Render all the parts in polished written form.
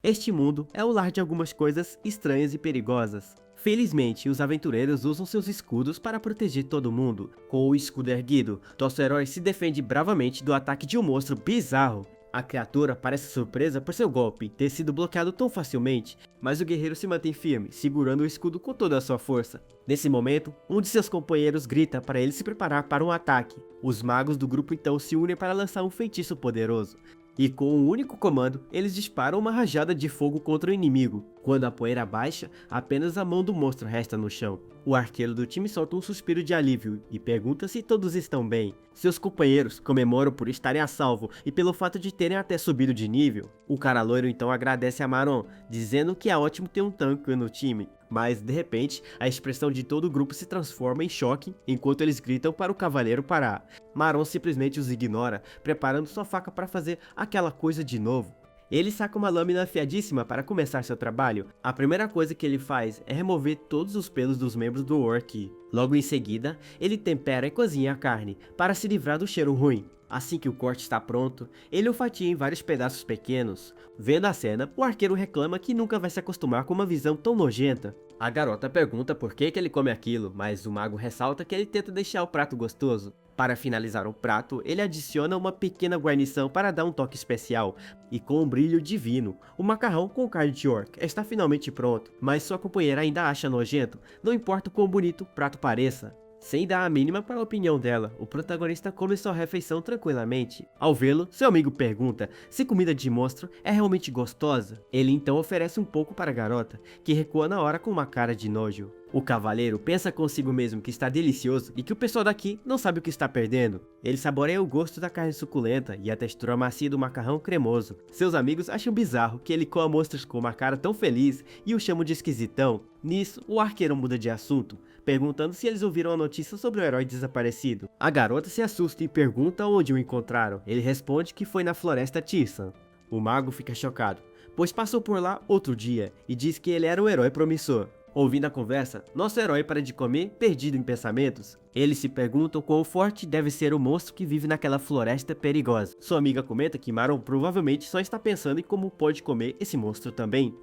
Este mundo é o lar de algumas coisas estranhas e perigosas. Felizmente, os aventureiros usam seus escudos para proteger todo mundo. Com o escudo erguido, nosso herói se defende bravamente do ataque de um monstro bizarro. A criatura parece surpresa por seu golpe ter sido bloqueado tão facilmente, mas o guerreiro se mantém firme, segurando o escudo com toda a sua força. Nesse momento, um de seus companheiros grita para ele se preparar para um ataque. Os magos do grupo então se unem para lançar um feitiço poderoso. E com um único comando, eles disparam uma rajada de fogo contra o inimigo. Quando a poeira baixa, apenas a mão do monstro resta no chão. O arqueiro do time solta um suspiro de alívio e pergunta se todos estão bem. Seus companheiros comemoram por estarem a salvo e pelo fato de terem até subido de nível. O cara loiro então agradece a Maron, dizendo que é ótimo ter um tanque no time. Mas, de repente, a expressão de todo o grupo se transforma em choque enquanto eles gritam para o cavaleiro parar. Maron simplesmente os ignora, preparando sua faca para fazer aquela coisa de novo. Ele saca uma lâmina afiadíssima para começar seu trabalho. A primeira coisa que ele faz é remover todos os pelos dos membros do orc. Logo em seguida, ele tempera e cozinha a carne, para se livrar do cheiro ruim. Assim que o corte está pronto, ele o fatia em vários pedaços pequenos. Vendo a cena, o arqueiro reclama que nunca vai se acostumar com uma visão tão nojenta. A garota pergunta por que ele come aquilo, mas o mago ressalta que ele tenta deixar o prato gostoso. Para finalizar o prato, ele adiciona uma pequena guarnição para dar um toque especial, e com um brilho divino, o macarrão com carne de orc está finalmente pronto, mas sua companheira ainda acha nojento, não importa o quão bonito o prato pareça. Sem dar a mínima para a opinião dela, o protagonista come sua refeição tranquilamente. Ao vê-lo, seu amigo pergunta se comida de monstro é realmente gostosa. Ele então oferece um pouco para a garota, que recua na hora com uma cara de nojo. O cavaleiro pensa consigo mesmo que está delicioso e que o pessoal daqui não sabe o que está perdendo. Ele saboreia o gosto da carne suculenta e a textura macia do macarrão cremoso. Seus amigos acham bizarro que ele coma monstros com uma cara tão feliz e o chamam de esquisitão. Nisso, o arqueiro muda de assunto, perguntando se eles ouviram a notícia sobre o herói desaparecido. A garota se assusta e pergunta onde o encontraram. Ele responde que foi na floresta Tirsan. O mago fica chocado, pois passou por lá outro dia e diz que ele era um herói promissor. Ouvindo a conversa, nosso herói para de comer, perdido em pensamentos. Eles se perguntam quão forte deve ser o monstro que vive naquela floresta perigosa. Sua amiga comenta que Maron provavelmente só está pensando em como pode comer esse monstro também.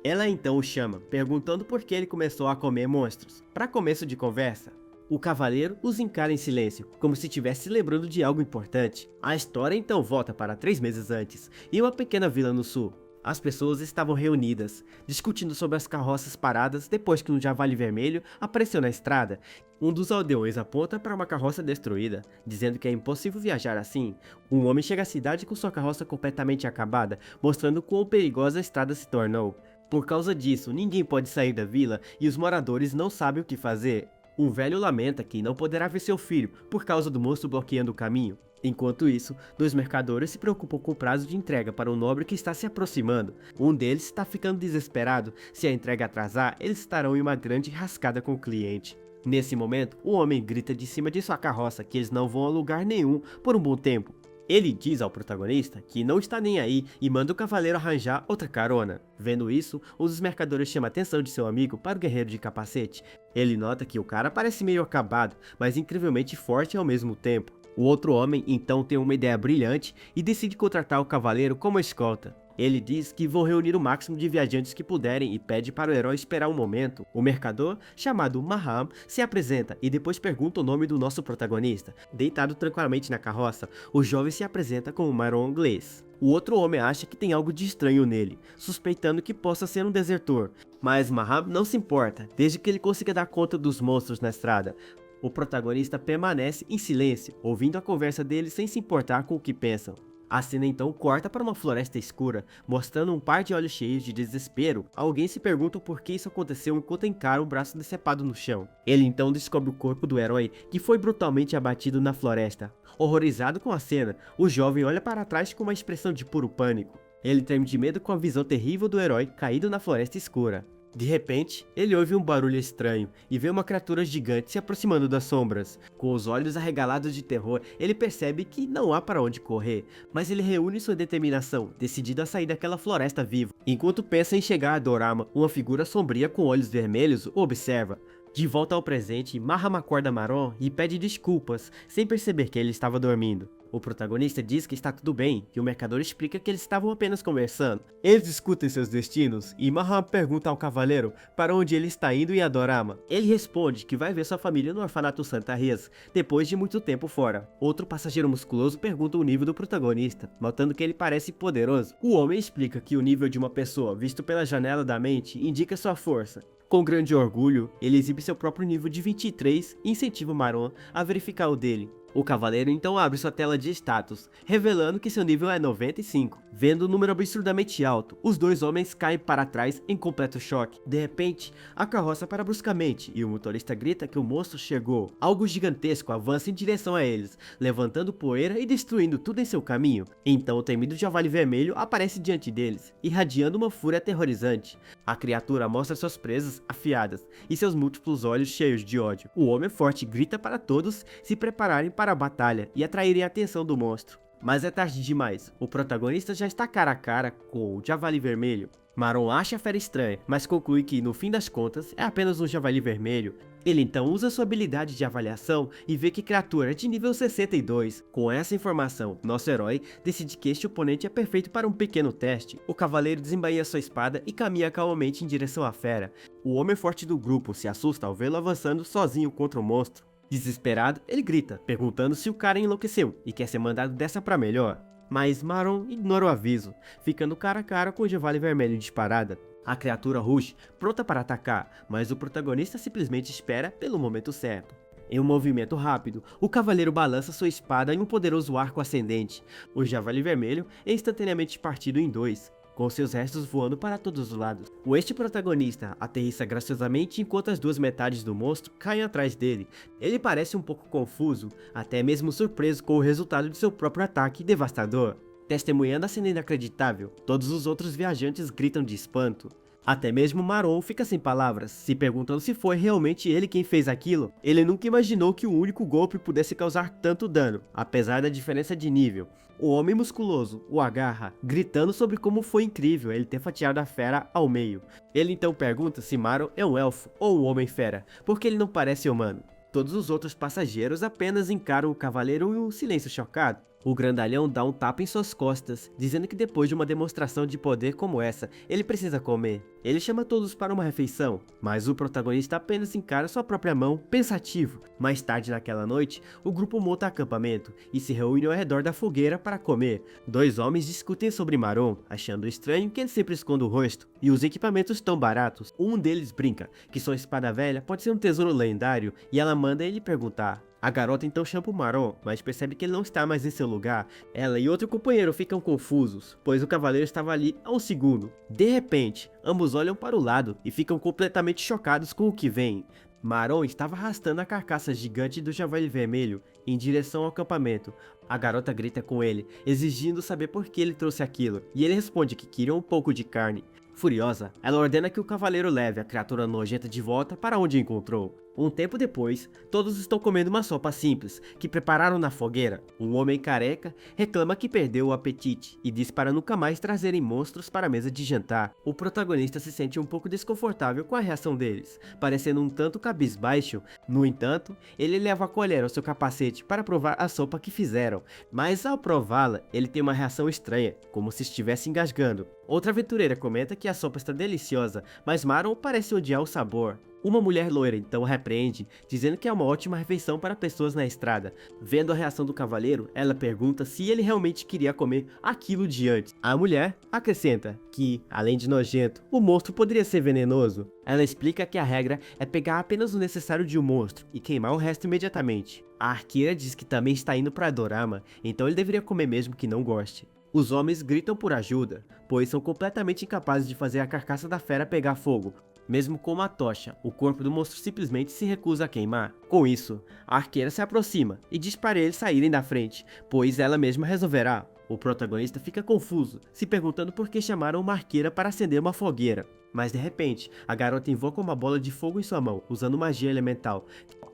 Ela então o chama, perguntando por que ele começou a comer monstros. Para começo de conversa, o cavaleiro os encara em silêncio, como se estivesse lembrando de algo importante. A história então volta para 3 meses antes, em uma pequena vila no sul. As pessoas estavam reunidas, discutindo sobre as carroças paradas depois que um javali vermelho apareceu na estrada. Um dos aldeões aponta para uma carroça destruída, dizendo que é impossível viajar assim. Um homem chega à cidade com sua carroça completamente acabada, mostrando quão perigosa a estrada se tornou. Por causa disso, ninguém pode sair da vila e os moradores não sabem o que fazer. Um velho lamenta que não poderá ver seu filho por causa do monstro bloqueando o caminho. Enquanto isso, 2 mercadores se preocupam com o prazo de entrega para um nobre que está se aproximando. Um deles está ficando desesperado. Se a entrega atrasar, eles estarão em uma grande rascada com o cliente. Nesse momento, o homem grita de cima de sua carroça que eles não vão a lugar nenhum por um bom tempo. Ele diz ao protagonista que não está nem aí e manda o cavaleiro arranjar outra carona. Vendo isso, um dos mercadores chama a atenção de seu amigo para o guerreiro de capacete. Ele nota que o cara parece meio acabado, mas incrivelmente forte ao mesmo tempo. O outro homem então tem uma ideia brilhante e decide contratar o cavaleiro como escolta. Ele diz que vão reunir o máximo de viajantes que puderem e pede para o herói esperar um momento. O mercador, chamado Maham, se apresenta e depois pergunta o nome do nosso protagonista. Deitado tranquilamente na carroça, o jovem se apresenta como Maron inglês. O outro homem acha que tem algo de estranho nele, suspeitando que possa ser um desertor. Mas Maham não se importa, desde que ele consiga dar conta dos monstros na estrada. O protagonista permanece em silêncio, ouvindo a conversa deles sem se importar com o que pensam. A cena então corta para uma floresta escura, mostrando um par de olhos cheios de desespero. Alguém se pergunta por que isso aconteceu enquanto encara um braço decepado no chão. Ele então descobre o corpo do herói, que foi brutalmente abatido na floresta. Horrorizado com a cena, o jovem olha para trás com uma expressão de puro pânico. Ele treme de medo com a visão terrível do herói caído na floresta escura. De repente, ele ouve um barulho estranho e vê uma criatura gigante se aproximando das sombras. Com os olhos arregalados de terror, ele percebe que não há para onde correr, mas ele reúne sua determinação, decidido a sair daquela floresta vivo. Enquanto pensa em chegar a Dorama, uma figura sombria com olhos vermelhos o observa. De volta ao presente, Maham acorda Maron e pede desculpas, sem perceber que ele estava dormindo. O protagonista diz que está tudo bem, e o mercador explica que eles estavam apenas conversando. Eles discutem seus destinos, e Maham pergunta ao cavaleiro para onde ele está indo em Adorama. Ele responde que vai ver sua família no orfanato Santa Rez, depois de muito tempo fora. Outro passageiro musculoso pergunta o nível do protagonista, notando que ele parece poderoso. O homem explica que o nível de uma pessoa visto pela janela da mente indica sua força. Com grande orgulho, ele exibe seu próprio nível de 23 e incentiva Maron a verificar o dele. O cavaleiro então abre sua tela de status, revelando que seu nível é 95. Vendo o número absurdamente alto, os dois homens caem para trás em completo choque. De repente, a carroça para bruscamente e o motorista grita que o monstro chegou. Algo gigantesco avança em direção a eles, levantando poeira e destruindo tudo em seu caminho. Então o temido javali vermelho aparece diante deles, irradiando uma fúria aterrorizante. A criatura mostra suas presas afiadas e seus múltiplos olhos cheios de ódio. O homem forte grita para todos se prepararem para a batalha e atraírem a atenção do monstro. Mas é tarde demais, o protagonista já está cara a cara com o javali vermelho. Maron acha a fera estranha, mas conclui que no fim das contas é apenas um javali vermelho. Ele então usa sua habilidade de avaliação e vê que a criatura é de nível 62. Com essa informação, nosso herói decide que este oponente é perfeito para um pequeno teste. O cavaleiro desembainha sua espada e caminha calmamente em direção à fera. O homem forte do grupo se assusta ao vê-lo avançando sozinho contra o monstro. Desesperado, ele grita, perguntando se o cara enlouqueceu e quer ser mandado dessa pra melhor. Mas Maron ignora o aviso, ficando cara a cara com o javali vermelho disparada. A criatura ruge, pronta para atacar, mas o protagonista simplesmente espera pelo momento certo. Em um movimento rápido, o cavaleiro balança sua espada em um poderoso arco ascendente. O javali vermelho é instantaneamente partido em dois, com seus restos voando para todos os lados. O protagonista aterrissa graciosamente enquanto as duas metades do monstro caem atrás dele. Ele parece um pouco confuso, até mesmo surpreso com o resultado de seu próprio ataque devastador. Testemunhando a cena inacreditável, todos os outros viajantes gritam de espanto. Até mesmo Maron fica sem palavras, se perguntando se foi realmente ele quem fez aquilo. Ele nunca imaginou que um único golpe pudesse causar tanto dano, apesar da diferença de nível. O homem musculoso o agarra, gritando sobre como foi incrível ele ter fatiado a fera ao meio. Ele então pergunta se Maron é um elfo ou um homem-fera, porque ele não parece humano. Todos os outros passageiros apenas encaram o cavaleiro em um silêncio chocado. O grandalhão dá um tapa em suas costas, dizendo que depois de uma demonstração de poder como essa, ele precisa comer. Ele chama todos para uma refeição, mas o protagonista apenas encara sua própria mão, pensativo. Mais tarde naquela noite, o grupo monta acampamento e se reúne ao redor da fogueira para comer. Dois homens discutem sobre Maron, achando estranho que ele sempre esconde o rosto e os equipamentos tão baratos. Um deles brinca que sua espada velha pode ser um tesouro lendário e ela manda ele perguntar. A garota então chama o Maron, mas percebe que ele não está mais em seu lugar. Ela e outro companheiro ficam confusos, pois o cavaleiro estava ali há um segundo. De repente, ambos olham para o lado e ficam completamente chocados com o que vem. Maron estava arrastando a carcaça gigante do javali vermelho em direção ao acampamento. A garota grita com ele, exigindo saber por que ele trouxe aquilo, e ele responde que queria um pouco de carne. Furiosa, ela ordena que o cavaleiro leve a criatura nojenta de volta para onde encontrou. Um tempo depois, todos estão comendo uma sopa simples, que prepararam na fogueira. Um homem careca reclama que perdeu o apetite e diz para nunca mais trazerem monstros para a mesa de jantar. O protagonista se sente um pouco desconfortável com a reação deles, parecendo um tanto cabisbaixo. No entanto, ele leva a colher ao seu capacete para provar a sopa que fizeram, mas ao prová-la, ele tem uma reação estranha, como se estivesse engasgando. Outra aventureira comenta que a sopa está deliciosa, mas Maron parece odiar o sabor. Uma mulher loira então repreende, dizendo que é uma ótima refeição para pessoas na estrada. Vendo a reação do cavaleiro, ela pergunta se ele realmente queria comer aquilo de antes. A mulher acrescenta que, além de nojento, o monstro poderia ser venenoso. Ela explica que a regra é pegar apenas o necessário de um monstro e queimar o resto imediatamente. A arqueira diz que também está indo para Adorama, então ele deveria comer mesmo que não goste. Os homens gritam por ajuda, pois são completamente incapazes de fazer a carcaça da fera pegar fogo. Mesmo com uma tocha, o corpo do monstro simplesmente se recusa a queimar. Com isso, a arqueira se aproxima e diz para eles saírem da frente, pois ela mesma resolverá. O protagonista fica confuso, se perguntando por que chamaram uma arqueira para acender uma fogueira. Mas de repente, a garota invoca uma bola de fogo em sua mão, usando magia elemental.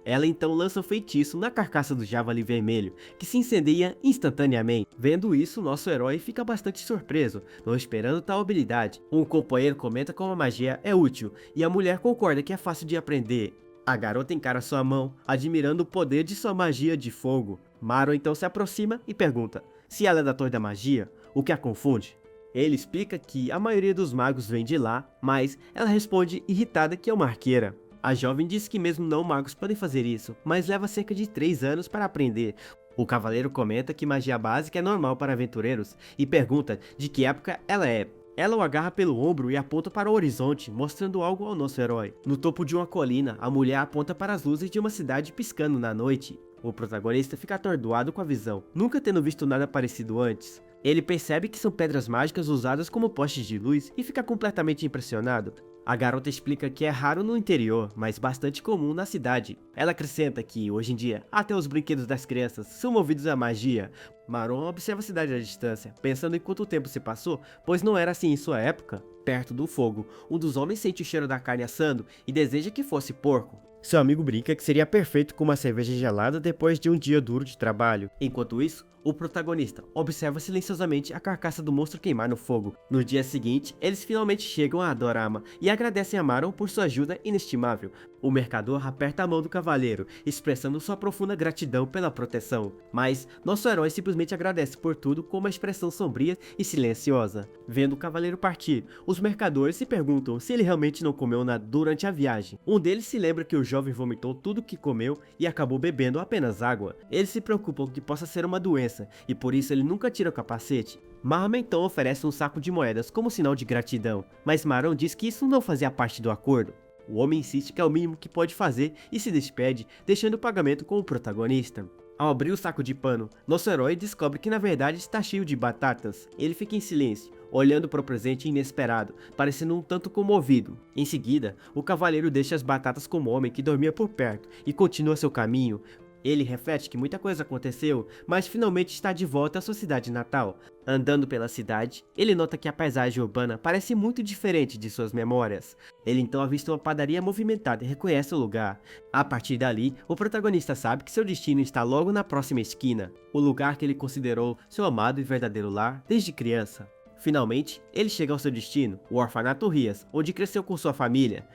Ela então lança um feitiço na carcaça do javali vermelho, que se incendeia instantaneamente. Vendo isso, nosso herói fica bastante surpreso, não esperando tal habilidade. Um companheiro comenta como a magia é útil, e a mulher concorda que é fácil de aprender. A garota encara sua mão, admirando o poder de sua magia de fogo. Maron então se aproxima e pergunta se ela é da Torre da Magia, o que a confunde. Ele explica que a maioria dos magos vem de lá, mas ela responde irritada que é uma arqueira. A jovem diz que mesmo não magos podem fazer isso, mas leva cerca de 3 anos para aprender. O cavaleiro comenta que magia básica é normal para aventureiros e pergunta de que época ela é. Ela o agarra pelo ombro e aponta para o horizonte, mostrando algo ao nosso herói. No topo de uma colina, a mulher aponta para as luzes de uma cidade piscando na noite. O protagonista fica atordoado com a visão, nunca tendo visto nada parecido antes. Ele percebe que são pedras mágicas usadas como postes de luz e fica completamente impressionado. A garota explica que é raro no interior, mas bastante comum na cidade. Ela acrescenta que, hoje em dia, até os brinquedos das crianças são movidos à magia. Maron observa a cidade à distância, pensando em quanto tempo se passou, pois não era assim em sua época. Perto do fogo, um dos homens sente o cheiro da carne assando e deseja que fosse porco. Seu amigo brinca que seria perfeito com uma cerveja gelada depois de um dia duro de trabalho. Enquanto isso, o protagonista observa silenciosamente a carcaça do monstro queimar no fogo. No dia seguinte, eles finalmente chegam a Adorama e agradecem a Maron por sua ajuda inestimável. O mercador aperta a mão do cavaleiro, expressando sua profunda gratidão pela proteção. Mas nosso herói simplesmente agradece por tudo com uma expressão sombria e silenciosa. Vendo o cavaleiro partir, os mercadores se perguntam se ele realmente não comeu nada durante a viagem. Um deles se lembra que o jovem vomitou tudo que comeu e acabou bebendo apenas água. Eles se preocupam que possa ser uma doença e por isso ele nunca tira o capacete. Marma então oferece um saco de moedas como sinal de gratidão, mas Maron diz que isso não fazia parte do acordo. O homem insiste que é o mínimo que pode fazer e se despede, deixando o pagamento com o protagonista. Ao abrir o saco de pano, nosso herói descobre que na verdade está cheio de batatas. Ele fica em silêncio, olhando para o presente inesperado, parecendo um tanto comovido. Em seguida, o cavaleiro deixa as batatas com o homem que dormia por perto e continua seu caminho. Ele reflete que muita coisa aconteceu, mas finalmente está de volta à sua cidade natal. Andando pela cidade, ele nota que a paisagem urbana parece muito diferente de suas memórias. Ele então avista uma padaria movimentada e reconhece o lugar. A partir dali, o protagonista sabe que seu destino está logo na próxima esquina, o lugar que ele considerou seu amado e verdadeiro lar desde criança. Finalmente, ele chega ao seu destino, o Orfanato Rias, onde cresceu com sua família.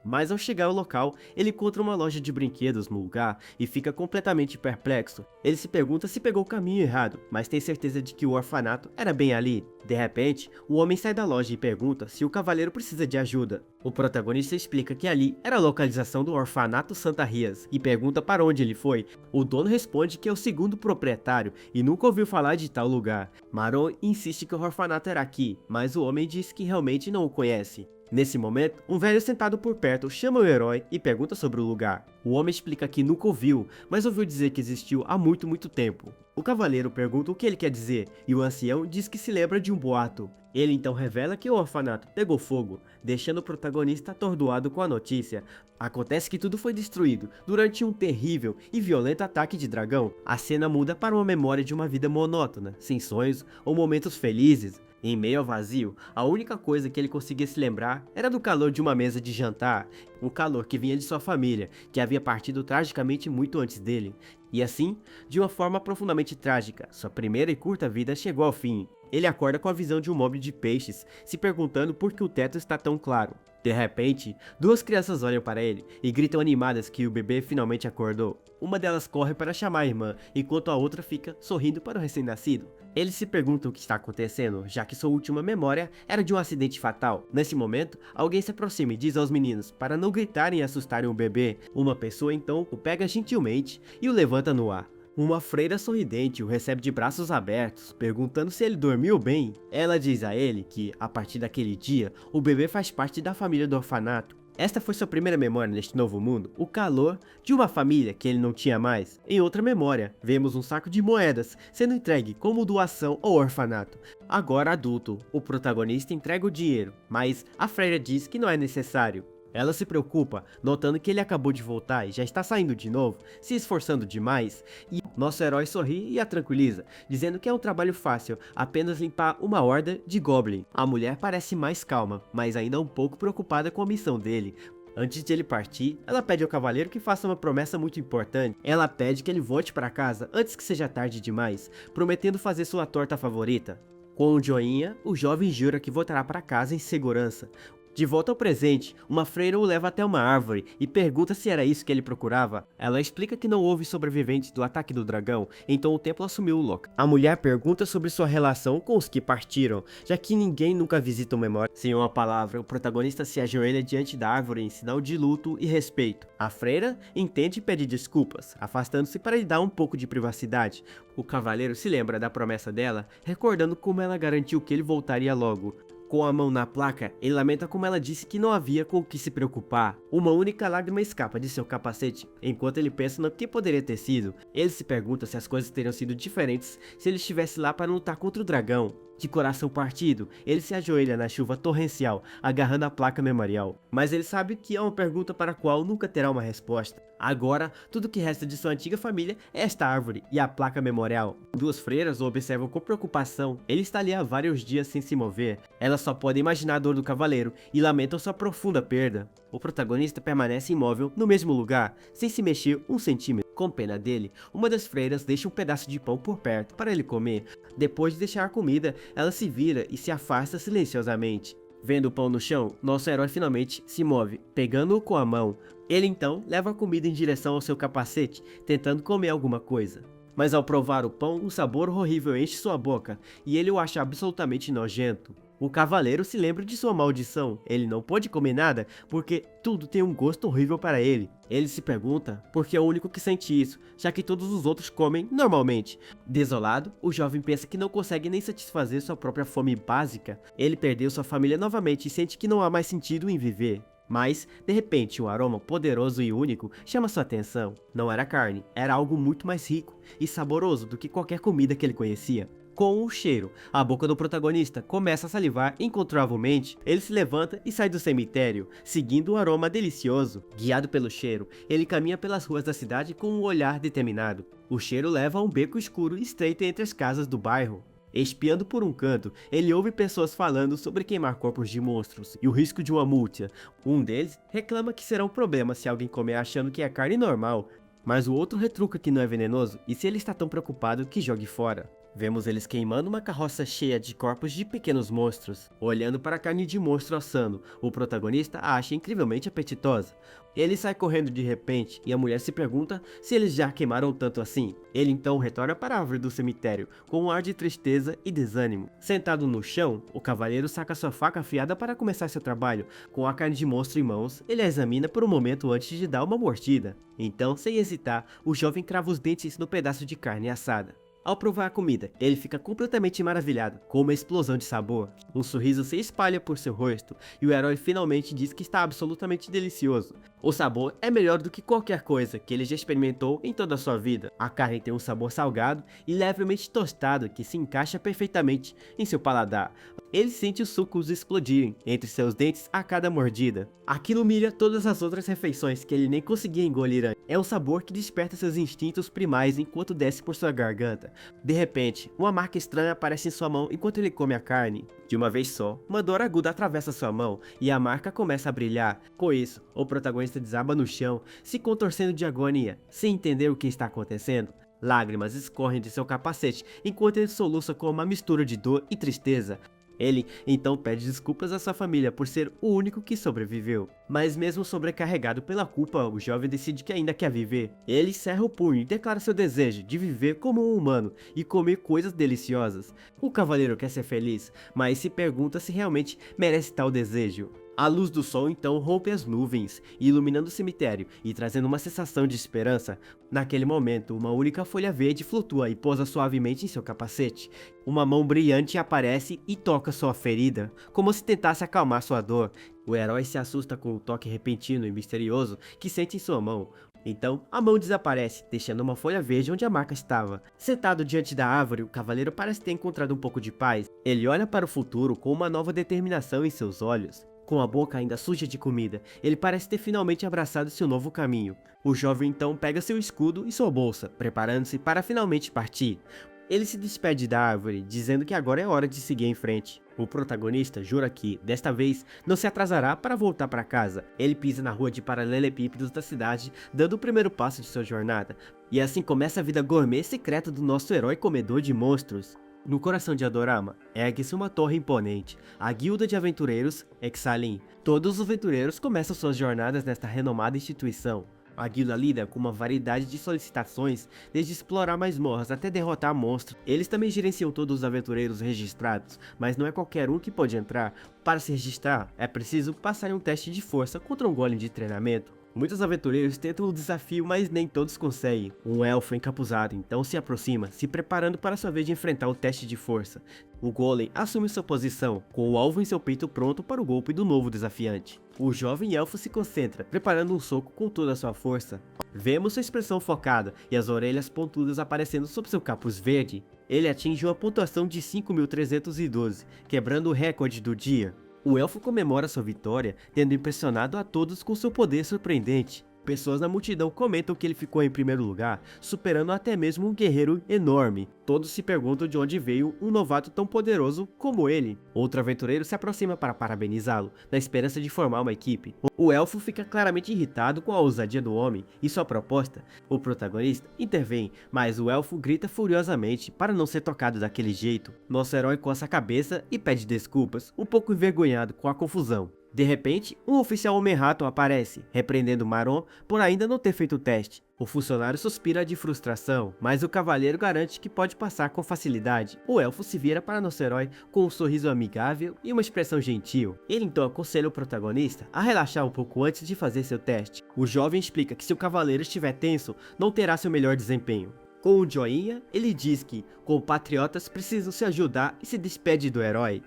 Mas ao chegar ao local, ele encontra uma loja de brinquedos no lugar e fica completamente perplexo. Ele se pergunta se pegou o caminho errado, mas tem certeza de que o orfanato era bem ali. De repente, o homem sai da loja e pergunta se o cavaleiro precisa de ajuda. O protagonista explica que ali era a localização do Orfanato Santa Rias e pergunta para onde ele foi. O dono responde que é o segundo proprietário e nunca ouviu falar de tal lugar. Maron insiste que o orfanato era aqui, mas o homem diz que realmente não o conhece. Nesse momento, um velho sentado por perto chama o herói e pergunta sobre o lugar. O homem explica que nunca ouviu, mas ouviu dizer que existiu há muito tempo. O cavaleiro pergunta o que ele quer dizer, e o ancião diz que se lembra de um boato. Ele então revela que o orfanato pegou fogo, deixando o protagonista atordoado com a notícia. Acontece que tudo foi destruído durante um terrível e violento ataque de dragão. A cena muda para uma memória de uma vida monótona, sem sonhos ou momentos felizes. Em meio ao vazio, a única coisa que ele conseguia se lembrar era do calor de uma mesa de jantar, um calor que vinha de sua família, que havia partido tragicamente muito antes dele. E assim, de uma forma profundamente trágica, sua primeira e curta vida chegou ao fim. Ele acorda com a visão de um mob de peixes, se perguntando por que o teto está tão claro. De repente, duas crianças olham para ele e gritam animadas que o bebê finalmente acordou. Uma delas corre para chamar a irmã, enquanto a outra fica sorrindo para o recém-nascido. Eles se perguntam o que está acontecendo, já que sua última memória era de um acidente fatal. Nesse momento, alguém se aproxima e diz aos meninos para não gritarem e assustarem o bebê. Uma pessoa então o pega gentilmente e o levanta no ar. Uma freira sorridente o recebe de braços abertos, perguntando se ele dormiu bem. Ela diz a ele que, a partir daquele dia, o bebê faz parte da família do orfanato. Esta foi sua primeira memória neste novo mundo, o calor de uma família que ele não tinha mais. Em outra memória, vemos um saco de moedas sendo entregue como doação ao orfanato. Agora adulto, o protagonista entrega o dinheiro, mas a freira diz que não é necessário. Ela se preocupa, notando que ele acabou de voltar e já está saindo de novo, se esforçando demais, e nosso herói sorri e a tranquiliza, dizendo que é um trabalho fácil, apenas limpar uma horda de goblin. A mulher parece mais calma, mas ainda um pouco preocupada com a missão dele. Antes de ele partir, ela pede ao cavaleiro que faça uma promessa muito importante. Ela pede que ele volte para casa antes que seja tarde demais, prometendo fazer sua torta favorita. Com um joinha, o jovem jura que voltará para casa em segurança. De volta ao presente, uma freira o leva até uma árvore e pergunta se era isso que ele procurava. Ela explica que não houve sobreviventes do ataque do dragão, então o templo assumiu o local. A mulher pergunta sobre sua relação com os que partiram, já que ninguém nunca visita o memória. Sem uma palavra, o protagonista se ajoelha diante da árvore em sinal de luto e respeito. A freira entende e pede desculpas, afastando-se para lhe dar um pouco de privacidade. O cavaleiro se lembra da promessa dela, recordando como ela garantiu que ele voltaria logo. Com a mão na placa, ele lamenta como ela disse que não havia com o que se preocupar. Uma única lágrima escapa de seu capacete, enquanto ele pensa no que poderia ter sido. Ele se pergunta se as coisas teriam sido diferentes se ele estivesse lá para lutar contra o dragão. De coração partido, ele se ajoelha na chuva torrencial, agarrando a placa memorial. Mas ele sabe que é uma pergunta para a qual nunca terá uma resposta. Agora, tudo que resta de sua antiga família é esta árvore e a placa memorial. Duas freiras o observam com preocupação. Ele está ali há vários dias sem se mover. Elas só podem imaginar a dor do cavaleiro e lamentam sua profunda perda. O protagonista permanece imóvel no mesmo lugar, sem se mexer um centímetro. Com pena dele, uma das freiras deixa um pedaço de pão por perto para ele comer. Depois de deixar a comida, ela se vira e se afasta silenciosamente. Vendo o pão no chão, nosso herói finalmente se move, pegando-o com a mão. Ele então leva a comida em direção ao seu capacete, tentando comer alguma coisa. Mas ao provar o pão, um sabor horrível enche sua boca, e ele o acha absolutamente nojento. O cavaleiro se lembra de sua maldição, ele não pode comer nada porque tudo tem um gosto horrível para ele. Ele se pergunta por que é o único que sente isso, já que todos os outros comem normalmente. Desolado, o jovem pensa que não consegue nem satisfazer sua própria fome básica. Ele perdeu sua família novamente e sente que não há mais sentido em viver. Mas, de repente, um aroma poderoso e único chama sua atenção. Não era carne, era algo muito mais rico e saboroso do que qualquer comida que ele conhecia. Com o cheiro, a boca do protagonista começa a salivar incontrolavelmente. Ele se levanta e sai do cemitério, seguindo o aroma delicioso. Guiado pelo cheiro, ele caminha pelas ruas da cidade com um olhar determinado. O cheiro leva a um beco escuro e estreito entre as casas do bairro. Espiando por um canto, ele ouve pessoas falando sobre queimar corpos de monstros e o risco de uma multa. Um deles reclama que será um problema se alguém comer achando que é carne normal, mas o outro retruca que não é venenoso e se ele está tão preocupado que jogue fora. Vemos eles queimando uma carroça cheia de corpos de pequenos monstros. Olhando para a carne de monstro assando, o protagonista a acha incrivelmente apetitosa. Ele sai correndo de repente e a mulher se pergunta se eles já queimaram tanto assim. Ele então retorna para a árvore do cemitério, com um ar de tristeza e desânimo. Sentado no chão, o cavaleiro saca sua faca afiada para começar seu trabalho. Com a carne de monstro em mãos, ele a examina por um momento antes de dar uma mordida. Então, sem hesitar, o jovem crava os dentes no pedaço de carne assada. Ao provar a comida, ele fica completamente maravilhado, com uma explosão de sabor. Um sorriso se espalha por seu rosto, e o herói finalmente diz que está absolutamente delicioso. O sabor é melhor do que qualquer coisa que ele já experimentou em toda a sua vida. A carne tem um sabor salgado e levemente tostado que se encaixa perfeitamente em seu paladar. Ele sente os sucos explodirem entre seus dentes a cada mordida. Aquilo humilha todas as outras refeições que ele nem conseguia engolir antes. É um sabor que desperta seus instintos primais enquanto desce por sua garganta. De repente, uma marca estranha aparece em sua mão enquanto ele come a carne. De uma vez só, uma dor aguda atravessa sua mão e a marca começa a brilhar. Com isso, o protagonista desaba no chão, se contorcendo de agonia, sem entender o que está acontecendo. Lágrimas escorrem de seu capacete enquanto ele soluça com uma mistura de dor e tristeza. Ele então pede desculpas à sua família por ser o único que sobreviveu. Mas mesmo sobrecarregado pela culpa, o jovem decide que ainda quer viver. Ele cerra o punho e declara seu desejo de viver como um humano e comer coisas deliciosas. O cavaleiro quer ser feliz, mas se pergunta se realmente merece tal desejo. A luz do sol então rompe as nuvens, iluminando o cemitério e trazendo uma sensação de esperança. Naquele momento, uma única folha verde flutua e pousa suavemente em seu capacete. Uma mão brilhante aparece e toca sua ferida, como se tentasse acalmar sua dor. O herói se assusta com o toque repentino e misterioso que sente em sua mão. Então, a mão desaparece, deixando uma folha verde onde a marca estava. Sentado diante da árvore, o cavaleiro parece ter encontrado um pouco de paz. Ele olha para o futuro com uma nova determinação em seus olhos. Com a boca ainda suja de comida, ele parece ter finalmente abraçado seu novo caminho. O jovem então pega seu escudo e sua bolsa, preparando-se para finalmente partir. Ele se despede da árvore, dizendo que agora é hora de seguir em frente. O protagonista jura que, desta vez, não se atrasará para voltar para casa. Ele pisa na rua de paralelepípedos da cidade, dando o primeiro passo de sua jornada. E assim começa a vida gourmet secreta do nosso herói comedor de monstros. No coração de Adorama, ergue-se uma torre imponente, a Guilda de Aventureiros Exalin. Todos os aventureiros começam suas jornadas nesta renomada instituição. A guilda lida com uma variedade de solicitações, desde explorar masmorras até derrotar monstros. Eles também gerenciam todos os aventureiros registrados, mas não é qualquer um que pode entrar. Para se registrar, é preciso passar em um teste de força contra um golem de treinamento. Muitos aventureiros tentam o desafio, mas nem todos conseguem. Um elfo encapuzado então se aproxima, se preparando para sua vez de enfrentar o teste de força. O golem assume sua posição, com o alvo em seu peito pronto para o golpe do novo desafiante. O jovem elfo se concentra, preparando um soco com toda a sua força. Vemos sua expressão focada e as orelhas pontudas aparecendo sob seu capuz verde. Ele atinge uma pontuação de 5.312, quebrando o recorde do dia. O elfo comemora sua vitória, tendo impressionado a todos com seu poder surpreendente. Pessoas na multidão comentam que ele ficou em primeiro lugar, superando até mesmo um guerreiro enorme. Todos se perguntam de onde veio um novato tão poderoso como ele. Outro aventureiro se aproxima para parabenizá-lo, na esperança de formar uma equipe. O elfo fica claramente irritado com a ousadia do homem e sua proposta. O protagonista intervém, mas o elfo grita furiosamente para não ser tocado daquele jeito. Nosso herói coça a cabeça e pede desculpas, um pouco envergonhado com a confusão. De repente, um oficial Homem-Rato aparece, repreendendo Maron por ainda não ter feito o teste. O funcionário suspira de frustração, mas o cavaleiro garante que pode passar com facilidade. O elfo se vira para nosso herói com um sorriso amigável e uma expressão gentil. Ele então aconselha o protagonista a relaxar um pouco antes de fazer seu teste. O jovem explica que se o cavaleiro estiver tenso, não terá seu melhor desempenho. Com um joinha, ele diz que compatriotas precisam se ajudar e se despede do herói.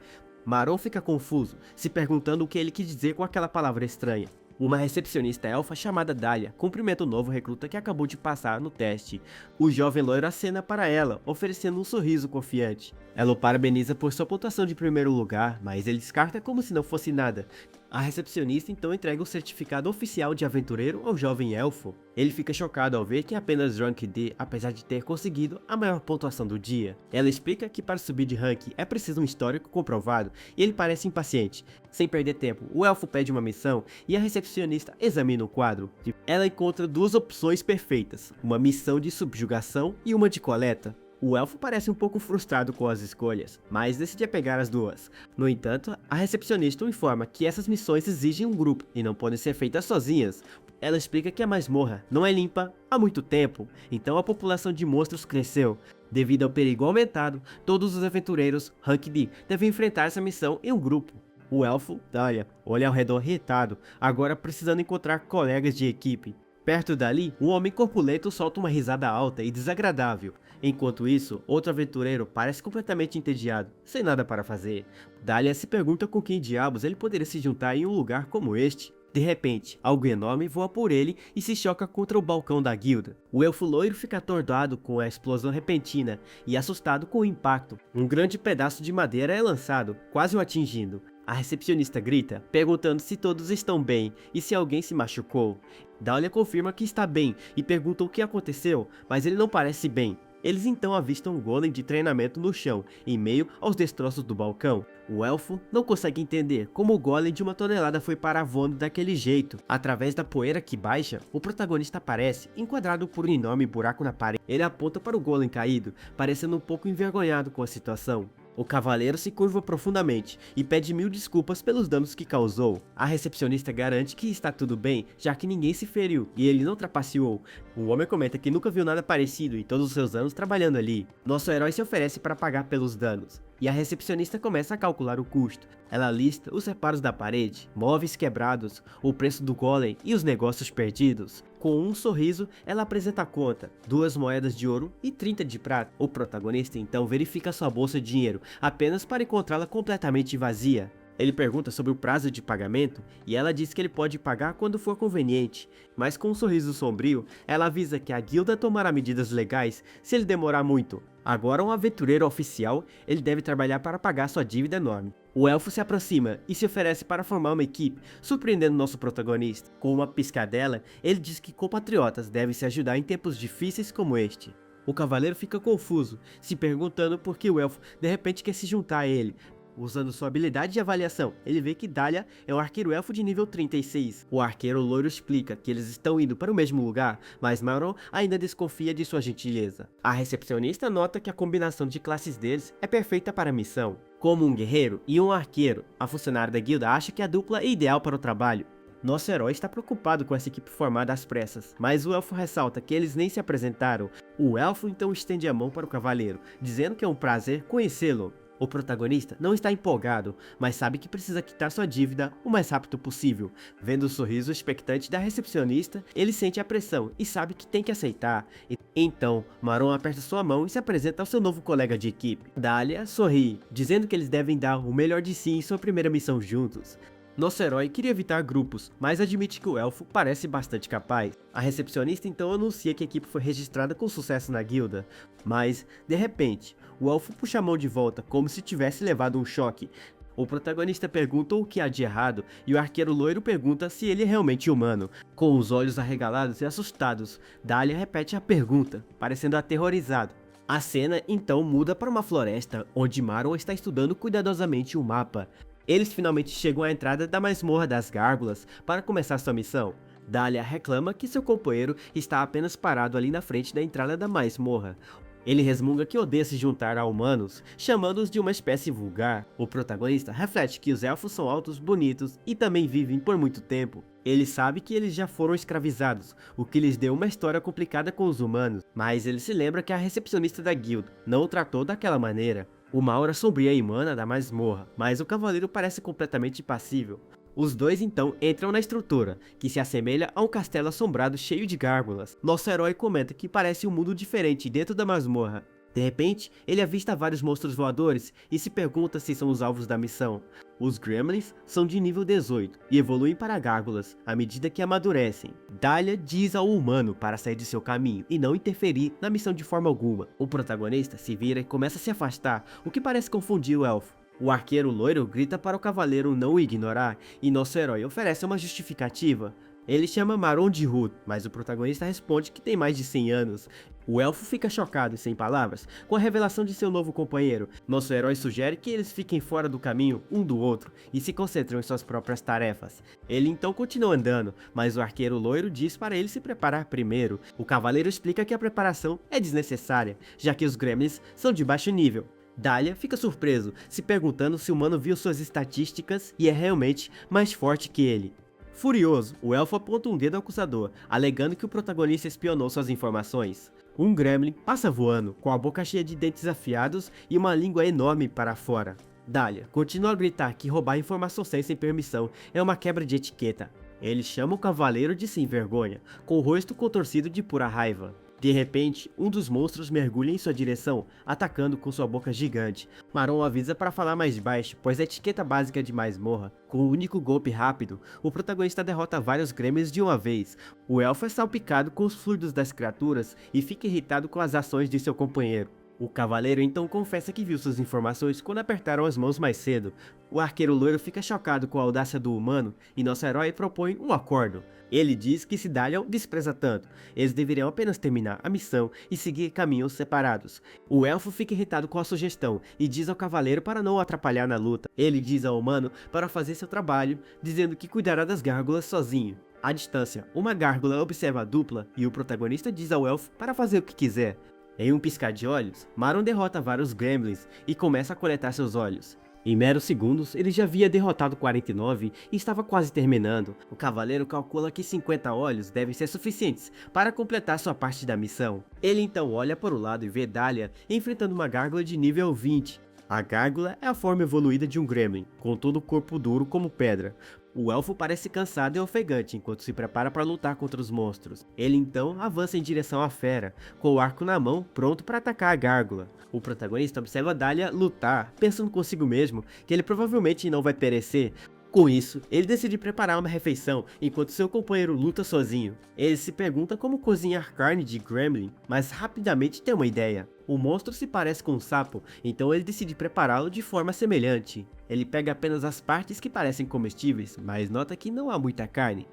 Maron fica confuso, se perguntando o que ele quis dizer com aquela palavra estranha. Uma recepcionista elfa chamada Dahlia cumprimenta o novo recruta que acabou de passar no teste. O jovem loiro acena para ela, oferecendo um sorriso confiante. Ela o parabeniza por sua pontuação de primeiro lugar, mas ele descarta como se não fosse nada. A recepcionista então entrega o certificado oficial de aventureiro ao jovem elfo. Ele fica chocado ao ver que apenas Drunk D, apesar de ter conseguido a maior pontuação do dia. Ela explica que para subir de rank é preciso um histórico comprovado e ele parece impaciente. Sem perder tempo, o elfo pede uma missão e a recepcionista examina o quadro. Ela encontra duas opções perfeitas, uma missão de subjugação e uma de coleta. O elfo parece um pouco frustrado com as escolhas, mas decide pegar as duas. No entanto, a recepcionista o informa que essas missões exigem um grupo e não podem ser feitas sozinhas. Ela explica que a masmorra não é limpa há muito tempo, então a população de monstros cresceu. Devido ao perigo aumentado, todos os aventureiros Rank D devem enfrentar essa missão em um grupo. O elfo, Dahlia, olha ao redor irritado, agora precisando encontrar colegas de equipe. Perto dali, um homem corpulento solta uma risada alta e desagradável. Enquanto isso, outro aventureiro parece completamente entediado, sem nada para fazer. Dahlia se pergunta com quem diabos ele poderia se juntar em um lugar como este. De repente, algo enorme voa por ele e se choca contra o balcão da guilda. O elfo loiro fica atordoado com a explosão repentina e assustado com o impacto. Um grande pedaço de madeira é lançado, quase o atingindo. A recepcionista grita, perguntando se todos estão bem e se alguém se machucou. Dahlia confirma que está bem e pergunta o que aconteceu, mas ele não parece bem. Eles então avistam um golem de treinamento no chão, em meio aos destroços do balcão. O elfo não consegue entender como o golem de 1 tonelada foi parar voando daquele jeito. Através da poeira que baixa, o protagonista aparece, enquadrado por um enorme buraco na parede. Ele aponta para o golem caído, parecendo um pouco envergonhado com a situação. O cavaleiro se curva profundamente e pede 1000 desculpas pelos danos que causou. A recepcionista garante que está tudo bem, já que ninguém se feriu e ele não trapaceou. O homem comenta que nunca viu nada parecido em todos os seus anos trabalhando ali. Nosso herói se oferece para pagar pelos danos, e a recepcionista começa a calcular o custo. Ela lista os reparos da parede, móveis quebrados, o preço do golem e os negócios perdidos. Com um sorriso, ela apresenta a conta, 2 moedas de ouro e 30 de prata. O protagonista então verifica sua bolsa de dinheiro, apenas para encontrá-la completamente vazia. Ele pergunta sobre o prazo de pagamento e ela diz que ele pode pagar quando for conveniente, mas com um sorriso sombrio, ela avisa que a guilda tomará medidas legais se ele demorar muito. Agora um aventureiro oficial, ele deve trabalhar para pagar sua dívida enorme. O elfo se aproxima e se oferece para formar uma equipe, surpreendendo nosso protagonista. Com uma piscadela, ele diz que compatriotas devem se ajudar em tempos difíceis como este. O cavaleiro fica confuso, se perguntando por que o elfo de repente quer se juntar a ele, usando sua habilidade de avaliação, ele vê que Dahlia é um arqueiro elfo de nível 36. O arqueiro loiro explica que eles estão indo para o mesmo lugar, mas Maron ainda desconfia de sua gentileza. A recepcionista nota que a combinação de classes deles é perfeita para a missão. Como um guerreiro e um arqueiro, a funcionária da guilda acha que a dupla é ideal para o trabalho. Nosso herói está preocupado com essa equipe formada às pressas, mas o elfo ressalta que eles nem se apresentaram. O elfo então estende a mão para o cavaleiro, dizendo que é um prazer conhecê-lo. O protagonista não está empolgado, mas sabe que precisa quitar sua dívida o mais rápido possível. Vendo o sorriso expectante da recepcionista, ele sente a pressão e sabe que tem que aceitar. Então, Maron aperta sua mão e se apresenta ao seu novo colega de equipe. Dahlia sorri, dizendo que eles devem dar o melhor de si em sua primeira missão juntos. Nosso herói queria evitar grupos, mas admite que o elfo parece bastante capaz. A recepcionista então anuncia que a equipe foi registrada com sucesso na guilda, mas, de repente, o elfo puxa a mão de volta como se tivesse levado um choque. O protagonista pergunta o que há de errado e o arqueiro loiro pergunta se ele é realmente humano. Com os olhos arregalados e assustados, Dahlia repete a pergunta, parecendo aterrorizado. A cena então muda para uma floresta, onde Maron está estudando cuidadosamente o mapa. Eles finalmente chegam à entrada da masmorra das gárgulas para começar sua missão. Dahlia reclama que seu companheiro está apenas parado ali na frente da entrada da masmorra. Ele resmunga que odeia se juntar a humanos, chamando-os de uma espécie vulgar. O protagonista reflete que os elfos são altos, bonitos e também vivem por muito tempo. Ele sabe que eles já foram escravizados, o que lhes deu uma história complicada com os humanos, mas ele se lembra que a recepcionista da guilda não o tratou daquela maneira. Uma aura sombria emana da masmorra, mas o cavaleiro parece completamente impassível. Os dois então entram na estrutura, que se assemelha a um castelo assombrado cheio de gárgulas. Nosso herói comenta que parece um mundo diferente dentro da masmorra. De repente, ele avista vários monstros voadores e se pergunta se são os alvos da missão. Os Gremlins são de nível 18 e evoluem para gárgulas à medida que amadurecem. Dahlia diz ao humano para sair de seu caminho e não interferir na missão de forma alguma. O protagonista se vira e começa a se afastar, o que parece confundir o elfo. O arqueiro loiro grita para o cavaleiro não o ignorar e nosso herói oferece uma justificativa. Ele chama Maron de rude, mas o protagonista responde que tem mais de 100 anos. O elfo fica chocado e sem palavras com a revelação de seu novo companheiro. Nosso herói sugere que eles fiquem fora do caminho um do outro e se concentram em suas próprias tarefas. Ele então continua andando, mas o arqueiro loiro diz para ele se preparar primeiro. O cavaleiro explica que a preparação é desnecessária, já que os gremlins são de baixo nível. Dahlia fica surpreso, se perguntando se o humano viu suas estatísticas e é realmente mais forte que ele. Furioso, o elfo aponta um dedo acusador, alegando que o protagonista espionou suas informações. Um gremlin passa voando, com a boca cheia de dentes afiados e uma língua enorme para fora. Dahlia continua a gritar que roubar informação sem permissão é uma quebra de etiqueta. Ele chama o cavaleiro de sem vergonha, com o rosto contorcido de pura raiva. De repente, um dos monstros mergulha em sua direção, atacando com sua boca gigante. Maron avisa para falar mais baixo, pois a etiqueta básica de masmorra. Com um único golpe rápido, o protagonista derrota vários gremlins de uma vez. O elfo é salpicado com os fluidos das criaturas e fica irritado com as ações de seu companheiro. O cavaleiro então confessa que viu suas informações quando apertaram as mãos mais cedo. O arqueiro loiro fica chocado com a audácia do humano e nosso herói propõe um acordo. Ele diz que se Dahlia o despreza tanto, eles deveriam apenas terminar a missão e seguir caminhos separados. O elfo fica irritado com a sugestão e diz ao cavaleiro para não o atrapalhar na luta. Ele diz ao humano para fazer seu trabalho, dizendo que cuidará das gárgulas sozinho. À distância, uma gárgula observa a dupla e o protagonista diz ao elfo para fazer o que quiser. Em um piscar de olhos, Maron derrota vários gremlins e começa a coletar seus olhos. Em meros segundos, ele já havia derrotado 49 e estava quase terminando. O cavaleiro calcula que 50 olhos devem ser suficientes para completar sua parte da missão. Ele então olha para o lado e vê Dahlia enfrentando uma gárgula de nível 20. A gárgula é a forma evoluída de um gremlin, com todo o corpo duro como pedra. O elfo parece cansado e ofegante enquanto se prepara para lutar contra os monstros. Ele então avança em direção à fera, com o arco na mão, pronto para atacar a gárgula. O protagonista observa Dahlia lutar, pensando consigo mesmo que ele provavelmente não vai perecer. Com isso, ele decide preparar uma refeição enquanto seu companheiro luta sozinho. Ele se pergunta como cozinhar carne de gremlin, mas rapidamente tem uma ideia. O monstro se parece com um sapo, então ele decide prepará-lo de forma semelhante. Ele pega apenas as partes que parecem comestíveis, mas nota que não há muita carne.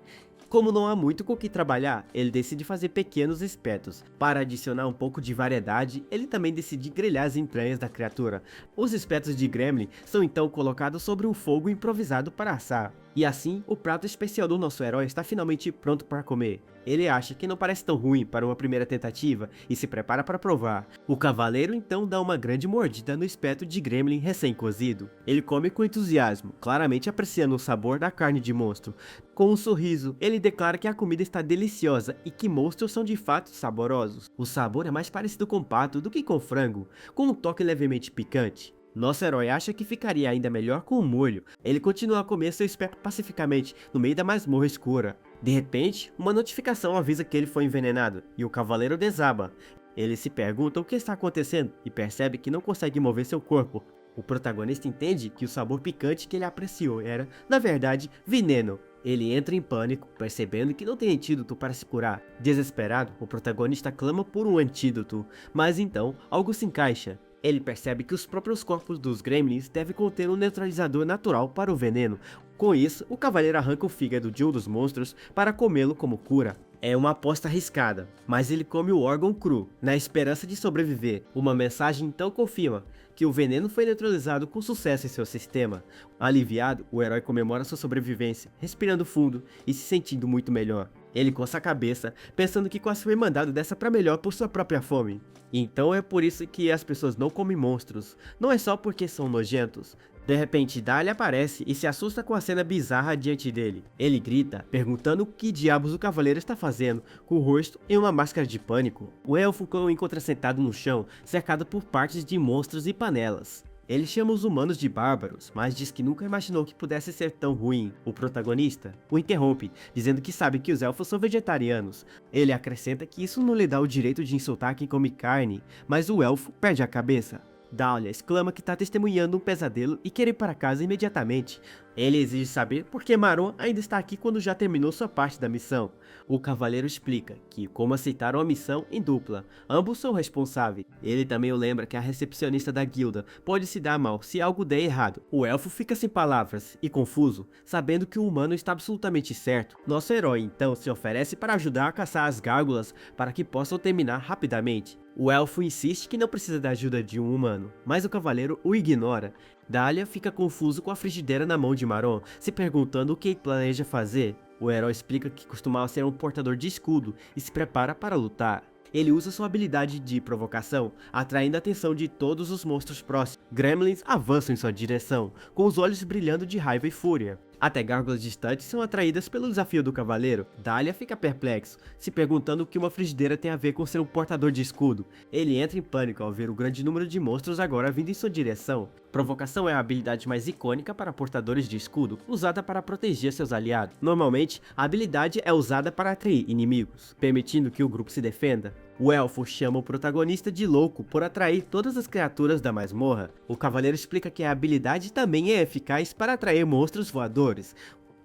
Como não há muito com o que trabalhar, ele decide fazer pequenos espetos. Para adicionar um pouco de variedade, ele também decide grelhar as entranhas da criatura. Os espetos de gremlin são então colocados sobre um fogo improvisado para assar. E assim, o prato especial do nosso herói está finalmente pronto para comer. Ele acha que não parece tão ruim para uma primeira tentativa e se prepara para provar. O cavaleiro então dá uma grande mordida no espeto de gremlin recém-cozido. Ele come com entusiasmo, claramente apreciando o sabor da carne de monstro. Com um sorriso, ele declara que a comida está deliciosa e que monstros são de fato saborosos. O sabor é mais parecido com pato do que com frango, com um toque levemente picante. Nosso herói acha que ficaria ainda melhor com o molho. Ele continua a comer seu espeto pacificamente no meio da masmorra escura. De repente, uma notificação avisa que ele foi envenenado e o cavaleiro desaba. Ele se pergunta o que está acontecendo e percebe que não consegue mover seu corpo. O protagonista entende que o sabor picante que ele apreciou era, na verdade, veneno. Ele entra em pânico, percebendo que não tem antídoto para se curar. Desesperado, o protagonista clama por um antídoto, mas então algo se encaixa. Ele percebe que os próprios corpos dos gremlins devem conter um neutralizador natural para o veneno. Com isso, o cavaleiro arranca o fígado de um dos monstros para comê-lo como cura. É uma aposta arriscada, mas ele come o órgão cru, na esperança de sobreviver. Uma mensagem então confirma que o veneno foi neutralizado com sucesso em seu sistema. Aliviado, o herói comemora sua sobrevivência, respirando fundo e se sentindo muito melhor. Ele coça a cabeça, pensando que quase foi mandado dessa pra melhor por sua própria fome. Então é por isso que as pessoas não comem monstros, não é só porque são nojentos. De repente, Dahlia aparece e se assusta com a cena bizarra diante dele. Ele grita, perguntando o que diabos o cavaleiro está fazendo, com o rosto em uma máscara de pânico. O elfo o encontra sentado no chão, cercado por partes de monstros e panelas. Ele chama os humanos de bárbaros, mas diz que nunca imaginou que pudesse ser tão ruim. O protagonista o interrompe, dizendo que sabe que os elfos são vegetarianos. Ele acrescenta que isso não lhe dá o direito de insultar quem come carne, mas o elfo perde a cabeça. Dahlia exclama que está testemunhando um pesadelo e quer ir para casa imediatamente. Ele exige saber por que Maron ainda está aqui quando já terminou sua parte da missão. O cavaleiro explica que, como aceitaram a missão em dupla, ambos são responsáveis. Ele também o lembra que a recepcionista da guilda pode se dar mal se algo der errado. O elfo fica sem palavras e confuso, sabendo que o humano está absolutamente certo. Nosso herói então se oferece para ajudar a caçar as gárgulas para que possam terminar rapidamente. O elfo insiste que não precisa da ajuda de um humano, mas o cavaleiro o ignora. Dahlia fica confuso com a frigideira na mão de Maron, se perguntando o que planeja fazer. O herói explica que costumava ser um portador de escudo e se prepara para lutar. Ele usa sua habilidade de provocação, atraindo a atenção de todos os monstros próximos. Gremlins avançam em sua direção, com os olhos brilhando de raiva e fúria. Até gárgulas distantes são atraídas pelo desafio do cavaleiro. Dahlia fica perplexo, se perguntando o que uma frigideira tem a ver com ser um portador de escudo. Ele entra em pânico ao ver o grande número de monstros agora vindo em sua direção. Provocação é a habilidade mais icônica para portadores de escudo, usada para proteger seus aliados. Normalmente, a habilidade é usada para atrair inimigos, permitindo que o grupo se defenda. O elfo chama o protagonista de louco por atrair todas as criaturas da masmorra. O cavaleiro explica que a habilidade também é eficaz para atrair monstros voadores.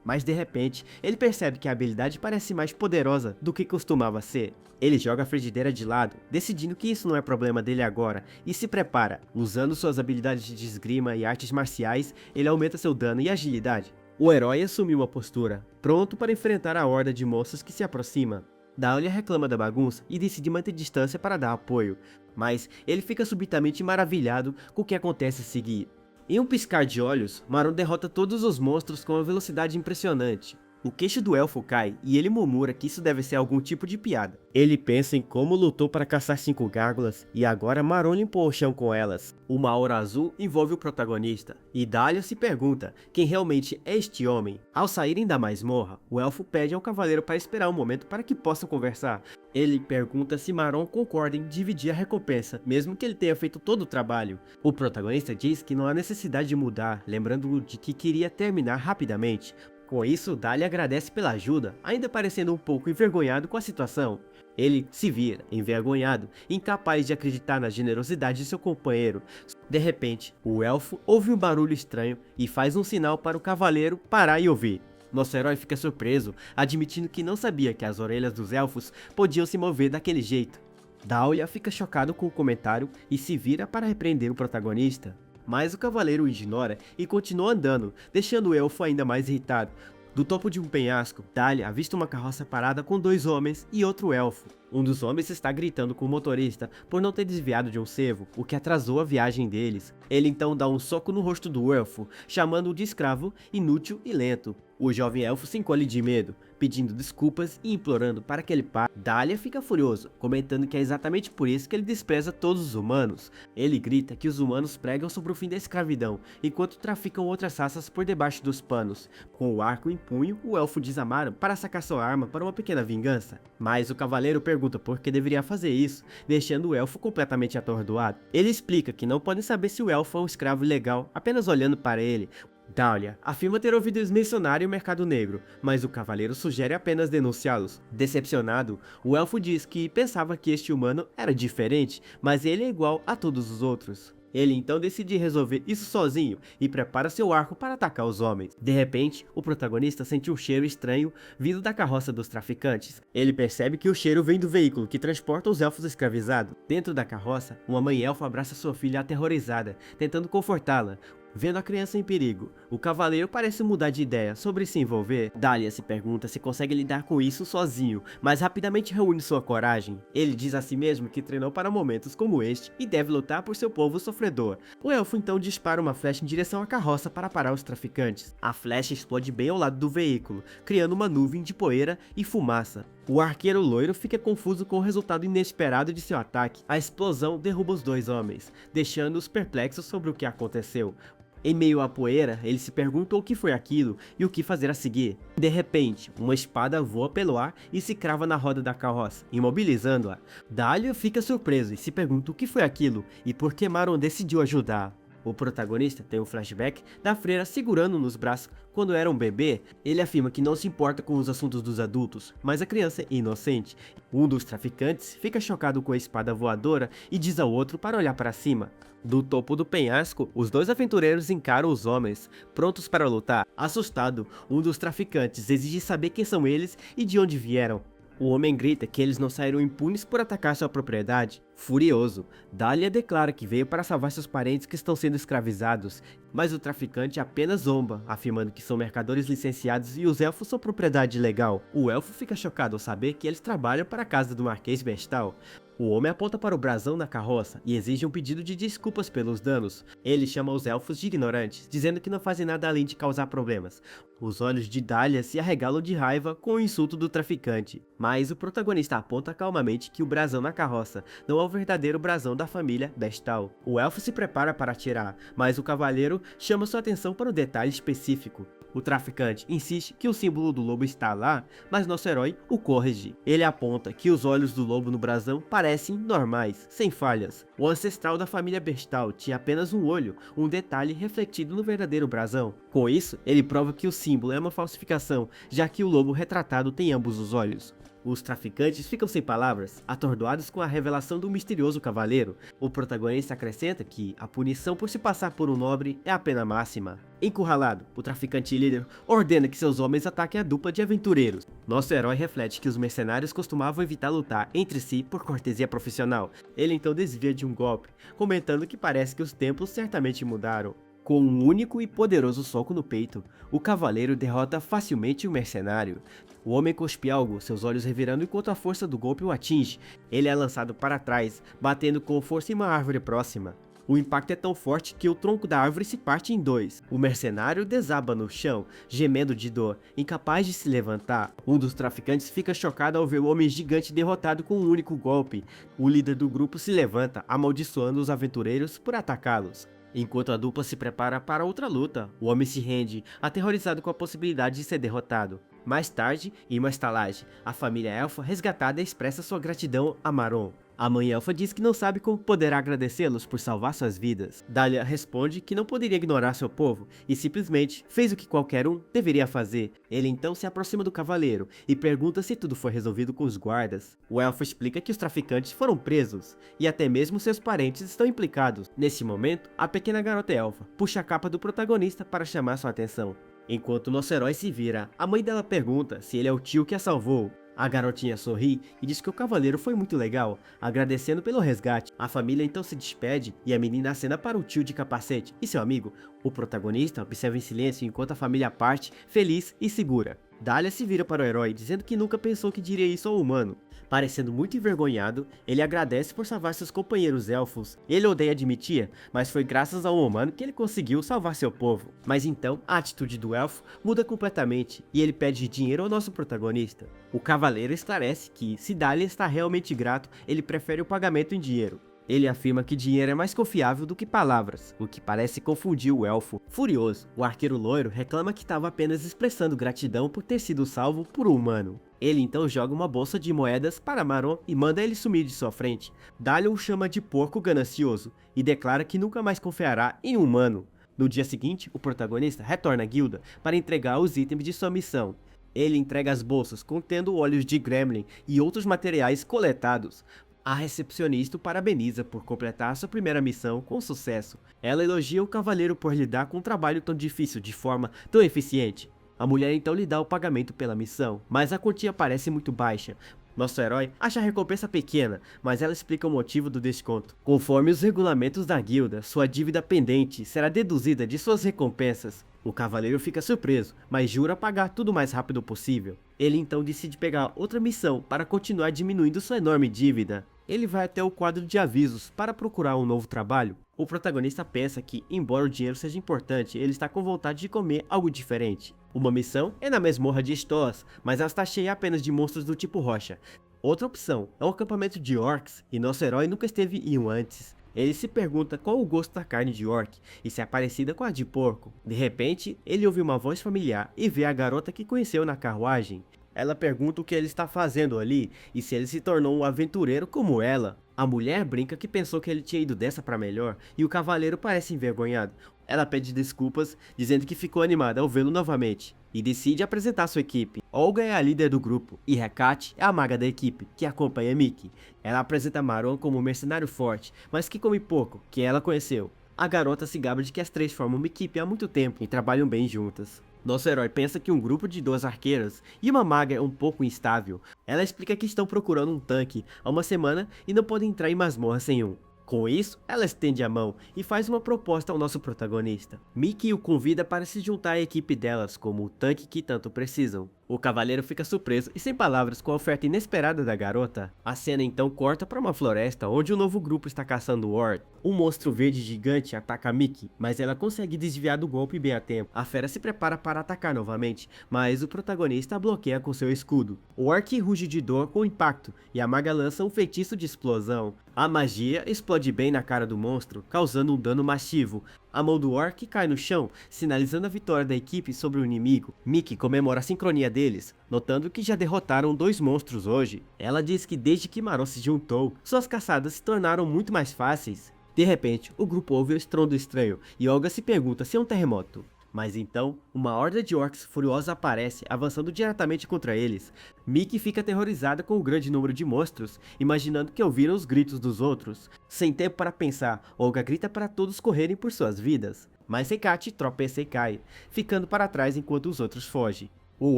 Mas de repente, ele percebe que a habilidade parece mais poderosa do que costumava ser. Ele joga a frigideira de lado, decidindo que isso não é problema dele agora, e se prepara. Usando suas habilidades de esgrima e artes marciais, ele aumenta seu dano e agilidade. O herói assume uma postura, pronto para enfrentar a horda de monstros que se aproxima. Dahlia reclama da bagunça e decide manter distância para dar apoio, mas ele fica subitamente maravilhado com o que acontece a seguir. Em um piscar de olhos, Maron derrota todos os monstros com uma velocidade impressionante. O queixo do elfo cai e ele murmura que isso deve ser algum tipo de piada. Ele pensa em como lutou para caçar 5 gárgulas e agora Maron limpou o chão com elas. Uma aura azul envolve o protagonista e Dahlia se pergunta quem realmente é este homem. Ao saírem da masmorra, o elfo pede ao cavaleiro para esperar um momento para que possam conversar. Ele pergunta se Maron concorda em dividir a recompensa, mesmo que ele tenha feito todo o trabalho. O protagonista diz que não há necessidade de mudar, lembrando de que queria terminar rapidamente. Com isso, Dahlia agradece pela ajuda, ainda parecendo um pouco envergonhado com a situação. Ele se vira, envergonhado, incapaz de acreditar na generosidade de seu companheiro. De repente, o elfo ouve um barulho estranho e faz um sinal para o cavaleiro parar e ouvir. Nosso herói fica surpreso, admitindo que não sabia que as orelhas dos elfos podiam se mover daquele jeito. Dahlia fica chocado com o comentário e se vira para repreender o protagonista. Mas o cavaleiro o ignora e continua andando, deixando o elfo ainda mais irritado. Do topo de um penhasco, Dahlia avista uma carroça parada com 2 homens e outro elfo. Um dos homens está gritando com o motorista por não ter desviado de um cervo, o que atrasou a viagem deles. Ele então dá um soco no rosto do elfo, chamando-o de escravo, inútil e lento. O jovem elfo se encolhe de medo, pedindo desculpas e implorando para que ele pare. Dahlia fica furioso, comentando que é exatamente por isso que ele despreza todos os humanos. Ele grita que os humanos pregam sobre o fim da escravidão, enquanto traficam outras raças por debaixo dos panos. Com o arco em punho, o elfo diz a Maro para sacar sua arma para uma pequena vingança. Mas o cavaleiro pergunta por que deveria fazer isso, deixando o elfo completamente atordoado. Ele explica que não podem saber se o elfo é um escravo ilegal apenas olhando para ele. Dahlia afirma ter ouvido eles mencionarem o mercado negro, mas o cavaleiro sugere apenas denunciá-los. Decepcionado, o elfo diz que pensava que este humano era diferente, mas ele é igual a todos os outros. Ele então decide resolver isso sozinho e prepara seu arco para atacar os homens. De repente, o protagonista sente um cheiro estranho vindo da carroça dos traficantes. Ele percebe que o cheiro vem do veículo que transporta os elfos escravizados. Dentro da carroça, uma mãe elfa abraça sua filha aterrorizada, tentando confortá-la. Vendo a criança em perigo, o cavaleiro parece mudar de ideia sobre se envolver. Dahlia se pergunta se consegue lidar com isso sozinho, mas rapidamente reúne sua coragem. Ele diz a si mesmo que treinou para momentos como este e deve lutar por seu povo sofredor. O elfo então dispara uma flecha em direção à carroça para parar os traficantes. A flecha explode bem ao lado do veículo, criando uma nuvem de poeira e fumaça. O arqueiro loiro fica confuso com o resultado inesperado de seu ataque. A explosão derruba os 2 homens, deixando-os perplexos sobre o que aconteceu. Em meio à poeira, ele se pergunta o que foi aquilo e o que fazer a seguir. De repente, uma espada voa pelo ar e se crava na roda da carroça, imobilizando-a. Dahlia fica surpreso e se pergunta o que foi aquilo e por que Maron decidiu ajudar. O protagonista tem um flashback da freira segurando nos braços quando era um bebê. Ele afirma que não se importa com os assuntos dos adultos, mas a criança é inocente. Um dos traficantes fica chocado com a espada voadora e diz ao outro para olhar para cima. Do topo do penhasco, os 2 aventureiros encaram os homens, prontos para lutar. Assustado, um dos traficantes exige saber quem são eles e de onde vieram. O homem grita que eles não saíram impunes por atacar sua propriedade. Furioso, Dahlia declara que veio para salvar seus parentes que estão sendo escravizados, mas o traficante apenas zomba, afirmando que são mercadores licenciados e os elfos são propriedade legal. O elfo fica chocado ao saber que eles trabalham para a casa do Marquês Bestal. O homem aponta para o brasão na carroça e exige um pedido de desculpas pelos danos. Ele chama os elfos de ignorantes, dizendo que não fazem nada além de causar problemas. Os olhos de Dahlia se arregalam de raiva com o insulto do traficante, mas o protagonista aponta calmamente que o brasão na carroça não é o verdadeiro brasão da família Bestal. O elfo se prepara para atirar, mas o cavaleiro chama sua atenção para um detalhe específico. O traficante insiste que o símbolo do lobo está lá, mas nosso herói o corrige. Ele aponta que os olhos do lobo no brasão parecem normais, sem falhas. O ancestral da família Bestal tinha apenas um olho, um detalhe refletido no verdadeiro brasão. Com isso, ele prova que o símbolo é uma falsificação, já que o lobo retratado tem ambos os olhos. Os traficantes ficam sem palavras, atordoados com a revelação do misterioso cavaleiro. O protagonista acrescenta que a punição por se passar por um nobre é a pena máxima. Encurralado, o traficante líder ordena que seus homens ataquem a dupla de aventureiros. Nosso herói reflete que os mercenários costumavam evitar lutar entre si por cortesia profissional. Ele então desvia de um golpe, comentando que parece que os tempos certamente mudaram. Com um único e poderoso soco no peito, o cavaleiro derrota facilmente o mercenário. O homem cospe algo, seus olhos revirando enquanto a força do golpe o atinge. Ele é lançado para trás, batendo com força em uma árvore próxima. O impacto é tão forte que o tronco da árvore se parte em 2. O mercenário desaba no chão, gemendo de dor, incapaz de se levantar. Um dos traficantes fica chocado ao ver o homem gigante derrotado com um único golpe. O líder do grupo se levanta, amaldiçoando os aventureiros por atacá-los. Enquanto a dupla se prepara para outra luta, o homem se rende, aterrorizado com a possibilidade de ser derrotado. Mais tarde, em uma estalagem, a família elfa resgatada expressa sua gratidão a Maron. A mãe elfa diz que não sabe como poderá agradecê-los por salvar suas vidas. Dahlia responde que não poderia ignorar seu povo e simplesmente fez o que qualquer um deveria fazer. Ele então se aproxima do cavaleiro e pergunta se tudo foi resolvido com os guardas. O elfo explica que os traficantes foram presos e até mesmo seus parentes estão implicados. Nesse momento, a pequena garota elfa puxa a capa do protagonista para chamar sua atenção. Enquanto nosso herói se vira, a mãe dela pergunta se ele é o tio que a salvou. A garotinha sorri e diz que o cavaleiro foi muito legal, agradecendo pelo resgate. A família então se despede e a menina acena para o tio de capacete e seu amigo. O protagonista observa em silêncio enquanto a família parte, feliz e segura. Dahlia se vira para o herói, dizendo que nunca pensou que diria isso ao humano. Parecendo muito envergonhado, ele agradece por salvar seus companheiros elfos. Ele odeia admitir, mas foi graças ao humano que ele conseguiu salvar seu povo. Mas então, a atitude do elfo muda completamente, e ele pede dinheiro ao nosso protagonista. O cavaleiro esclarece que, se Dahlia está realmente grato, ele prefere o pagamento em dinheiro. Ele afirma que dinheiro é mais confiável do que palavras, o que parece confundir o elfo. Furioso, o arqueiro loiro reclama que estava apenas expressando gratidão por ter sido salvo por um humano. Ele então joga uma bolsa de moedas para Maron e manda ele sumir de sua frente. Dahlia o chama de porco ganancioso e declara que nunca mais confiará em um humano. No dia seguinte, o protagonista retorna à guilda para entregar os itens de sua missão. Ele entrega as bolsas contendo óleos de gremlin e outros materiais coletados. A recepcionista o parabeniza por completar sua primeira missão com sucesso. Ela elogia o cavaleiro por lidar com um trabalho tão difícil de forma tão eficiente. A mulher então lhe dá o pagamento pela missão, mas a quantia parece muito baixa. Nosso herói acha a recompensa pequena, mas ela explica o motivo do desconto. Conforme os regulamentos da guilda, sua dívida pendente será deduzida de suas recompensas. O cavaleiro fica surpreso, mas jura pagar tudo o mais rápido possível. Ele então decide pegar outra missão para continuar diminuindo sua enorme dívida. Ele vai até o quadro de avisos para procurar um novo trabalho. O protagonista pensa que, embora o dinheiro seja importante, ele está com vontade de comer algo diferente. Uma missão é na masmorra de Stoas, mas ela está cheia apenas de monstros do tipo rocha. Outra opção é um acampamento de orcs, e nosso herói nunca esteve em um antes. Ele se pergunta qual o gosto da carne de orc e se é parecida com a de porco. De repente, ele ouve uma voz familiar e vê a garota que conheceu na carruagem. Ela pergunta o que ele está fazendo ali e se ele se tornou um aventureiro como ela. A mulher brinca que pensou que ele tinha ido dessa para melhor e o cavaleiro parece envergonhado. Ela pede desculpas, dizendo que ficou animada ao vê-lo novamente, e decide apresentar sua equipe. Olga é a líder do grupo, e Hecate é a maga da equipe, que acompanha Mickey. Ela apresenta Maron como um mercenário forte, mas que come pouco, que ela conheceu. A garota se gaba de que as três formam uma equipe há muito tempo e trabalham bem juntas. Nosso herói pensa que um grupo de 2 arqueiras e uma maga é um pouco instável. Ela explica que estão procurando um tanque há uma semana e não podem entrar em masmorra sem um. Com isso, ela estende a mão e faz uma proposta ao nosso protagonista. Mickey o convida para se juntar à equipe delas como o tanque que tanto precisam. O cavaleiro fica surpreso e sem palavras com a oferta inesperada da garota. A cena então corta para uma floresta onde um novo grupo está caçando Ward. Um monstro verde gigante ataca Mickey, mas ela consegue desviar do golpe bem a tempo. A fera se prepara para atacar novamente, mas o protagonista bloqueia com seu escudo. O orc ruge de dor com o impacto e a maga lança um feitiço de explosão. A magia explode bem na cara do monstro, causando um dano massivo. A mão do orc cai no chão, sinalizando a vitória da equipe sobre o inimigo. Mickey comemora a sincronia deles, notando que já derrotaram 2 monstros hoje. Ela diz que desde que Maron se juntou, suas caçadas se tornaram muito mais fáceis. De repente, o grupo ouve o estrondo estranho e Olga se pergunta se é um terremoto. Mas então, uma horda de orcs furiosa aparece, avançando diretamente contra eles. Mickey fica aterrorizada com o grande número de monstros, imaginando que ouviram os gritos dos outros. Sem tempo para pensar, Olga grita para todos correrem por suas vidas. Mas Hecate tropeça e cai, ficando para trás enquanto os outros fogem. O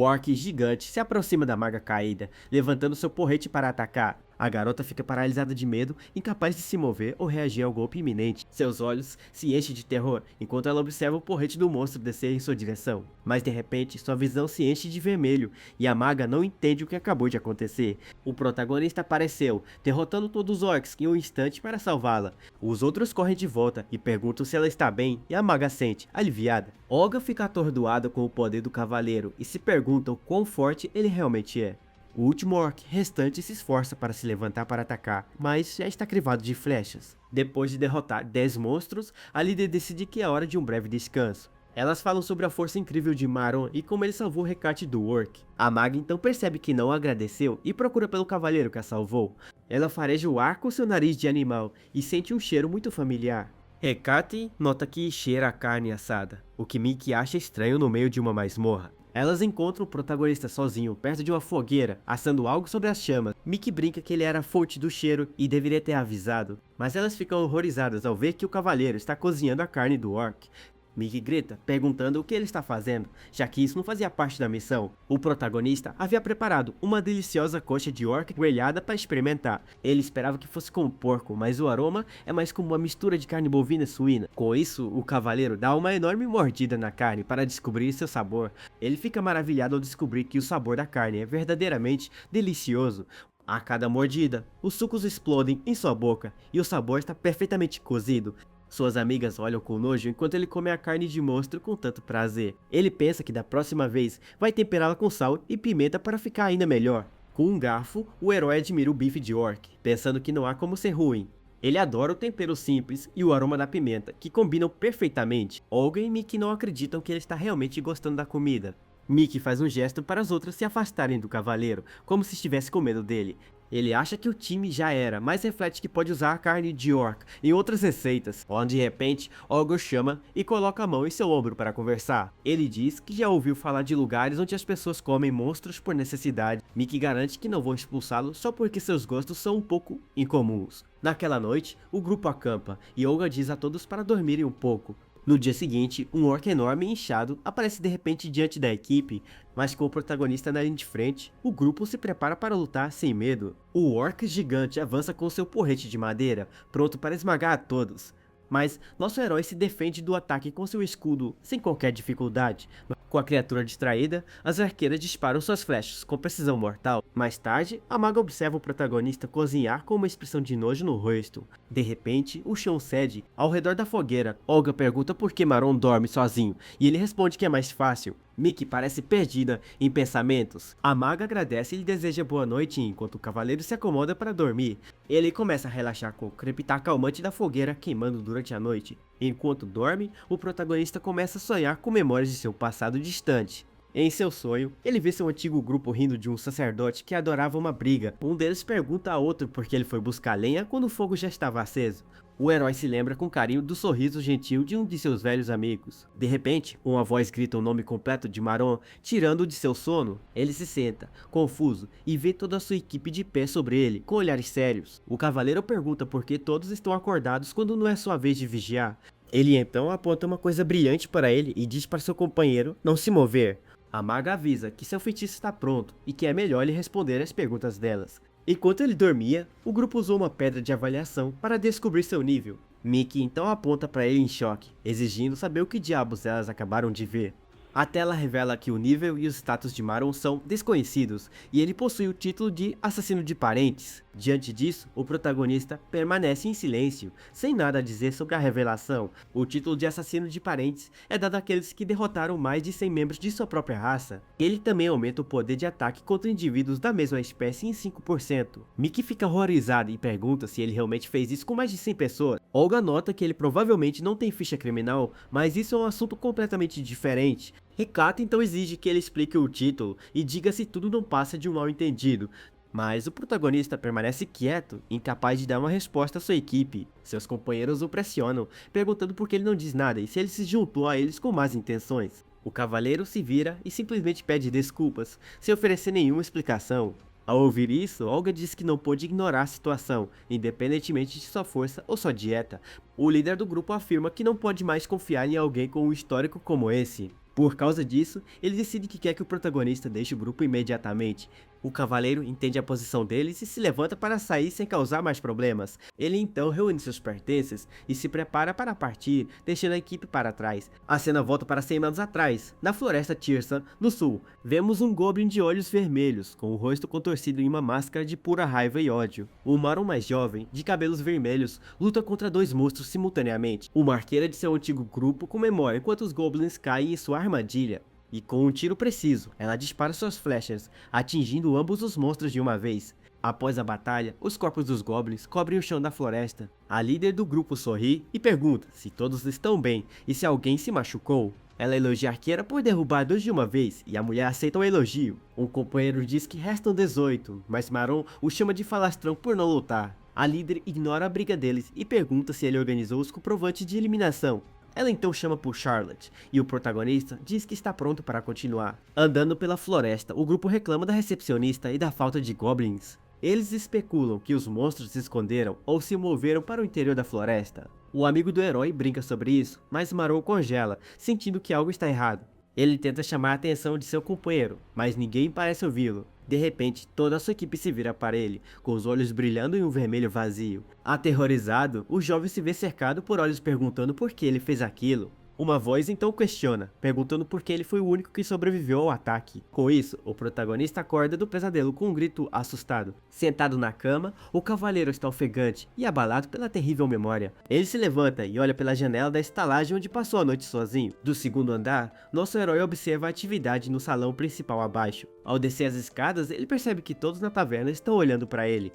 orc gigante se aproxima da maga caída, levantando seu porrete para atacar. A garota fica paralisada de medo, incapaz de se mover ou reagir ao golpe iminente. Seus olhos se enchem de terror, enquanto ela observa o porrete do monstro descer em sua direção. Mas de repente, sua visão se enche de vermelho, e a maga não entende o que acabou de acontecer. O protagonista apareceu, derrotando todos os orcs em um instante para salvá-la. Os outros correm de volta e perguntam se ela está bem, e a maga sente, aliviada. Olga fica atordoada com o poder do cavaleiro, e se pergunta o quão forte ele realmente é. O último orc restante se esforça para se levantar para atacar, mas já está crivado de flechas. Depois de derrotar 10 monstros, a líder decide que é hora de um breve descanso. Elas falam sobre a força incrível de Maron e como ele salvou o Hecate do orc. A maga então percebe que não agradeceu e procura pelo cavaleiro que a salvou. Ela fareja o ar com seu nariz de animal e sente um cheiro muito familiar. Hecate nota que cheira a carne assada, o que Mickey acha estranho no meio de uma masmorra. Elas encontram o protagonista sozinho, perto de uma fogueira, assando algo sobre as chamas. Mickey brinca que ele era a fonte do cheiro e deveria ter avisado, mas elas ficam horrorizadas ao ver que o cavaleiro está cozinhando a carne do orc. Mickey grita, perguntando o que ele está fazendo, já que isso não fazia parte da missão. O protagonista havia preparado uma deliciosa coxa de orc grelhada para experimentar. Ele esperava que fosse com porco, mas o aroma é mais como uma mistura de carne bovina e suína. Com isso, o cavaleiro dá uma enorme mordida na carne para descobrir seu sabor. Ele fica maravilhado ao descobrir que o sabor da carne é verdadeiramente delicioso. A cada mordida, os sucos explodem em sua boca e o sabor está perfeitamente cozido. Suas amigas olham com nojo enquanto ele come a carne de monstro com tanto prazer. Ele pensa que da próxima vez vai temperá-la com sal e pimenta para ficar ainda melhor. Com um garfo, o herói admira o bife de orc, pensando que não há como ser ruim. Ele adora o tempero simples e o aroma da pimenta, que combinam perfeitamente. Olga e Mickey não acreditam que ele está realmente gostando da comida. Mickey faz um gesto para as outras se afastarem do cavaleiro, como se estivesse com medo dele. Ele acha que o time já era, mas reflete que pode usar a carne de orc em outras receitas, onde de repente Olga o chama e coloca a mão em seu ombro para conversar. Ele diz que já ouviu falar de lugares onde as pessoas comem monstros por necessidade. Mickey garante que não vão expulsá-lo só porque seus gostos são um pouco incomuns. Naquela noite, o grupo acampa e Olga diz a todos para dormirem um pouco. No dia seguinte, um orc enorme e inchado aparece de repente diante da equipe, mas com o protagonista na linha de frente, o grupo se prepara para lutar sem medo. O orc gigante avança com seu porrete de madeira, pronto para esmagar a todos. Mas nosso herói se defende do ataque com seu escudo sem qualquer dificuldade. Com a criatura distraída, as arqueiras disparam suas flechas com precisão mortal. Mais tarde, a maga observa o protagonista cozinhar com uma expressão de nojo no rosto. De repente, o chão cede. Ao redor da fogueira, Olga pergunta por que Maron dorme sozinho, e ele responde que é mais fácil. Mickey parece perdida em pensamentos. A maga agradece e lhe deseja boa noite enquanto o cavaleiro se acomoda para dormir. Ele começa a relaxar com o crepitar calmante da fogueira queimando durante a noite. Enquanto dorme, o protagonista começa a sonhar com memórias de seu passado distante. Em seu sonho, ele vê seu antigo grupo rindo de um sacerdote que adorava uma briga. Um deles pergunta a outro por que ele foi buscar lenha quando o fogo já estava aceso. O herói se lembra com carinho do sorriso gentil de um de seus velhos amigos. De repente, uma voz grita o nome completo de Maron, tirando-o de seu sono. Ele se senta, confuso, e vê toda a sua equipe de pé sobre ele, com olhares sérios. O cavaleiro pergunta por que todos estão acordados quando não é sua vez de vigiar. Ele então aponta uma coisa brilhante para ele e diz para seu companheiro não se mover. A maga avisa que seu feitiço está pronto e que é melhor ele responder às perguntas delas. Enquanto ele dormia, o grupo usou uma pedra de avaliação para descobrir seu nível. Mickey então aponta para ele em choque, exigindo saber o que diabos elas acabaram de ver. A tela revela que o nível e os status de Maron são desconhecidos, e ele possui o título de assassino de parentes. Diante disso, o protagonista permanece em silêncio, sem nada a dizer sobre a revelação. O título de assassino de parentes é dado àqueles que derrotaram mais de 100 membros de sua própria raça. Ele também aumenta o poder de ataque contra indivíduos da mesma espécie em 5%. Mickey fica horrorizado e pergunta se ele realmente fez isso com mais de 100 pessoas. Olga nota que ele provavelmente não tem ficha criminal, mas isso é um assunto completamente diferente. Ricato então exige que ele explique o título e diga se tudo não passa de um mal entendido. Mas o protagonista permanece quieto, incapaz de dar uma resposta à sua equipe. Seus companheiros o pressionam, perguntando por que ele não diz nada e se ele se juntou a eles com más intenções. O cavaleiro se vira e simplesmente pede desculpas, sem oferecer nenhuma explicação. Ao ouvir isso, Olga diz que não pôde ignorar a situação, independentemente de sua força ou sua dieta. O líder do grupo afirma que não pode mais confiar em alguém com um histórico como esse. Por causa disso, ele decide que quer que o protagonista deixe o grupo imediatamente. O cavaleiro entende a posição deles e se levanta para sair sem causar mais problemas. Ele então reúne seus pertences e se prepara para partir, deixando a equipe para trás. A cena volta para 100 anos atrás, na floresta Tirsa, no sul. Vemos um goblin de olhos vermelhos, com o rosto contorcido em uma máscara de pura raiva e ódio. O Maron mais jovem, de cabelos vermelhos, luta contra dois monstros simultaneamente. Uma arqueira de seu antigo grupo comemora enquanto os goblins caem em sua armadilha. E com um tiro preciso, ela dispara suas flechas, atingindo ambos os monstros de uma vez. Após a batalha, os corpos dos goblins cobrem o chão da floresta. A líder do grupo sorri e pergunta se todos estão bem e se alguém se machucou. Ela elogia a arqueira por derrubar dois de uma vez, e a mulher aceita o elogio. Um companheiro diz que restam 18, mas Maron o chama de falastrão por não lutar. A líder ignora a briga deles e pergunta se ele organizou os comprovantes de eliminação. Ela então chama por Charlotte, e o protagonista diz que está pronto para continuar. Andando pela floresta, o grupo reclama da recepcionista e da falta de goblins. Eles especulam que os monstros se esconderam ou se moveram para o interior da floresta. O amigo do herói brinca sobre isso, mas Marou congela, sentindo que algo está errado. Ele tenta chamar a atenção de seu companheiro, mas ninguém parece ouvi-lo. De repente, toda a sua equipe se vira para ele, com os olhos brilhando em um vermelho vazio. Aterrorizado, o jovem se vê cercado por olhos perguntando por que ele fez aquilo. Uma voz então o questiona, perguntando por que ele foi o único que sobreviveu ao ataque. Com isso, o protagonista acorda do pesadelo com um grito assustado. Sentado na cama, o cavaleiro está ofegante e abalado pela terrível memória. Ele se levanta e olha pela janela da estalagem onde passou a noite sozinho. Do segundo andar, nosso herói observa a atividade no salão principal abaixo. Ao descer as escadas, ele percebe que todos na taverna estão olhando para ele.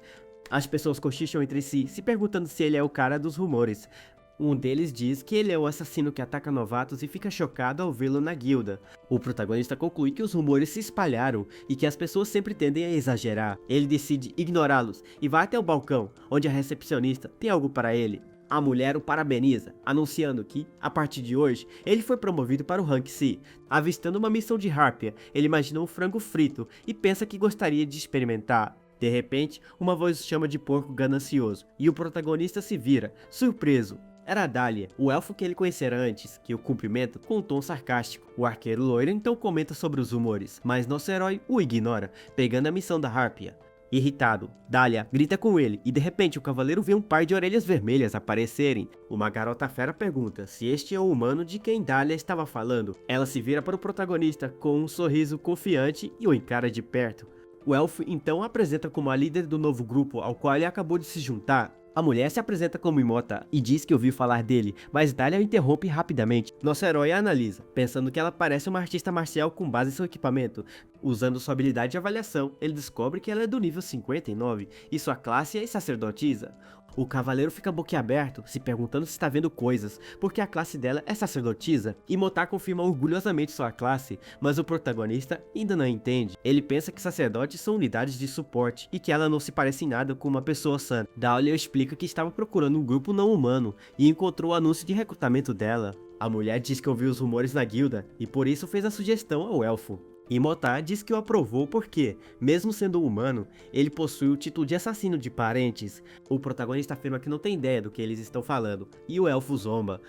As pessoas cochicham entre si, se perguntando se ele é o cara dos rumores. Um deles diz que ele é o assassino que ataca novatos e fica chocado ao vê-lo na guilda. O protagonista conclui que os rumores se espalharam e que as pessoas sempre tendem a exagerar. Ele decide ignorá-los e vai até o balcão, onde a recepcionista tem algo para ele. A mulher o parabeniza, anunciando que, a partir de hoje, ele foi promovido para o Rank C. Avistando uma missão de Harpia, ele imagina um frango frito e pensa que gostaria de experimentar. De repente, uma voz o chama de porco ganancioso, e o protagonista se vira, surpreso. Era a Dahlia, o elfo que ele conhecera antes, que o cumprimenta com um tom sarcástico. O arqueiro loiro então comenta sobre os rumores, mas nosso herói o ignora, pegando a missão da Harpia. Irritado, Dahlia grita com ele e de repente o cavaleiro vê um par de orelhas vermelhas aparecerem. Uma garota fera pergunta se este é o humano de quem Dahlia estava falando. Ela se vira para o protagonista com um sorriso confiante e o encara de perto. O elfo então a apresenta como a líder do novo grupo ao qual ele acabou de se juntar. A mulher se apresenta como Imota e diz que ouviu falar dele, mas Dahlia o interrompe rapidamente. Nosso herói a analisa, pensando que ela parece uma artista marcial com base em seu equipamento. Usando sua habilidade de avaliação, ele descobre que ela é do nível 59 e sua classe é sacerdotisa. O cavaleiro fica boquiaberto, se perguntando se está vendo coisas, porque a classe dela é sacerdotisa. Imotar confirma orgulhosamente sua classe, mas o protagonista ainda não entende. Ele pensa que sacerdotes são unidades de suporte e que ela não se parece em nada com uma pessoa sã. Dahlia explica que estava procurando um grupo não humano e encontrou o anúncio de recrutamento dela. A mulher diz que ouviu os rumores na guilda e por isso fez a sugestão ao elfo. Imotar diz que o aprovou porque, mesmo sendo humano, ele possui o título de assassino de parentes. O protagonista afirma que não tem ideia do que eles estão falando, e o elfo zomba.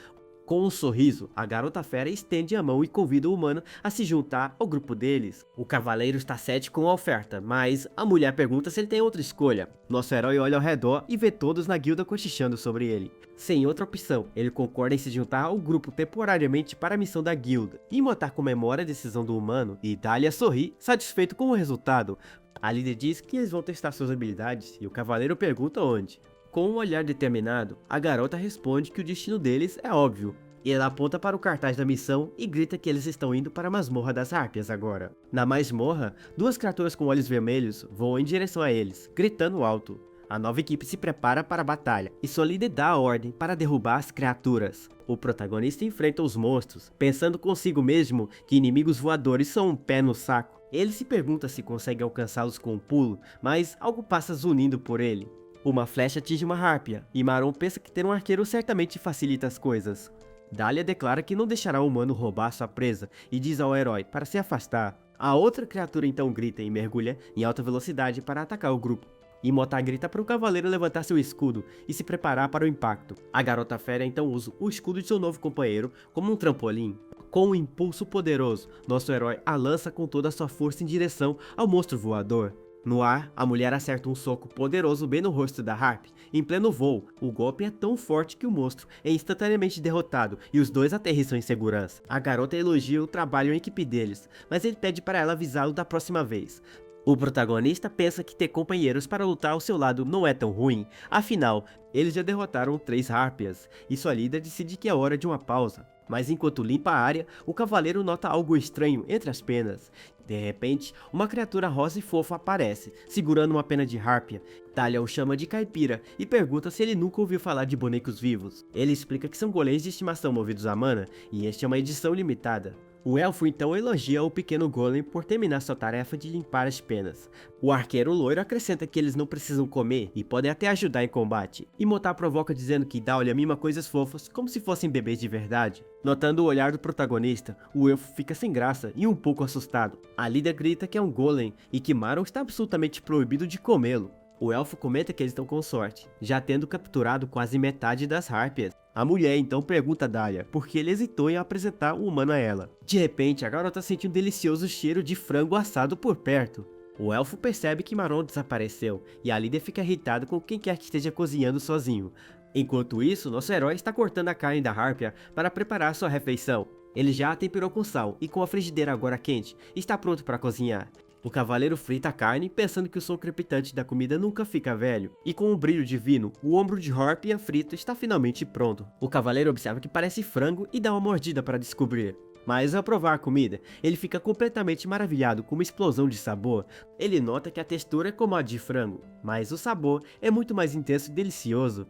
Com um sorriso, a garota fera estende a mão e convida o humano a se juntar ao grupo deles. O cavaleiro está cético com a oferta, mas a mulher pergunta se ele tem outra escolha. Nosso herói olha ao redor e vê todos na guilda cochichando sobre ele. Sem outra opção, ele concorda em se juntar ao grupo temporariamente para a missão da guilda. Imotar comemora a decisão do humano e Dahlia sorri, satisfeito com o resultado. A líder diz que eles vão testar suas habilidades e o cavaleiro pergunta onde. Com um olhar determinado, a garota responde que o destino deles é óbvio. E ela aponta para o cartaz da missão e grita que eles estão indo para a masmorra das Harpias agora. Na masmorra, duas criaturas com olhos vermelhos voam em direção a eles, gritando alto. A nova equipe se prepara para a batalha e sua líder dá a ordem para derrubar as criaturas. O protagonista enfrenta os monstros, pensando consigo mesmo que inimigos voadores são um pé no saco. Ele se pergunta se consegue alcançá-los com um pulo, mas algo passa zunindo por ele. Uma flecha atinge uma Harpia, e Maron pensa que ter um arqueiro certamente facilita as coisas. Dahlia declara que não deixará o humano roubar sua presa, e diz ao herói para se afastar. A outra criatura então grita e mergulha em alta velocidade para atacar o grupo. Imotar grita para o cavaleiro levantar seu escudo e se preparar para o impacto. A garota fera então usa o escudo de seu novo companheiro como um trampolim. Com um impulso poderoso, nosso herói a lança com toda a sua força em direção ao monstro voador. No ar, a mulher acerta um soco poderoso bem no rosto da Harpia. Em pleno voo, o golpe é tão forte que o monstro é instantaneamente derrotado e os dois aterrissam em segurança. A garota elogia o trabalho em equipe deles, mas ele pede para ela avisá-lo da próxima vez. O protagonista pensa que ter companheiros para lutar ao seu lado não é tão ruim, afinal, eles já derrotaram 3 Harpias, e sua líder decide que é hora de uma pausa. Mas enquanto limpa a área, o cavaleiro nota algo estranho entre as penas. De repente, uma criatura rosa e fofa aparece, segurando uma pena de Harpia. Dahlia o chama de caipira e pergunta se ele nunca ouviu falar de bonecos vivos. Ele explica que são golems de estimação movidos a mana, e este é uma edição limitada. O elfo então elogia o pequeno golem por terminar sua tarefa de limpar as penas. O arqueiro loiro acrescenta que eles não precisam comer e podem até ajudar em combate. Imotar provoca dizendo que Dahlia mima coisas fofas como se fossem bebês de verdade. Notando o olhar do protagonista, o elfo fica sem graça e um pouco assustado. A líder grita que é um golem e que Maron está absolutamente proibido de comê-lo. O elfo comenta que eles estão com sorte, já tendo capturado quase metade das Hárpias. A mulher então pergunta a Dahlia por que ele hesitou em apresentar o humano a ela. De repente, a garota sente um delicioso cheiro de frango assado por perto. O elfo percebe que Maron desapareceu, e a líder fica irritada com quem quer que esteja cozinhando sozinho. Enquanto isso, nosso herói está cortando a carne da Hárpia para preparar sua refeição. Ele já a temperou com sal e com a frigideira agora quente, está pronto para cozinhar. O cavaleiro frita a carne, pensando que o som crepitante da comida nunca fica velho, e com um brilho divino, o ombro de Hárpia frito está finalmente pronto. O cavaleiro observa que parece frango e dá uma mordida para descobrir. Mas ao provar a comida, ele fica completamente maravilhado com uma explosão de sabor. Ele nota que a textura é como a de frango, mas o sabor é muito mais intenso e delicioso.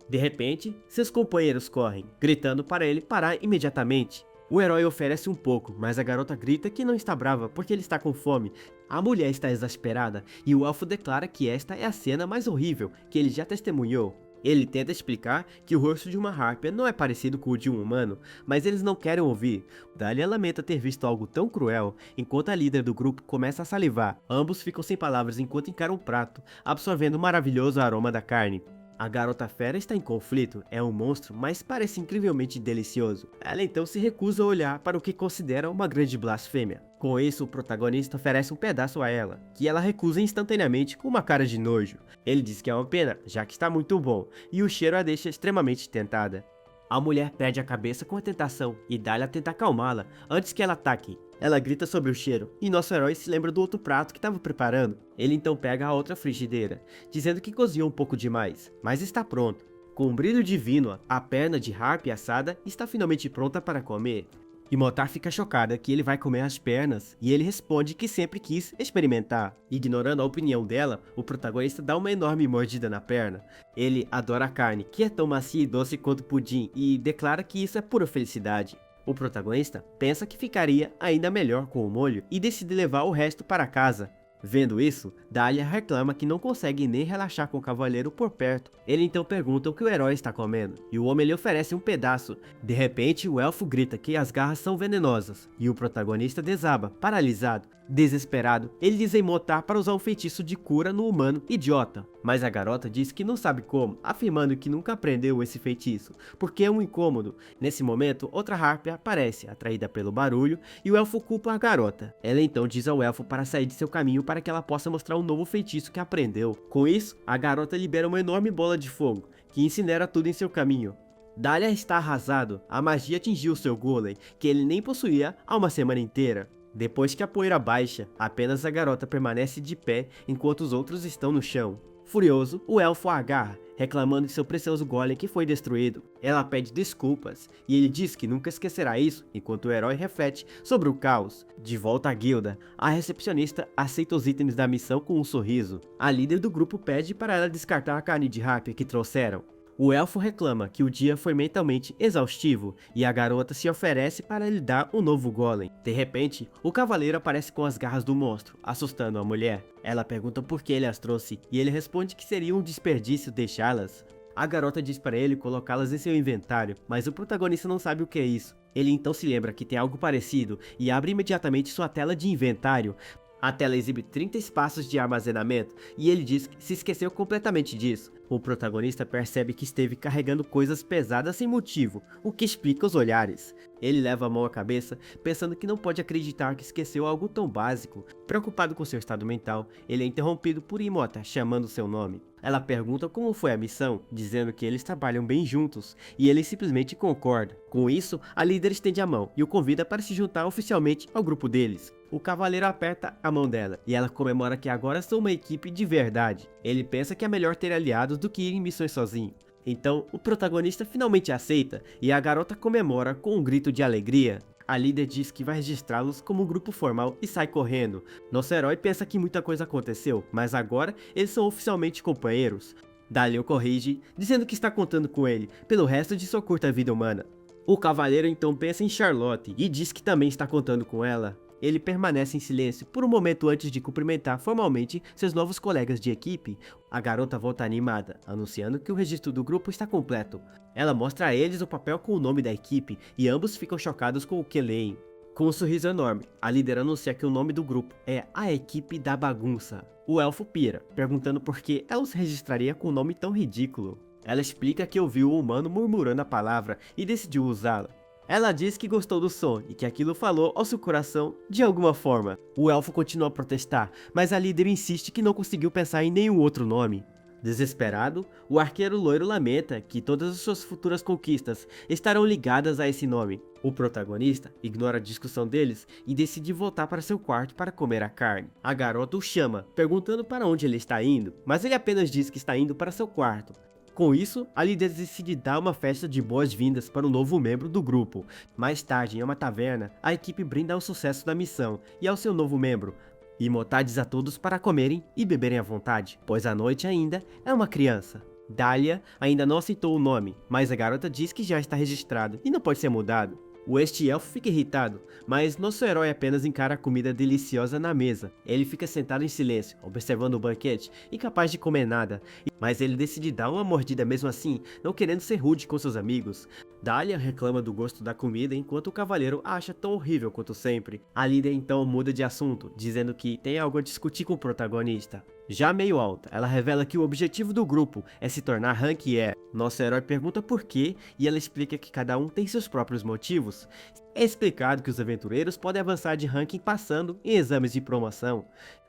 De repente, seus companheiros correm, gritando para ele parar imediatamente. O herói oferece um pouco, mas a garota grita que não está brava porque ele está com fome. A mulher está exasperada e o elfo declara que esta é a cena mais horrível que ele já testemunhou. Ele tenta explicar que o rosto de uma Hárpia não é parecido com o de um humano, mas eles não querem ouvir. Dahlia lamenta ter visto algo tão cruel, enquanto a líder do grupo começa a salivar. Ambos ficam sem palavras enquanto encaram o prato, absorvendo o maravilhoso aroma da carne. A garota fera está em conflito, é um monstro, mas parece incrivelmente delicioso. Ela então se recusa a olhar para o que considera uma grande blasfêmia. Com isso, o protagonista oferece um pedaço a ela, que ela recusa instantaneamente com uma cara de nojo. Ele diz que é uma pena, já que está muito bom, e o cheiro a deixa extremamente tentada. A mulher perde a cabeça com a tentação, e Dahlia tenta acalmá-la antes que ela ataque. Ela grita sobre o cheiro, e nosso herói se lembra do outro prato que estava preparando. Ele então pega a outra frigideira, dizendo que cozinhou um pouco demais, mas está pronto. Com um brilho divino, a perna de Hárpia assada está finalmente pronta para comer. E Motar fica chocada que ele vai comer as pernas, e ele responde que sempre quis experimentar. Ignorando a opinião dela, o protagonista dá uma enorme mordida na perna. Ele adora a carne, que é tão macia e doce quanto pudim, e declara que isso é pura felicidade. O protagonista pensa que ficaria ainda melhor com o molho e decide levar o resto para casa. Vendo isso, Dahlia reclama que não consegue nem relaxar com o cavaleiro por perto. Ele então pergunta o que o herói está comendo, e o homem lhe oferece um pedaço. De repente, o elfo grita que as garras são venenosas, e o protagonista desaba, paralisado. Desesperado, ele diz em Motar para usar um feitiço de cura no humano idiota, mas a garota diz que não sabe como, afirmando que nunca aprendeu esse feitiço, porque é um incômodo. Nesse momento, outra Hárpia aparece, atraída pelo barulho, e o elfo culpa a garota. Ela então diz ao elfo para sair de seu caminho para que ela possa mostrar um novo feitiço que aprendeu. Com isso, a garota libera uma enorme bola de fogo, que incinera tudo em seu caminho. Dahlia está arrasado, a magia atingiu seu golem, que ele nem possuía há uma semana inteira. Depois que a poeira baixa, apenas a garota permanece de pé enquanto os outros estão no chão. Furioso, o elfo a agarra, reclamando de seu precioso golem que foi destruído. Ela pede desculpas, e ele diz que nunca esquecerá isso, enquanto o herói reflete sobre o caos. De volta à guilda, a recepcionista aceita os itens da missão com um sorriso. A líder do grupo pede para ela descartar a carne de Hárpia que trouxeram. O elfo reclama que o dia foi mentalmente exaustivo e a garota se oferece para lhe dar um novo golem. De repente, o cavaleiro aparece com as garras do monstro, assustando a mulher. Ela pergunta por que ele as trouxe e ele responde que seria um desperdício deixá-las. A garota diz para ele colocá-las em seu inventário, mas o protagonista não sabe o que é isso. Ele então se lembra que tem algo parecido e abre imediatamente sua tela de inventário. A tela exibe 30 espaços de armazenamento e ele diz que se esqueceu completamente disso. O protagonista percebe que esteve carregando coisas pesadas sem motivo, o que explica os olhares. Ele leva a mão à cabeça, pensando que não pode acreditar que esqueceu algo tão básico. Preocupado com seu estado mental, ele é interrompido por Imota, chamando seu nome. Ela pergunta como foi a missão, dizendo que eles trabalham bem juntos, e ele simplesmente concorda. Com isso, a líder estende a mão e o convida para se juntar oficialmente ao grupo deles. O cavaleiro aperta a mão dela, e ela comemora que agora são uma equipe de verdade. Ele pensa que é melhor ter aliados do que ir em missões sozinho. Então, o protagonista finalmente aceita, e a garota comemora com um grito de alegria. A líder diz que vai registrá-los como um grupo formal e sai correndo. Nosso herói pensa que muita coisa aconteceu, mas agora eles são oficialmente companheiros. Dahlia o corrige, dizendo que está contando com ele pelo resto de sua curta vida humana. O cavaleiro então pensa em Charlotte e diz que também está contando com ela. Ele permanece em silêncio por um momento antes de cumprimentar formalmente seus novos colegas de equipe. A garota volta animada, anunciando que o registro do grupo está completo. Ela mostra a eles o papel com o nome da equipe e ambos ficam chocados com o que leem. Com um sorriso enorme, a líder anuncia que o nome do grupo é a Equipe da Bagunça. O elfo pira, perguntando por que ela se registraria com um nome tão ridículo. Ela explica que ouviu o humano murmurando a palavra e decidiu usá-la. Ela diz que gostou do som e que aquilo falou ao seu coração de alguma forma. O elfo continua a protestar, mas a líder insiste que não conseguiu pensar em nenhum outro nome. Desesperado, o arqueiro loiro lamenta que todas as suas futuras conquistas estarão ligadas a esse nome. O protagonista ignora a discussão deles e decide voltar para seu quarto para comer a carne. A garota o chama, perguntando para onde ele está indo, mas ele apenas diz que está indo para seu quarto. Com isso, a líder decide dar uma festa de boas-vindas para o novo membro do grupo. Mais tarde, em uma taverna, a equipe brinda ao sucesso da missão e ao seu novo membro, e motades a todos para comerem e beberem à vontade, pois a noite ainda é uma criança. Dahlia ainda não aceitou o nome, mas a garota diz que já está registrado e não pode ser mudado. O elfo fica irritado, mas nosso herói apenas encara a comida deliciosa na mesa. Ele fica sentado em silêncio, observando o banquete, incapaz de comer nada, mas ele decide dar uma mordida mesmo assim, não querendo ser rude com seus amigos. Dahlia reclama do gosto da comida enquanto o cavaleiro a acha tão horrível quanto sempre. A líder então muda de assunto, dizendo que tem algo a discutir com o protagonista. Já meio alta, ela revela que o objetivo do grupo é se tornar Rank E. Nosso herói pergunta por quê e ela explica que cada um tem seus próprios motivos. É explicado que os aventureiros podem avançar de ranking passando em exames de promoção.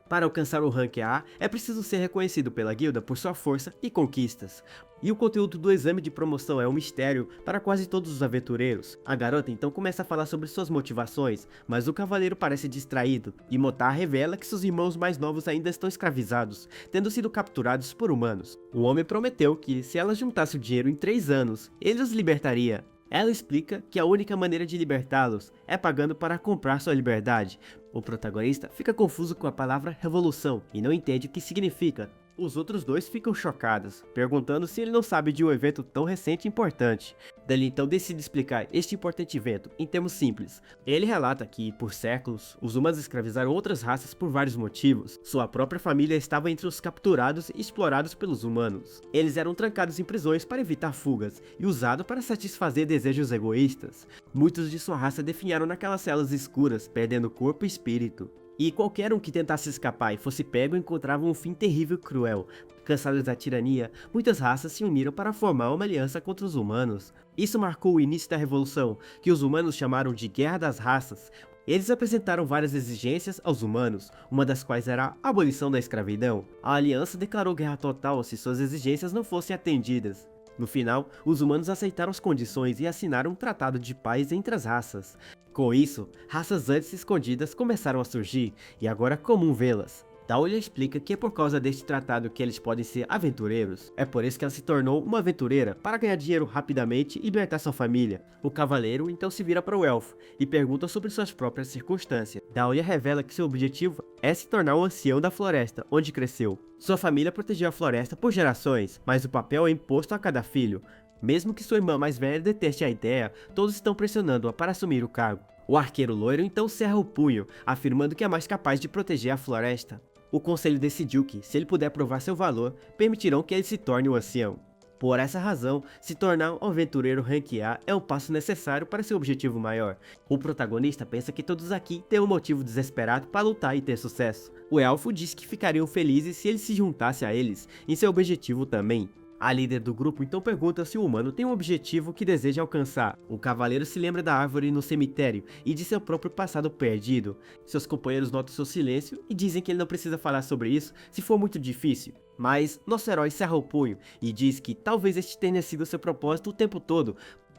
Para alcançar o rank A, é preciso ser reconhecido pela guilda por sua força e conquistas. E o conteúdo do exame de promoção é um mistério para quase todos os aventureiros. A garota então começa a falar sobre suas motivações, mas o cavaleiro parece distraído, e Motar revela que seus irmãos mais novos ainda estão escravizados, tendo sido capturados por humanos. O homem prometeu que, se ela juntasse o dinheiro em 3 anos, ele os libertaria. Ela explica que a única maneira de libertá-los é pagando para comprar sua liberdade. O protagonista fica confuso com a palavra revolução e não entende o que significa. Os outros dois ficam chocados, perguntando se ele não sabe de um evento tão recente e importante. Dali então decide explicar este importante evento em termos simples. Ele relata que, por séculos, os humanos escravizaram outras raças por vários motivos. Sua própria família estava entre os capturados e explorados pelos humanos. Eles eram trancados em prisões para evitar fugas e usados para satisfazer desejos egoístas. Muitos de sua raça definharam naquelas celas escuras, perdendo corpo e espírito. E qualquer um que tentasse escapar e fosse pego encontrava um fim terrível e cruel. Cansados da tirania, muitas raças se uniram para formar uma aliança contra os humanos. Isso marcou o início da revolução, que os humanos chamaram de Guerra das Raças. Eles apresentaram várias exigências aos humanos, uma das quais era a abolição da escravidão. A aliança declarou guerra total se suas exigências não fossem atendidas. No final, os humanos aceitaram as condições e assinaram um tratado de paz entre as raças. Com isso, raças antes escondidas começaram a surgir, e agora é comum vê-las. Dahlia explica que é por causa deste tratado que eles podem ser aventureiros. É por isso que ela se tornou uma aventureira, para ganhar dinheiro rapidamente e libertar sua família. O cavaleiro então se vira para o elfo e pergunta sobre suas próprias circunstâncias. Dahlia revela que seu objetivo é se tornar um ancião da floresta, onde cresceu. Sua família protegeu a floresta por gerações, mas o papel é imposto a cada filho. Mesmo que sua irmã mais velha deteste a ideia, todos estão pressionando-a para assumir o cargo. O arqueiro loiro então cerra o punho, afirmando que é mais capaz de proteger a floresta. O conselho decidiu que, se ele puder provar seu valor, permitirão que ele se torne um ancião. Por essa razão, se tornar um aventureiro Rank A é um passo necessário para seu objetivo maior. O protagonista pensa que todos aqui têm um motivo desesperado para lutar e ter sucesso. O elfo diz que ficariam felizes se ele se juntasse a eles em seu objetivo também. A líder do grupo então pergunta se o humano tem um objetivo que deseja alcançar. O cavaleiro se lembra da árvore no cemitério e de seu próprio passado perdido. Seus companheiros notam seu silêncio e dizem que ele não precisa falar sobre isso se for muito difícil. Mas nosso herói cerra o punho e diz que talvez este tenha sido seu propósito o tempo todo.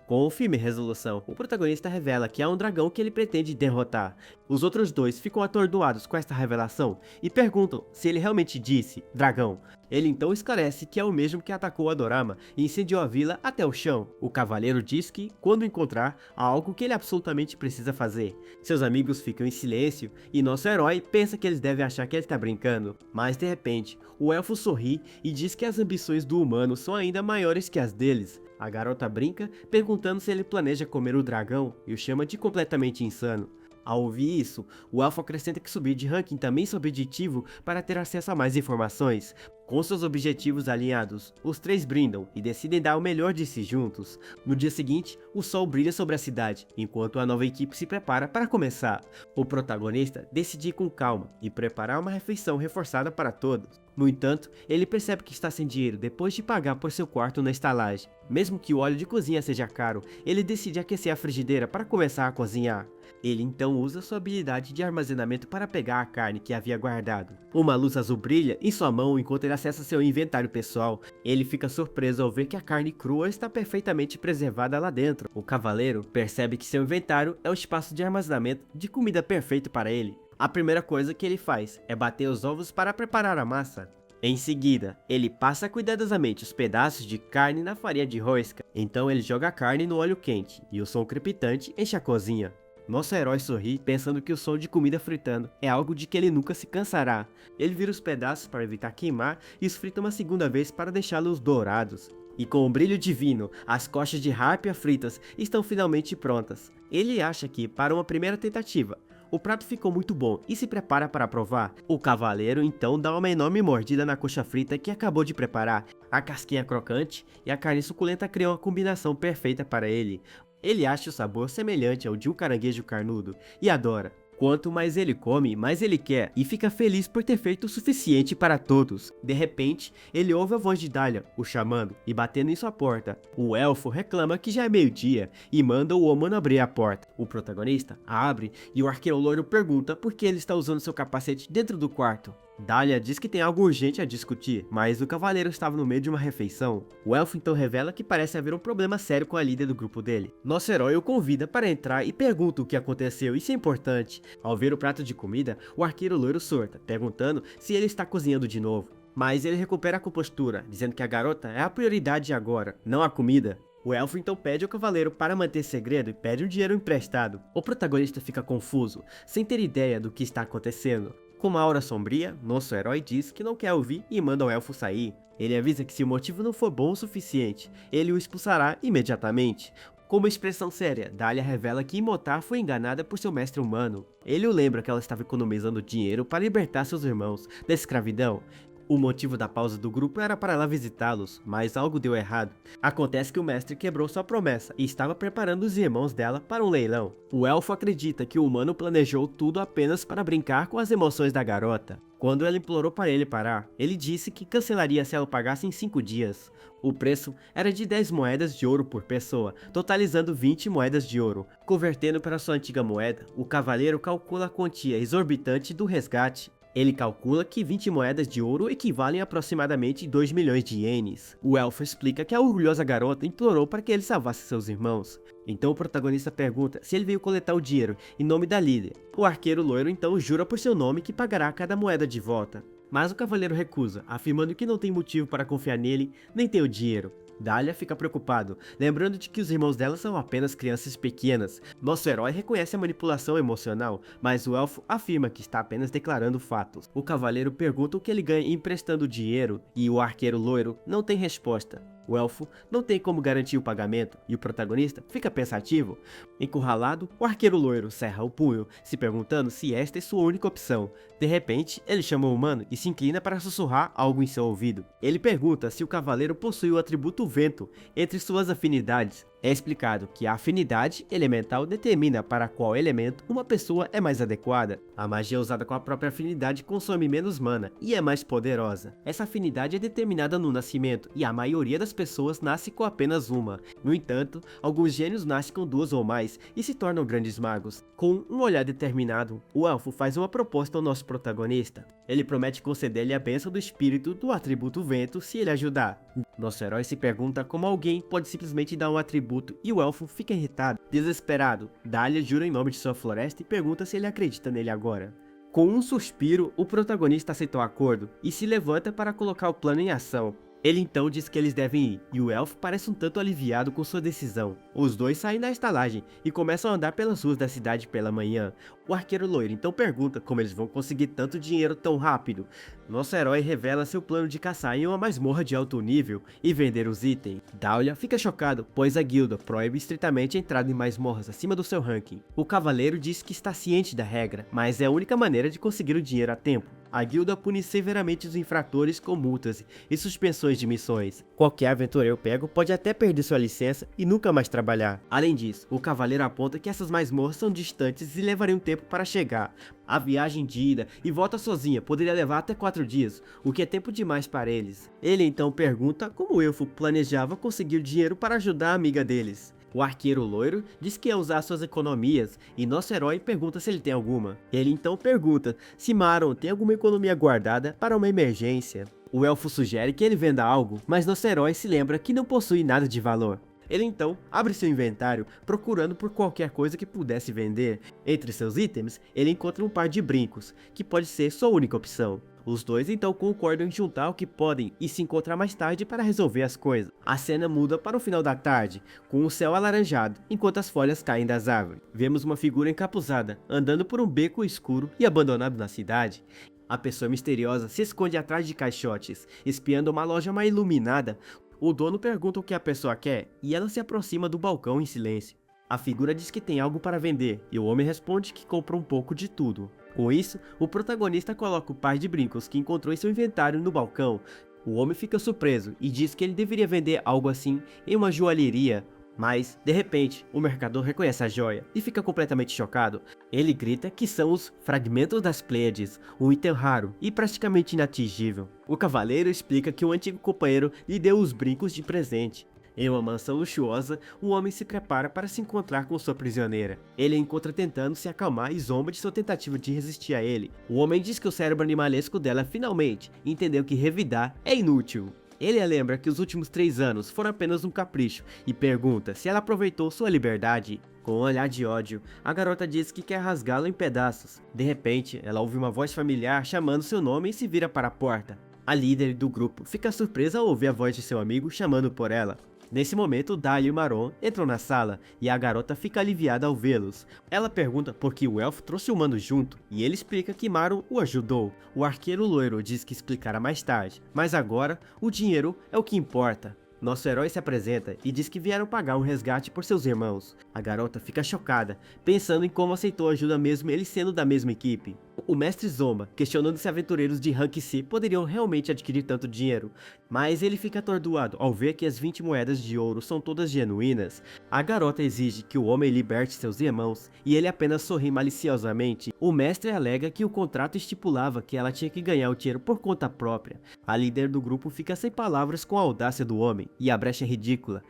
Com firme resolução, o protagonista revela que há um dragão que ele pretende derrotar. Os outros dois ficam atordoados com esta revelação e perguntam se ele realmente disse dragão. Ele então esclarece que é o mesmo que atacou Adorama e incendiou a vila até o chão. O cavaleiro diz que, quando encontrar, há algo que ele absolutamente precisa fazer. Seus amigos ficam em silêncio e nosso herói pensa que eles devem achar que ele está brincando. Mas de repente, o elfo sorri e diz que as ambições do humano são ainda maiores que as deles. A garota brinca, perguntando se ele planeja comer o dragão e o chama de completamente insano. Ao ouvir isso, o elfo acrescenta que subir de ranking também é seu objetivo para ter acesso a mais informações. Com seus objetivos alinhados, os três brindam e decidem dar o melhor de si juntos. No dia seguinte, o sol brilha sobre a cidade, enquanto a nova equipe se prepara para começar. O protagonista decide ir com calma e preparar uma refeição reforçada para todos. No entanto, ele percebe que está sem dinheiro depois de pagar por seu quarto na estalagem. Mesmo que o óleo de cozinha seja caro, ele decide aquecer a frigideira para começar a cozinhar. Ele então usa sua habilidade de armazenamento para pegar a carne que havia guardado. Uma luz azul brilha em sua mão enquanto ele acessa seu inventário pessoal. Ele fica surpreso ao ver que a carne crua está perfeitamente preservada lá dentro. O cavaleiro percebe que seu inventário é o espaço de armazenamento de comida perfeito para ele. A primeira coisa que ele faz é bater os ovos para preparar a massa. Em seguida, ele passa cuidadosamente os pedaços de carne na farinha de rosca. Então ele joga a carne no óleo quente e o som crepitante enche a cozinha. Nosso herói sorri, pensando que o som de comida fritando é algo de que ele nunca se cansará. Ele vira os pedaços para evitar queimar e os frita uma segunda vez para deixá-los dourados. E com um brilho divino, as coxas de harpia fritas estão finalmente prontas. Ele acha que, para uma primeira tentativa, o prato ficou muito bom e se prepara para provar. O cavaleiro então dá uma enorme mordida na coxa frita que acabou de preparar. A casquinha crocante e a carne suculenta criam a combinação perfeita para ele. Ele acha o sabor semelhante ao de um caranguejo carnudo e adora. Quanto mais ele come, mais ele quer e fica feliz por ter feito o suficiente para todos. De repente, ele ouve a voz de Dahlia, o chamando e batendo em sua porta. O elfo reclama que já é meio-dia e manda o humano abrir a porta. O protagonista abre e o arqueiro loiro pergunta por que ele está usando seu capacete dentro do quarto. Dahlia diz que tem algo urgente a discutir, mas o cavaleiro estava no meio de uma refeição. O elfo então revela que parece haver um problema sério com a líder do grupo dele. Nosso herói o convida para entrar e pergunta o que aconteceu, isso é importante. Ao ver o prato de comida, o arqueiro loiro surta, perguntando se ele está cozinhando de novo. Mas ele recupera a compostura, dizendo que a garota é a prioridade agora, não a comida. O elfo então pede ao cavaleiro para manter segredo e pede um dinheiro emprestado. O protagonista fica confuso, sem ter ideia do que está acontecendo. Com uma aura sombria, nosso herói diz que não quer ouvir e manda o elfo sair. Ele avisa que se o motivo não for bom o suficiente, ele o expulsará imediatamente. Com uma expressão séria, Dahlia revela que Imotar foi enganada por seu mestre humano. Ele o lembra que ela estava economizando dinheiro para libertar seus irmãos da escravidão. O motivo da pausa do grupo era para lá visitá-los, mas algo deu errado. Acontece que o mestre quebrou sua promessa e estava preparando os irmãos dela para um leilão. O elfo acredita que o humano planejou tudo apenas para brincar com as emoções da garota. Quando ela implorou para ele parar, ele disse que cancelaria se ela o pagasse em 5 dias. O preço era de 10 moedas de ouro por pessoa, totalizando 20 moedas de ouro. Convertendo para sua antiga moeda, o cavaleiro calcula a quantia exorbitante do resgate. Ele calcula que 20 moedas de ouro equivalem a aproximadamente 2 milhões de ienes. O elfo explica que a orgulhosa garota implorou para que ele salvasse seus irmãos. Então o protagonista pergunta se ele veio coletar o dinheiro em nome da líder. O arqueiro loiro então jura por seu nome que pagará cada moeda de volta. Mas o cavaleiro recusa, afirmando que não tem motivo para confiar nele, nem tem o dinheiro. Dahlia fica preocupado, lembrando de que os irmãos dela são apenas crianças pequenas. Nosso herói reconhece a manipulação emocional, mas o elfo afirma que está apenas declarando fatos. O cavaleiro pergunta o que ele ganha emprestando dinheiro e o arqueiro loiro não tem resposta. O elfo não tem como garantir o pagamento e o protagonista fica pensativo. Encurralado, o arqueiro loiro cerra o punho, se perguntando se esta é sua única opção. De repente, ele chama o humano e se inclina para sussurrar algo em seu ouvido. Ele pergunta se o cavaleiro possui o atributo vento entre suas afinidades. É explicado que a afinidade elemental determina para qual elemento uma pessoa é mais adequada. A magia usada com a própria afinidade consome menos mana e é mais poderosa. Essa afinidade é determinada no nascimento e a maioria das pessoas nasce com apenas uma. No entanto, alguns gênios nascem com 2 ou mais e se tornam grandes magos. Com um olhar determinado, o elfo faz uma proposta ao nosso protagonista. Ele promete conceder-lhe a bênção do espírito do atributo vento se ele ajudar. Nosso herói se pergunta como alguém pode simplesmente dar um atributo e o elfo fica irritado. Desesperado, Dahlia jura em nome de sua floresta e pergunta se ele acredita nele agora. Com um suspiro, o protagonista aceita o acordo e se levanta para colocar o plano em ação. Ele então diz que eles devem ir, e o elfo parece um tanto aliviado com sua decisão. Os dois saem da estalagem e começam a andar pelas ruas da cidade pela manhã. O arqueiro loiro então pergunta como eles vão conseguir tanto dinheiro tão rápido. Nosso herói revela seu plano de caçar em uma masmorra de alto nível e vender os itens. Dahlia fica chocado, pois a guilda proíbe estritamente a entrada em masmorras acima do seu ranking. O cavaleiro diz que está ciente da regra, mas é a única maneira de conseguir o dinheiro a tempo. A guilda pune severamente os infratores com multas e suspensões de missões. Qualquer aventureiro pego pode até perder sua licença e nunca mais trabalhar. Além disso, o cavaleiro aponta que essas masmorras são distantes e levariam tempo para chegar. A viagem de ida e volta sozinha poderia levar até 4 dias, o que é tempo demais para eles. Ele então pergunta como o elfo planejava conseguir dinheiro para ajudar a amiga deles. O arqueiro loiro diz que ia usar suas economias e nosso herói pergunta se ele tem alguma. Ele então pergunta se Maron tem alguma economia guardada para uma emergência. O elfo sugere que ele venda algo, mas nosso herói se lembra que não possui nada de valor. Ele então abre seu inventário procurando por qualquer coisa que pudesse vender. Entre seus itens, ele encontra um par de brincos, que pode ser sua única opção. Os dois então concordam em juntar o que podem e se encontrar mais tarde para resolver as coisas. A cena muda para o final da tarde, com o céu alaranjado, enquanto as folhas caem das árvores. Vemos uma figura encapuzada, andando por um beco escuro e abandonado na cidade. A pessoa misteriosa se esconde atrás de caixotes, espiando uma loja mal iluminada. O dono pergunta o que a pessoa quer e ela se aproxima do balcão em silêncio. A figura diz que tem algo para vender e o homem responde que compra um pouco de tudo. Com isso, o protagonista coloca o par de brincos que encontrou em seu inventário no balcão. O homem fica surpreso e diz que ele deveria vender algo assim em uma joalheria. Mas, de repente, o mercador reconhece a joia e fica completamente chocado. Ele grita que são os fragmentos das Pleiades, um item raro e praticamente inatingível. O cavaleiro explica que um antigo companheiro lhe deu os brincos de presente. Em uma mansão luxuosa, um homem se prepara para se encontrar com sua prisioneira. Ele a encontra tentando se acalmar e zomba de sua tentativa de resistir a ele. O homem diz que o cérebro animalesco dela finalmente entendeu que revidar é inútil. Ele a lembra que os últimos 3 anos foram apenas um capricho e pergunta se ela aproveitou sua liberdade. Com um olhar de ódio, a garota diz que quer rasgá-lo em pedaços. De repente, ela ouve uma voz familiar chamando seu nome e se vira para a porta. A líder do grupo fica surpresa ao ouvir a voz de seu amigo chamando por ela. Nesse momento, Dahlia e Maron entram na sala e a garota fica aliviada ao vê-los. Ela pergunta por que o elfo trouxe o humano junto e ele explica que Maron o ajudou. O arqueiro loiro diz que explicará mais tarde, mas agora o dinheiro é o que importa. Nosso herói se apresenta e diz que vieram pagar um resgate por seus irmãos. A garota fica chocada, pensando em como aceitou ajuda mesmo ele sendo da mesma equipe. O mestre zomba, questionando se aventureiros de rank C poderiam realmente adquirir tanto dinheiro, mas ele fica atordoado ao ver que as 20 moedas de ouro são todas genuínas. A garota exige que o homem liberte seus irmãos e ele apenas sorri maliciosamente. O mestre alega que o contrato estipulava que ela tinha que ganhar o dinheiro por conta própria. A líder do grupo fica sem palavras com a audácia do homem e a brecha é ridícula.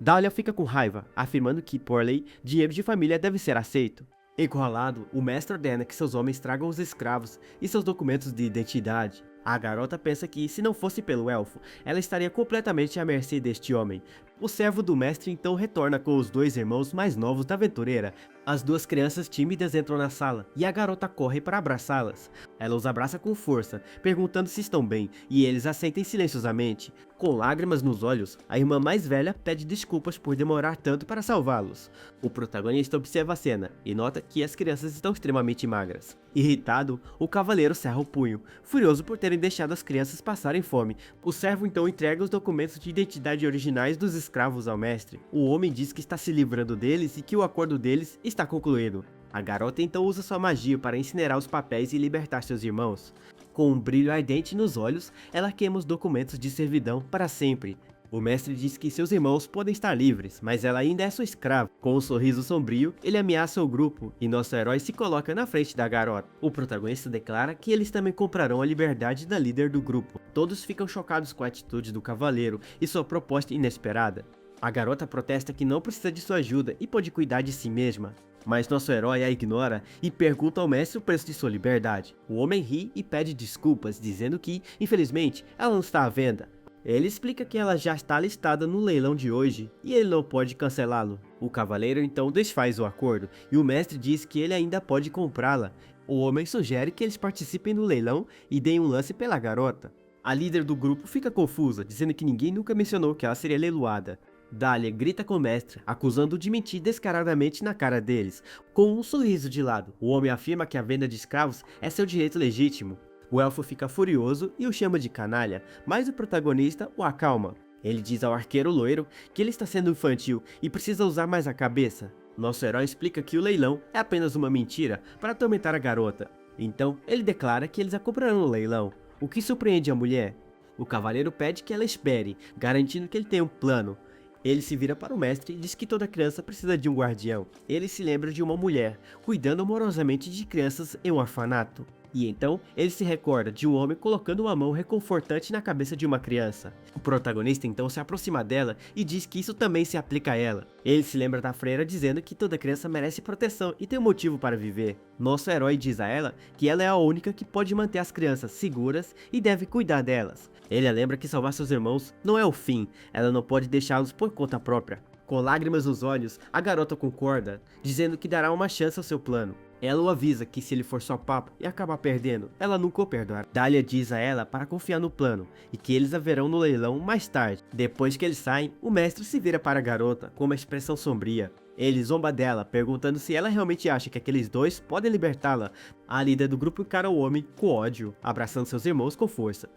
Dahlia fica com raiva, afirmando que, por lei, dinheiro de família deve ser aceito. Encurralado, o mestre ordena que seus homens tragam os escravos e seus documentos de identidade. A garota pensa que, se não fosse pelo elfo, ela estaria completamente à mercê deste homem. O servo do mestre então retorna com os 2 irmãos mais novos da aventureira. As 2 crianças tímidas entram na sala e a garota corre para abraçá-las. Ela os abraça com força, perguntando se estão bem, e eles assentem silenciosamente. Com lágrimas nos olhos, a irmã mais velha pede desculpas por demorar tanto para salvá-los. O protagonista observa a cena e nota que as crianças estão extremamente magras. Irritado, o cavaleiro cerra o punho, furioso por terem deixado as crianças passarem fome. O servo então entrega os documentos de identidade originais dos escravos ao mestre. O homem diz que está se livrando deles e que o acordo deles está concluído. A garota então usa sua magia para incinerar os papéis e libertar seus irmãos. Com um brilho ardente nos olhos, ela queima os documentos de servidão para sempre. O mestre diz que seus irmãos podem estar livres, mas ela ainda é sua escrava. Com um sorriso sombrio, ele ameaça o grupo e nosso herói se coloca na frente da garota. O protagonista declara que eles também comprarão a liberdade da líder do grupo. Todos ficam chocados com a atitude do cavaleiro e sua proposta inesperada. A garota protesta que não precisa de sua ajuda e pode cuidar de si mesma. Mas nosso herói a ignora e pergunta ao mestre o preço de sua liberdade. O homem ri e pede desculpas, dizendo que, infelizmente, ela não está à venda. Ele explica que ela já está listada no leilão de hoje e ele não pode cancelá-lo. O cavaleiro então desfaz o acordo e o mestre diz que ele ainda pode comprá-la. O homem sugere que eles participem do leilão e deem um lance pela garota. A líder do grupo fica confusa, dizendo que ninguém nunca mencionou que ela seria leiloada. Dahlia grita com o mestre, acusando-o de mentir descaradamente na cara deles. Com um sorriso de lado, o homem afirma que a venda de escravos é seu direito legítimo. O elfo fica furioso e o chama de canalha, mas o protagonista o acalma. Ele diz ao arqueiro loiro que ele está sendo infantil e precisa usar mais a cabeça. Nosso herói explica que o leilão é apenas uma mentira para atormentar a garota. Então, ele declara que eles a comprarão no leilão, o que surpreende a mulher. O cavaleiro pede que ela espere, garantindo que ele tem um plano. Ele se vira para o mestre e diz que toda criança precisa de um guardião. Ele se lembra de uma mulher, cuidando amorosamente de crianças em um orfanato. E então, ele se recorda de um homem colocando uma mão reconfortante na cabeça de uma criança. O protagonista então se aproxima dela e diz que isso também se aplica a ela. Ele se lembra da freira dizendo que toda criança merece proteção e tem um motivo para viver. Nosso herói diz a ela que ela é a única que pode manter as crianças seguras e deve cuidar delas. Ele a lembra que salvar seus irmãos não é o fim, ela não pode deixá-los por conta própria. Com lágrimas nos olhos, a garota concorda, dizendo que dará uma chance ao seu plano. Ela o avisa que se ele for só papo e acabar perdendo, ela nunca o perdoará. Dahlia diz a ela para confiar no plano e que eles a verão no leilão mais tarde. Depois que eles saem, o mestre se vira para a garota com uma expressão sombria. Ele zomba dela, perguntando se ela realmente acha que aqueles dois podem libertá-la. A líder do grupo encara o homem com ódio, abraçando seus irmãos com força.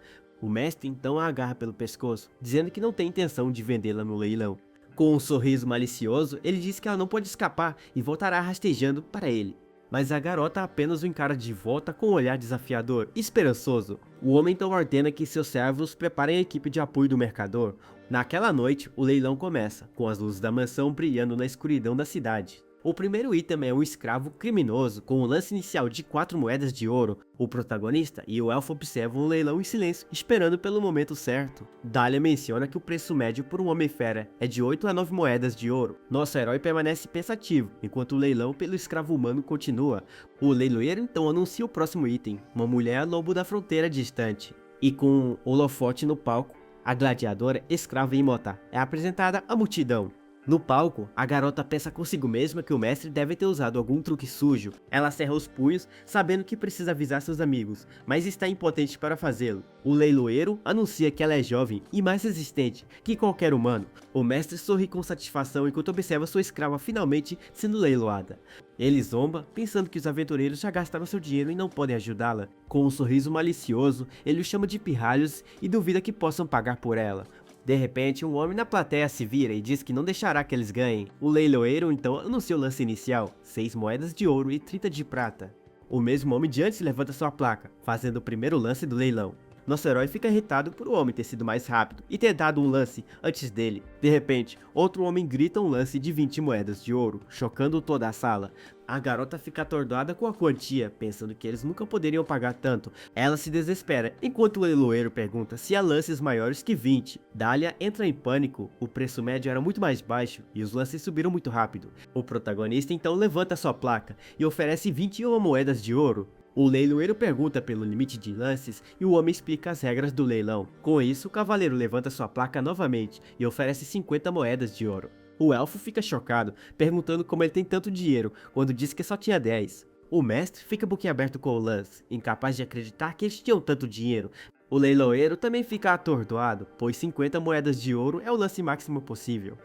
O mestre então a agarra pelo pescoço, dizendo que não tem intenção de vendê-la no leilão. Com um sorriso malicioso, ele diz que ela não pode escapar e voltará rastejando para ele. Mas a garota apenas o encara de volta com um olhar desafiador e esperançoso. O homem então ordena que seus servos preparem a equipe de apoio do mercador. Naquela noite, o leilão começa, com as luzes da mansão brilhando na escuridão da cidade. O primeiro item é um escravo criminoso com um lance inicial de 4 moedas de ouro. O protagonista e o elfo observam o leilão em silêncio, esperando pelo momento certo. Dahlia menciona que o preço médio por um homem-fera é de 8 a 9 moedas de ouro. Nosso herói permanece pensativo, enquanto o leilão pelo escravo humano continua. O leiloeiro então anuncia o próximo item, uma mulher lobo da fronteira distante. E com um holofote no palco, a gladiadora escrava Imota é apresentada à multidão. No palco, a garota pensa consigo mesma que o mestre deve ter usado algum truque sujo. Ela cerra os punhos, sabendo que precisa avisar seus amigos, mas está impotente para fazê-lo. O leiloeiro anuncia que ela é jovem e mais resistente que qualquer humano. O mestre sorri com satisfação enquanto observa sua escrava finalmente sendo leiloada. Ele zomba, pensando que os aventureiros já gastaram seu dinheiro e não podem ajudá-la. Com um sorriso malicioso, ele os chama de pirralhos e duvida que possam pagar por ela. De repente, um homem na plateia se vira e diz que não deixará que eles ganhem. O leiloeiro então anuncia o lance inicial, 6 moedas de ouro e 30 de prata. O mesmo homem de antes levanta sua placa, fazendo o primeiro lance do leilão. Nosso herói fica irritado por o homem ter sido mais rápido e ter dado um lance antes dele. De repente, outro homem grita um lance de 20 moedas de ouro, chocando toda a sala. A garota fica atordoada com a quantia, pensando que eles nunca poderiam pagar tanto. Ela se desespera, enquanto o leiloeiro pergunta se há lances maiores que 20. Dahlia entra em pânico, o preço médio era muito mais baixo e os lances subiram muito rápido. O protagonista então levanta sua placa e oferece 21 moedas de ouro. O leiloeiro pergunta pelo limite de lances e o homem explica as regras do leilão. Com isso, o cavaleiro levanta sua placa novamente e oferece 50 moedas de ouro. O elfo fica chocado, perguntando como ele tem tanto dinheiro, quando diz que só tinha 10. O mestre fica boquiaberto com o lance, incapaz de acreditar que eles tinham tanto dinheiro. O leiloeiro também fica atordoado, pois 50 moedas de ouro é o lance máximo possível.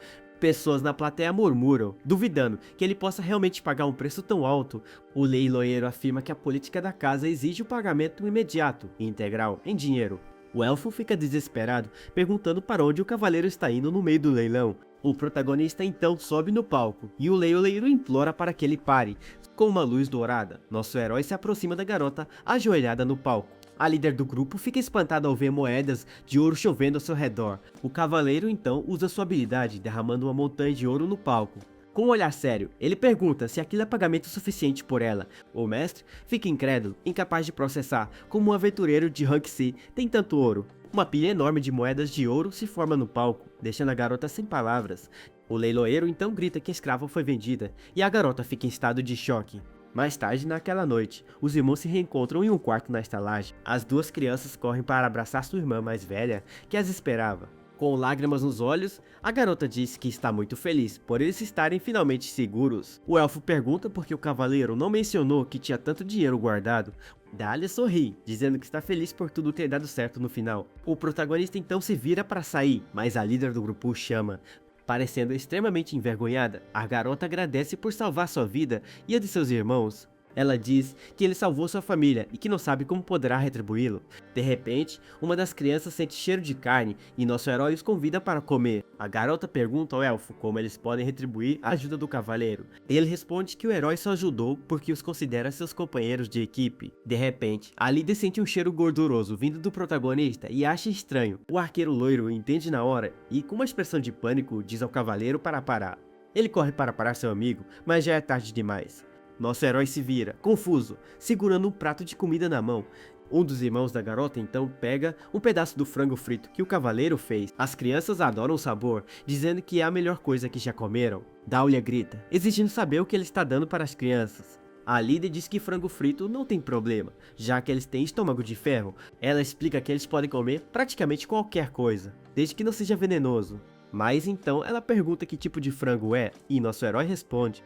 Pessoas na plateia murmuram, duvidando que ele possa realmente pagar um preço tão alto. O leiloeiro afirma que a política da casa exige o pagamento imediato e integral em dinheiro. O elfo fica desesperado, perguntando para onde o cavaleiro está indo no meio do leilão. O protagonista então sobe no palco e o leiloeiro implora para que ele pare. Com uma luz dourada, nosso herói se aproxima da garota ajoelhada no palco. A líder do grupo fica espantada ao ver moedas de ouro chovendo ao seu redor. O cavaleiro então usa sua habilidade, derramando uma montanha de ouro no palco. Com um olhar sério, ele pergunta se aquilo é pagamento suficiente por ela. O mestre fica incrédulo, incapaz de processar como um aventureiro de rank C tem tanto ouro. Uma pilha enorme de moedas de ouro se forma no palco, deixando a garota sem palavras. O leiloeiro então grita que a escrava foi vendida, e a garota fica em estado de choque. Mais tarde naquela noite, os irmãos se reencontram em um quarto na estalagem. As duas crianças correm para abraçar sua irmã mais velha, que as esperava. Com lágrimas nos olhos, a garota diz que está muito feliz por eles estarem finalmente seguros. O elfo pergunta por que o cavaleiro não mencionou que tinha tanto dinheiro guardado. Dahlia sorri, dizendo que está feliz por tudo ter dado certo no final. O protagonista então se vira para sair, mas a líder do grupo o chama. Parecendo extremamente envergonhada, a garota agradece por salvar sua vida e a de seus irmãos. Ela diz que ele salvou sua família e que não sabe como poderá retribuí-lo. De repente, uma das crianças sente cheiro de carne e nosso herói os convida para comer. A garota pergunta ao elfo como eles podem retribuir a ajuda do cavaleiro. Ele responde que o herói só ajudou porque os considera seus companheiros de equipe. De repente, a líder sente um cheiro gorduroso vindo do protagonista e acha estranho. O arqueiro loiro entende na hora e, com uma expressão de pânico, diz ao cavaleiro para parar. Ele corre para parar seu amigo, mas já é tarde demais. Nosso herói se vira, confuso, segurando um prato de comida na mão. Um dos irmãos da garota então pega um pedaço do frango frito que o cavaleiro fez. As crianças adoram o sabor, dizendo que é a melhor coisa que já comeram. Dahlia grita, exigindo saber o que ele está dando para as crianças. A líder diz que frango frito não tem problema, já que eles têm estômago de ferro. Ela explica que eles podem comer praticamente qualquer coisa, desde que não seja venenoso. Mas então ela pergunta que tipo de frango é, e nosso herói responde.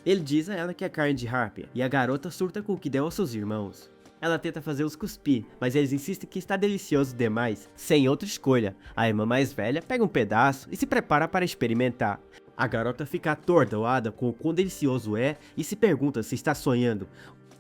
Ele diz a ela que é carne de Harpia, e a garota surta com o que deu aos seus irmãos. Ela tenta fazê-los cuspir, mas eles insistem que está delicioso demais. Sem outra escolha, a irmã mais velha pega um pedaço e se prepara para experimentar. A garota fica atordoada com o quão delicioso é e se pergunta se está sonhando.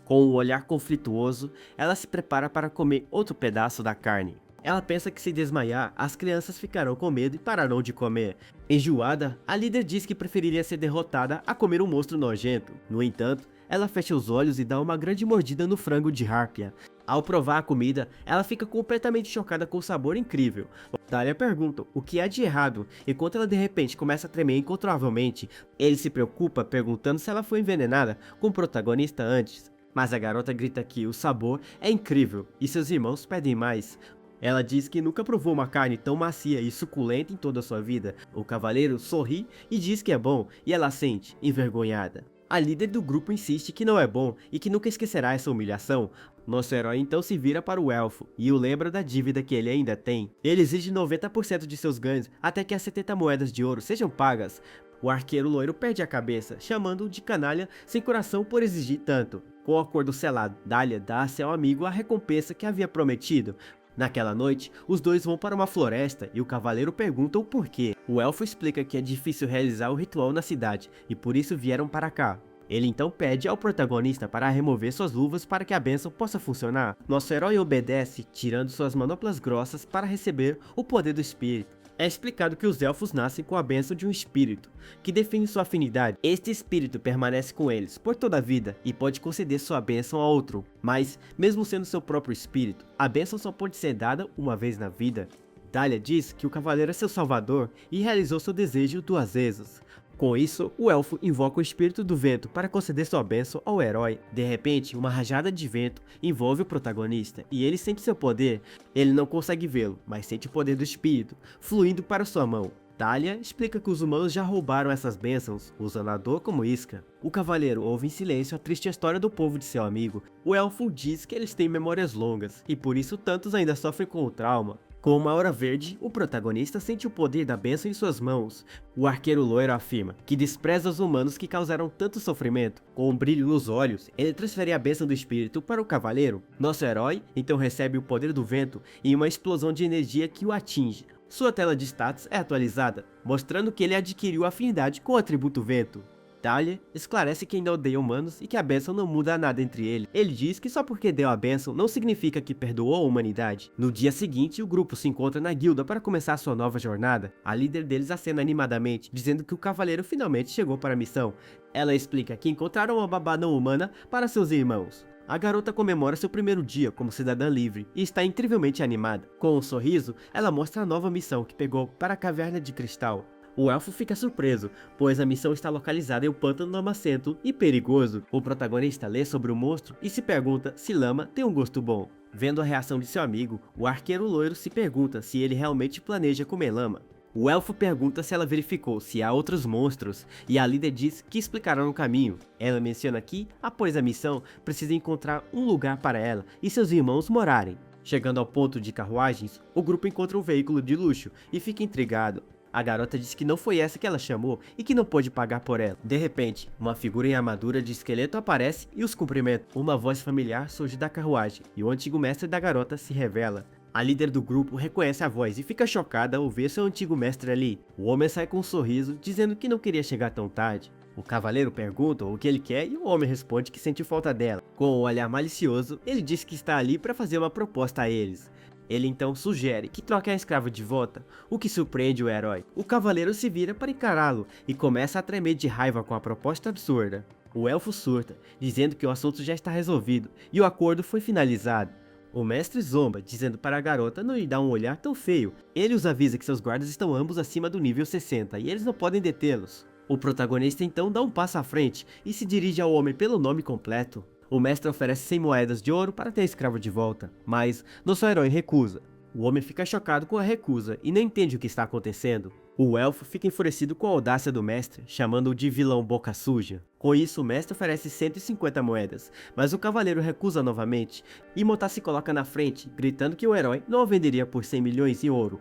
Com um olhar conflituoso, ela se prepara para comer outro pedaço da carne. Ela pensa que se desmaiar, as crianças ficarão com medo e pararão de comer. Enjoada, a líder diz que preferiria ser derrotada a comer um monstro nojento. No entanto, ela fecha os olhos e dá uma grande mordida no frango de Harpia. Ao provar a comida, ela fica completamente chocada com o sabor incrível. Dahlia pergunta o que há de errado, enquanto ela de repente começa a tremer incontrolavelmente. Ele se preocupa perguntando se ela foi envenenada com o protagonista antes. Mas a garota grita que o sabor é incrível e seus irmãos pedem mais. Ela diz que nunca provou uma carne tão macia e suculenta em toda a sua vida. O cavaleiro sorri e diz que é bom, e ela sente, envergonhada. A líder do grupo insiste que não é bom e que nunca esquecerá essa humilhação. Nosso herói então se vira para o elfo e o lembra da dívida que ele ainda tem. Ele exige 90% de seus ganhos até que as 70 moedas de ouro sejam pagas. O arqueiro loiro perde a cabeça, chamando-o de canalha sem coração por exigir tanto. Com o acordo selado, Dahlia dá a seu amigo a recompensa que havia prometido. Naquela noite, os dois vão para uma floresta e o cavaleiro pergunta o porquê. O elfo explica que é difícil realizar o ritual na cidade e por isso vieram para cá. Ele então pede ao protagonista para remover suas luvas para que a bênção possa funcionar. Nosso herói obedece, tirando suas manoplas grossas para receber o poder do espírito. É explicado que os elfos nascem com a bênção de um espírito, que define sua afinidade. Este espírito permanece com eles por toda a vida e pode conceder sua bênção a outro. Mas, mesmo sendo seu próprio espírito, a bênção só pode ser dada uma vez na vida. Dahlia diz que o cavaleiro é seu salvador e realizou seu desejo 2 vezes. Com isso, o elfo invoca o espírito do vento para conceder sua bênção ao herói. De repente, uma rajada de vento envolve o protagonista e ele sente seu poder. Ele não consegue vê-lo, mas sente o poder do espírito, fluindo para sua mão. Dahlia explica que os humanos já roubaram essas bênçãos, usando a dor como isca. O cavaleiro ouve em silêncio a triste história do povo de seu amigo. O elfo diz que eles têm memórias longas, e por isso tantos ainda sofrem com o trauma. Com uma aura verde, o protagonista sente o poder da bênção em suas mãos. O arqueiro loiro afirma que despreza os humanos que causaram tanto sofrimento. Com um brilho nos olhos, ele transfere a bênção do espírito para o cavaleiro. Nosso herói então recebe o poder do vento e uma explosão de energia que o atinge. Sua tela de status é atualizada, mostrando que ele adquiriu afinidade com o atributo vento. Dahlia esclarece que ainda odeia humanos e que a bênção não muda nada entre eles. Ele diz que só porque deu a bênção não significa que perdoou a humanidade. No dia seguinte, o grupo se encontra na guilda para começar sua nova jornada. A líder deles acena animadamente, dizendo que o cavaleiro finalmente chegou para a missão. Ela explica que encontraram uma babá não humana para seus irmãos. A garota comemora seu primeiro dia como cidadã livre e está incrivelmente animada. Com um sorriso, ela mostra a nova missão que pegou para a Caverna de Cristal. O elfo fica surpreso, pois a missão está localizada em um pântano lamacento e perigoso. O protagonista lê sobre o monstro e se pergunta se lama tem um gosto bom. Vendo a reação de seu amigo, o arqueiro loiro se pergunta se ele realmente planeja comer lama. O elfo pergunta se ela verificou se há outros monstros, e a líder diz que explicará no caminho. Ela menciona que, após a missão, precisa encontrar um lugar para ela e seus irmãos morarem. Chegando ao ponto de carruagens, o grupo encontra um veículo de luxo e fica intrigado. A garota diz que não foi essa que ela chamou e que não pôde pagar por ela. De repente, uma figura em armadura de esqueleto aparece e os cumprimenta. Uma voz familiar surge da carruagem e o antigo mestre da garota se revela. A líder do grupo reconhece a voz e fica chocada ao ver seu antigo mestre ali. O homem sai com um sorriso, dizendo que não queria chegar tão tarde. O cavaleiro pergunta o que ele quer e o homem responde que sente falta dela. Com um olhar malicioso, ele diz que está ali para fazer uma proposta a eles. Ele então sugere que troquem a escrava de volta, o que surpreende o herói. O cavaleiro se vira para encará-lo e começa a tremer de raiva com a proposta absurda. O elfo surta, dizendo que o assunto já está resolvido e o acordo foi finalizado. O mestre zomba, dizendo para a garota não lhe dar um olhar tão feio. Ele os avisa que seus guardas estão ambos acima do nível 60 e eles não podem detê-los. O protagonista então dá um passo à frente e se dirige ao homem pelo nome completo. O mestre oferece 100 moedas de ouro para ter a escrava de volta, mas nosso herói recusa. O homem fica chocado com a recusa e não entende o que está acontecendo. O elfo fica enfurecido com a audácia do mestre, chamando-o de vilão boca suja. Com isso, o mestre oferece 150 moedas, mas o cavaleiro recusa novamente, e Motar se coloca na frente, gritando que o herói não o venderia por 100 milhões em ouro.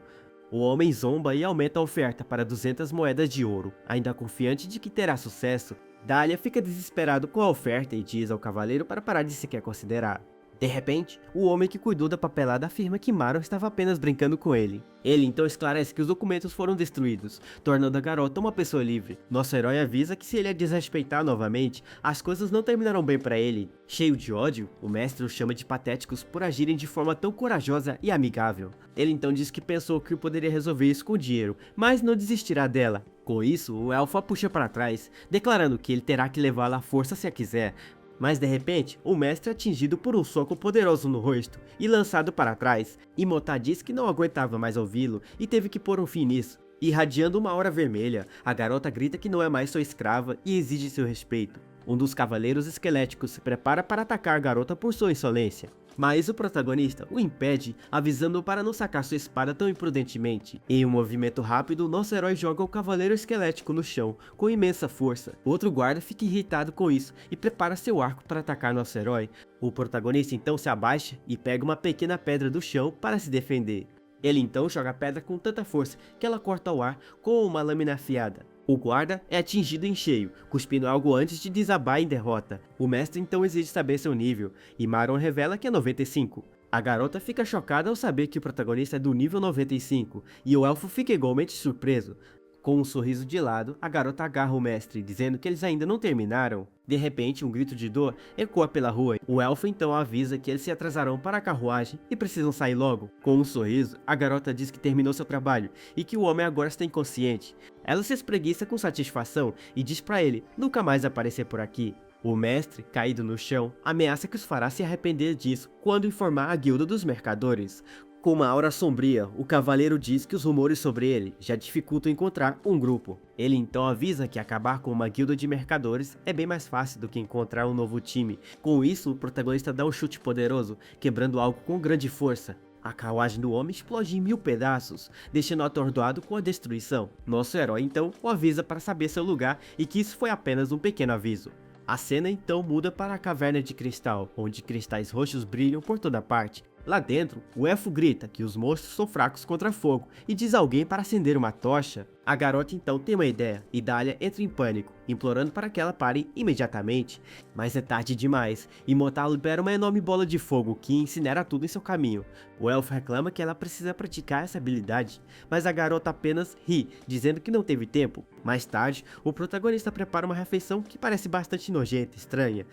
O homem zomba e aumenta a oferta para 200 moedas de ouro. Ainda confiante de que terá sucesso, Dahlia fica desesperado com a oferta e diz ao cavaleiro para parar de sequer considerar. De repente, o homem que cuidou da papelada afirma que Maron estava apenas brincando com ele. Ele então esclarece que os documentos foram destruídos, tornando a garota uma pessoa livre. Nosso herói avisa que se ele a desrespeitar novamente, as coisas não terminarão bem para ele. Cheio de ódio, o mestre os chama de patéticos por agirem de forma tão corajosa e amigável. Ele então diz que pensou que poderia resolver isso com dinheiro, mas não desistirá dela. Com isso, o elfo a puxa para trás, declarando que ele terá que levá-la à força se a quiser. Mas de repente, o mestre é atingido por um soco poderoso no rosto e lançado para trás, e Motar diz que não aguentava mais ouvi-lo e teve que pôr um fim nisso. Irradiando uma aura vermelha, a garota grita que não é mais sua escrava e exige seu respeito. Um dos cavaleiros esqueléticos se prepara para atacar a garota por sua insolência. Mas o protagonista o impede, avisando-o para não sacar sua espada tão imprudentemente. Em um movimento rápido, nosso herói joga o cavaleiro esquelético no chão, com imensa força. Outro guarda fica irritado com isso e prepara seu arco para atacar nosso herói. O protagonista então se abaixa e pega uma pequena pedra do chão para se defender. Ele então joga a pedra com tanta força que ela corta o ar com uma lâmina afiada. O guarda é atingido em cheio, cuspindo algo antes de desabar em derrota. O mestre então exige saber seu nível, e Maron revela que é 95. A garota fica chocada ao saber que o protagonista é do nível 95, e o elfo fica igualmente surpreso. Com um sorriso de lado, a garota agarra o mestre, dizendo que eles ainda não terminaram. De repente, um grito de dor ecoa pela rua. O elfo então avisa que eles se atrasarão para a carruagem e precisam sair logo. Com um sorriso, a garota diz que terminou seu trabalho e que o homem agora está inconsciente. Ela se espreguiça com satisfação e diz para ele nunca mais aparecer por aqui. O mestre, caído no chão, ameaça que os fará se arrepender disso quando informar a guilda dos mercadores. Com uma aura sombria, o cavaleiro diz que os rumores sobre ele já dificultam encontrar um grupo. Ele então avisa que acabar com uma guilda de mercadores é bem mais fácil do que encontrar um novo time. Com isso, o protagonista dá um chute poderoso, quebrando algo com grande força. A carruagem do homem explode em 1000 pedaços, deixando-o atordoado com a destruição. Nosso herói então o avisa para saber seu lugar e que isso foi apenas um pequeno aviso. A cena então muda para a caverna de cristal, onde cristais roxos brilham por toda parte. Lá dentro, o elfo grita que os monstros são fracos contra fogo e diz a alguém para acender uma tocha. A garota então tem uma ideia e Dahlia entra em pânico, implorando para que ela pare imediatamente. Mas é tarde demais e Motar libera uma enorme bola de fogo que incinera tudo em seu caminho. O elfo reclama que ela precisa praticar essa habilidade, mas a garota apenas ri, dizendo que não teve tempo. Mais tarde, o protagonista prepara uma refeição que parece bastante nojenta e estranha.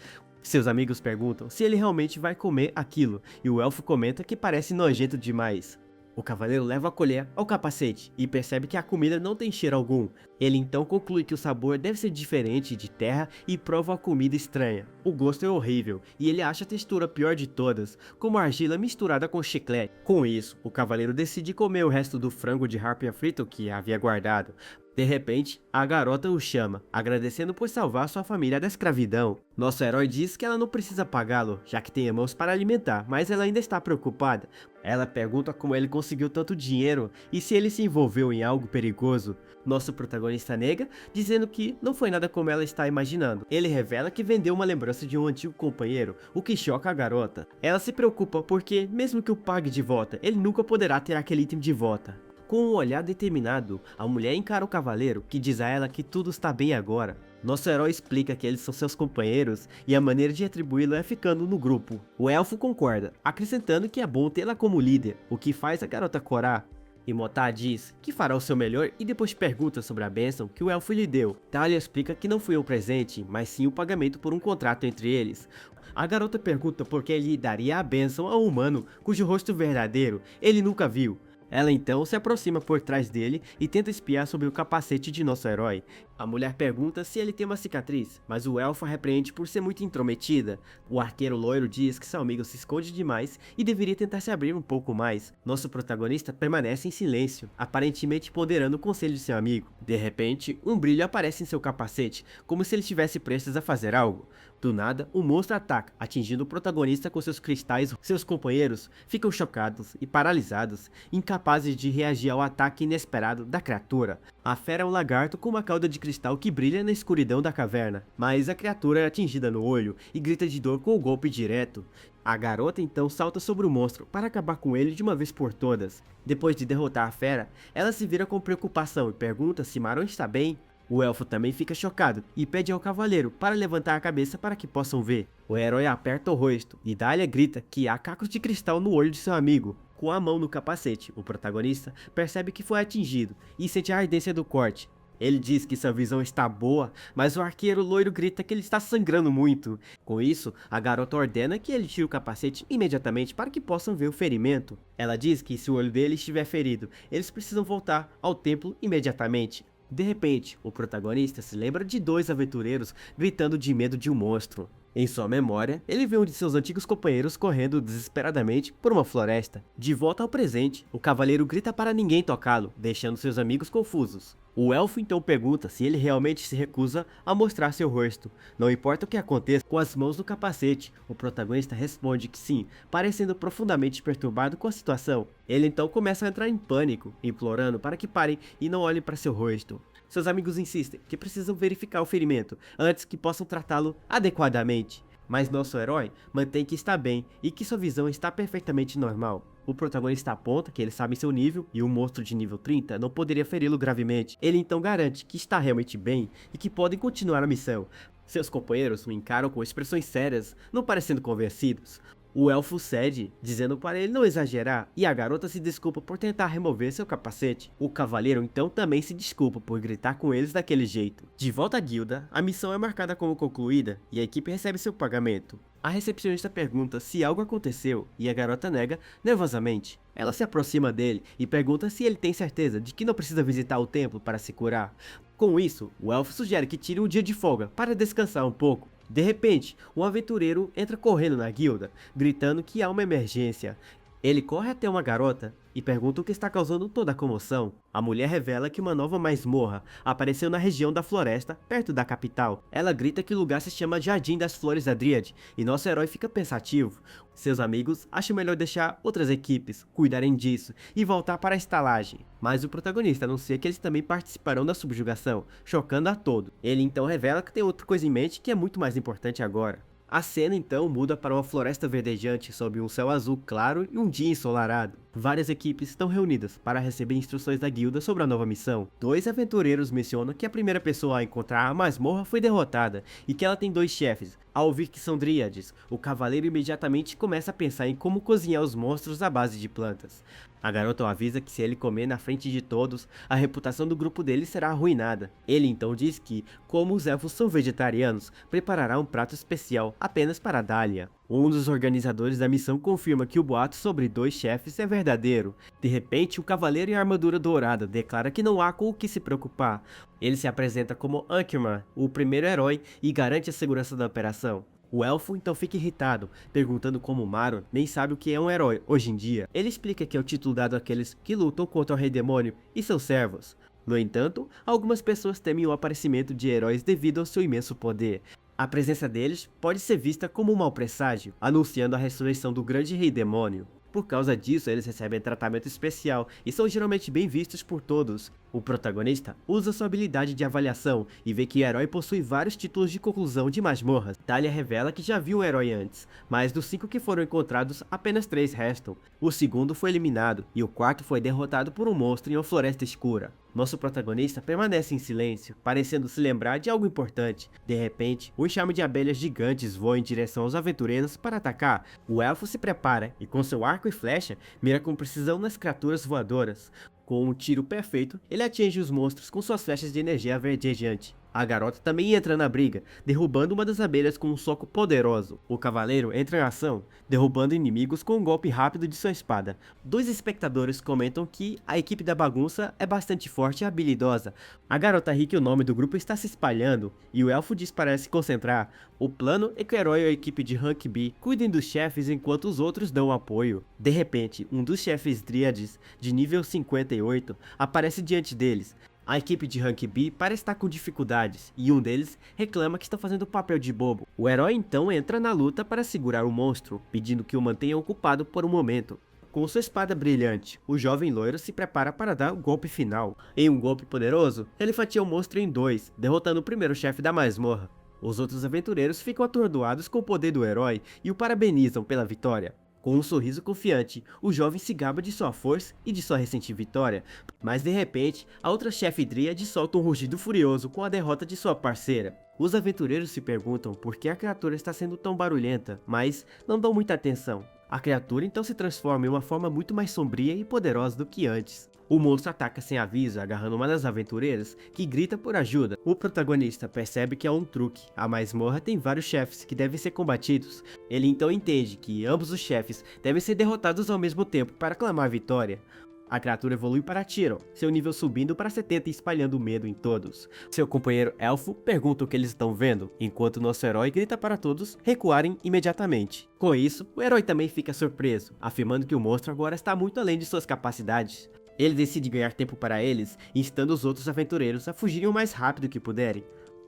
Seus amigos perguntam se ele realmente vai comer aquilo, e o elfo comenta que parece nojento demais. O cavaleiro leva a colher ao capacete e percebe que a comida não tem cheiro algum. Ele então conclui que o sabor deve ser diferente de terra e prova a comida estranha. O gosto é horrível e ele acha a textura pior de todas, como argila misturada com chiclete. Com isso, o cavaleiro decide comer o resto do frango de harpia frito que havia guardado. De repente, a garota o chama, agradecendo por salvar sua família da escravidão. Nosso herói diz que ela não precisa pagá-lo, já que tem irmãos para alimentar, mas ela ainda está preocupada. Ela pergunta como ele conseguiu tanto dinheiro e se ele se envolveu em algo perigoso. Nosso protagonista nega, dizendo que não foi nada como ela está imaginando. Ele revela que vendeu uma lembrança de um antigo companheiro, o que choca a garota. Ela se preocupa porque, mesmo que o pague de volta, ele nunca poderá ter aquele item de volta. Com um olhar determinado, a mulher encara o cavaleiro, que diz a ela que tudo está bem agora. Nosso herói explica que eles são seus companheiros e a maneira de atribuí-lo é ficando no grupo. O elfo concorda, acrescentando que é bom tê-la como líder, o que faz a garota corar. Imotar diz que fará o seu melhor e depois pergunta sobre a bênção que o elfo lhe deu. Thalia explica que não foi um presente, mas sim o pagamento por um contrato entre eles. A garota pergunta por que ele daria a bênção a um humano cujo rosto verdadeiro ele nunca viu. Ela então se aproxima por trás dele e tenta espiar sobre o capacete de nosso herói. A mulher pergunta se ele tem uma cicatriz, mas o elfo a repreende por ser muito intrometida. O arqueiro loiro diz que seu amigo se esconde demais e deveria tentar se abrir um pouco mais. Nosso protagonista permanece em silêncio, aparentemente ponderando o conselho de seu amigo. De repente, um brilho aparece em seu capacete, como se ele estivesse prestes a fazer algo. Do nada, o monstro ataca, atingindo o protagonista com seus cristais. Seus companheiros ficam chocados e paralisados, incapazes de reagir ao ataque inesperado da criatura. A fera é um lagarto com uma cauda de cristal que brilha na escuridão da caverna, mas a criatura é atingida no olho e grita de dor com o golpe direto. A garota então salta sobre o monstro para acabar com ele de uma vez por todas. Depois de derrotar a fera, ela se vira com preocupação e pergunta se Maron está bem. O elfo também fica chocado e pede ao cavaleiro para levantar a cabeça para que possam ver. O herói aperta o rosto e Dahlia grita que há cacos de cristal no olho de seu amigo. Com a mão no capacete, o protagonista percebe que foi atingido e sente a ardência do corte. Ele diz que sua visão está boa, mas o arqueiro loiro grita que ele está sangrando muito. Com isso, a garota ordena que ele tire o capacete imediatamente para que possam ver o ferimento. Ela diz que se o olho dele estiver ferido, eles precisam voltar ao templo imediatamente. De repente, o protagonista se lembra de dois aventureiros gritando de medo de um monstro. Em sua memória, ele vê um de seus antigos companheiros correndo desesperadamente por uma floresta. De volta ao presente, o cavaleiro grita para ninguém tocá-lo, deixando seus amigos confusos. O elfo então pergunta se ele realmente se recusa a mostrar seu rosto. Não importa o que aconteça com as mãos no capacete, o protagonista responde que sim, parecendo profundamente perturbado com a situação. Ele então começa a entrar em pânico, implorando para que parem e não olhem para seu rosto. Seus amigos insistem que precisam verificar o ferimento antes que possam tratá-lo adequadamente. Mas nosso herói mantém que está bem e que sua visão está perfeitamente normal. O protagonista aponta que ele sabe seu nível e um monstro de nível 30 não poderia feri-lo gravemente. Ele então garante que está realmente bem e que podem continuar a missão. Seus companheiros o encaram com expressões sérias, não parecendo convencidos. O elfo cede, dizendo para ele não exagerar, e a garota se desculpa por tentar remover seu capacete. O cavaleiro então também se desculpa por gritar com eles daquele jeito. De volta à guilda, a missão é marcada como concluída e a equipe recebe seu pagamento. A recepcionista pergunta se algo aconteceu e a garota nega nervosamente. Ela se aproxima dele e pergunta se ele tem certeza de que não precisa visitar o templo para se curar. Com isso, o elfo sugere que tire um dia de folga para descansar um pouco. De repente, um aventureiro entra correndo na guilda, gritando que há uma emergência. Ele corre até uma garota e pergunta o que está causando toda a comoção. A mulher revela que uma nova masmorra apareceu na região da floresta, perto da capital. Ela grita que o lugar se chama Jardim das Flores da Dríade, e nosso herói fica pensativo. Seus amigos acham melhor deixar outras equipes cuidarem disso e voltar para a estalagem. Mas o protagonista anuncia que eles também participarão da subjugação, chocando a todos. Ele então revela que tem outra coisa em mente que é muito mais importante agora. A cena então muda para uma floresta verdejante sob um céu azul claro e um dia ensolarado. Várias equipes estão reunidas para receber instruções da guilda sobre a nova missão. Dois aventureiros mencionam que a primeira pessoa a encontrar a masmorra foi derrotada e que ela tem dois chefes. Ao ouvir que são dríades, o cavaleiro imediatamente começa a pensar em como cozinhar os monstros à base de plantas. A garota o avisa que se ele comer na frente de todos, a reputação do grupo dele será arruinada. Ele então diz que, como os elfos são vegetarianos, preparará um prato especial apenas para Dahlia. Um dos organizadores da missão confirma que o boato sobre dois chefes é verdadeiro. De repente, o cavaleiro em armadura dourada declara que não há com o que se preocupar. Ele se apresenta como Ankerman, o primeiro herói, e garante a segurança da operação. O elfo então fica irritado, perguntando como Maron nem sabe o que é um herói hoje em dia. Ele explica que é o título dado àqueles que lutam contra o Rei Demônio e seus servos. No entanto, algumas pessoas temem o aparecimento de heróis devido ao seu imenso poder. A presença deles pode ser vista como um mau presságio, anunciando a ressurreição do grande Rei Demônio. Por causa disso, eles recebem tratamento especial e são geralmente bem vistos por todos. O protagonista usa sua habilidade de avaliação e vê que o herói possui vários títulos de conclusão de masmorras. Thalia revela que já viu um herói antes, mas dos 5 que foram encontrados, apenas 3 restam. O segundo foi eliminado e o quarto foi derrotado por um monstro em uma floresta escura. Nosso protagonista permanece em silêncio, parecendo se lembrar de algo importante. De repente, um enxame de abelhas gigantes voa em direção aos aventureiros para atacar. O elfo se prepara e com seu arco e flecha, mira com precisão nas criaturas voadoras. Com um tiro perfeito, ele atinge os monstros com suas flechas de energia verdejante. A garota também entra na briga, derrubando uma das abelhas com um soco poderoso. O cavaleiro entra em ação, derrubando inimigos com um golpe rápido de sua espada. Dois espectadores comentam que a equipe da bagunça é bastante forte e habilidosa. A garota ri que o nome do grupo está se espalhando, e o elfo diz para se concentrar. O plano é que o herói e a equipe de Rank B cuidem dos chefes enquanto os outros dão apoio. De repente, um dos chefes Dríades, de nível 58, aparece diante deles. A equipe de Rank B parece estar com dificuldades, e um deles reclama que está fazendo papel de bobo. O herói então entra na luta para segurar o monstro, pedindo que o mantenha ocupado por um momento. Com sua espada brilhante, o jovem loiro se prepara para dar o golpe final. Em um golpe poderoso, ele fatia o monstro em dois, derrotando o primeiro chefe da masmorra. Os outros aventureiros ficam atordoados com o poder do herói e o parabenizam pela vitória. Com um sorriso confiante, o jovem se gaba de sua força e de sua recente vitória, mas de repente, a outra chefe Dríade solta um rugido furioso com a derrota de sua parceira. Os aventureiros se perguntam por que a criatura está sendo tão barulhenta, mas não dão muita atenção. A criatura então se transforma em uma forma muito mais sombria e poderosa do que antes. O monstro ataca sem aviso, agarrando uma das aventureiras, que grita por ajuda. O protagonista percebe que é um truque. A masmorra tem vários chefes que devem ser combatidos. Ele então entende que ambos os chefes devem ser derrotados ao mesmo tempo para clamar vitória. A criatura evolui para Tyron, seu nível subindo para 70 e espalhando medo em todos. Seu companheiro elfo pergunta o que eles estão vendo, enquanto nosso herói grita para todos recuarem imediatamente. Com isso, o herói também fica surpreso, afirmando que o monstro agora está muito além de suas capacidades. Ele decide ganhar tempo para eles, instando os outros aventureiros a fugirem o mais rápido que puderem.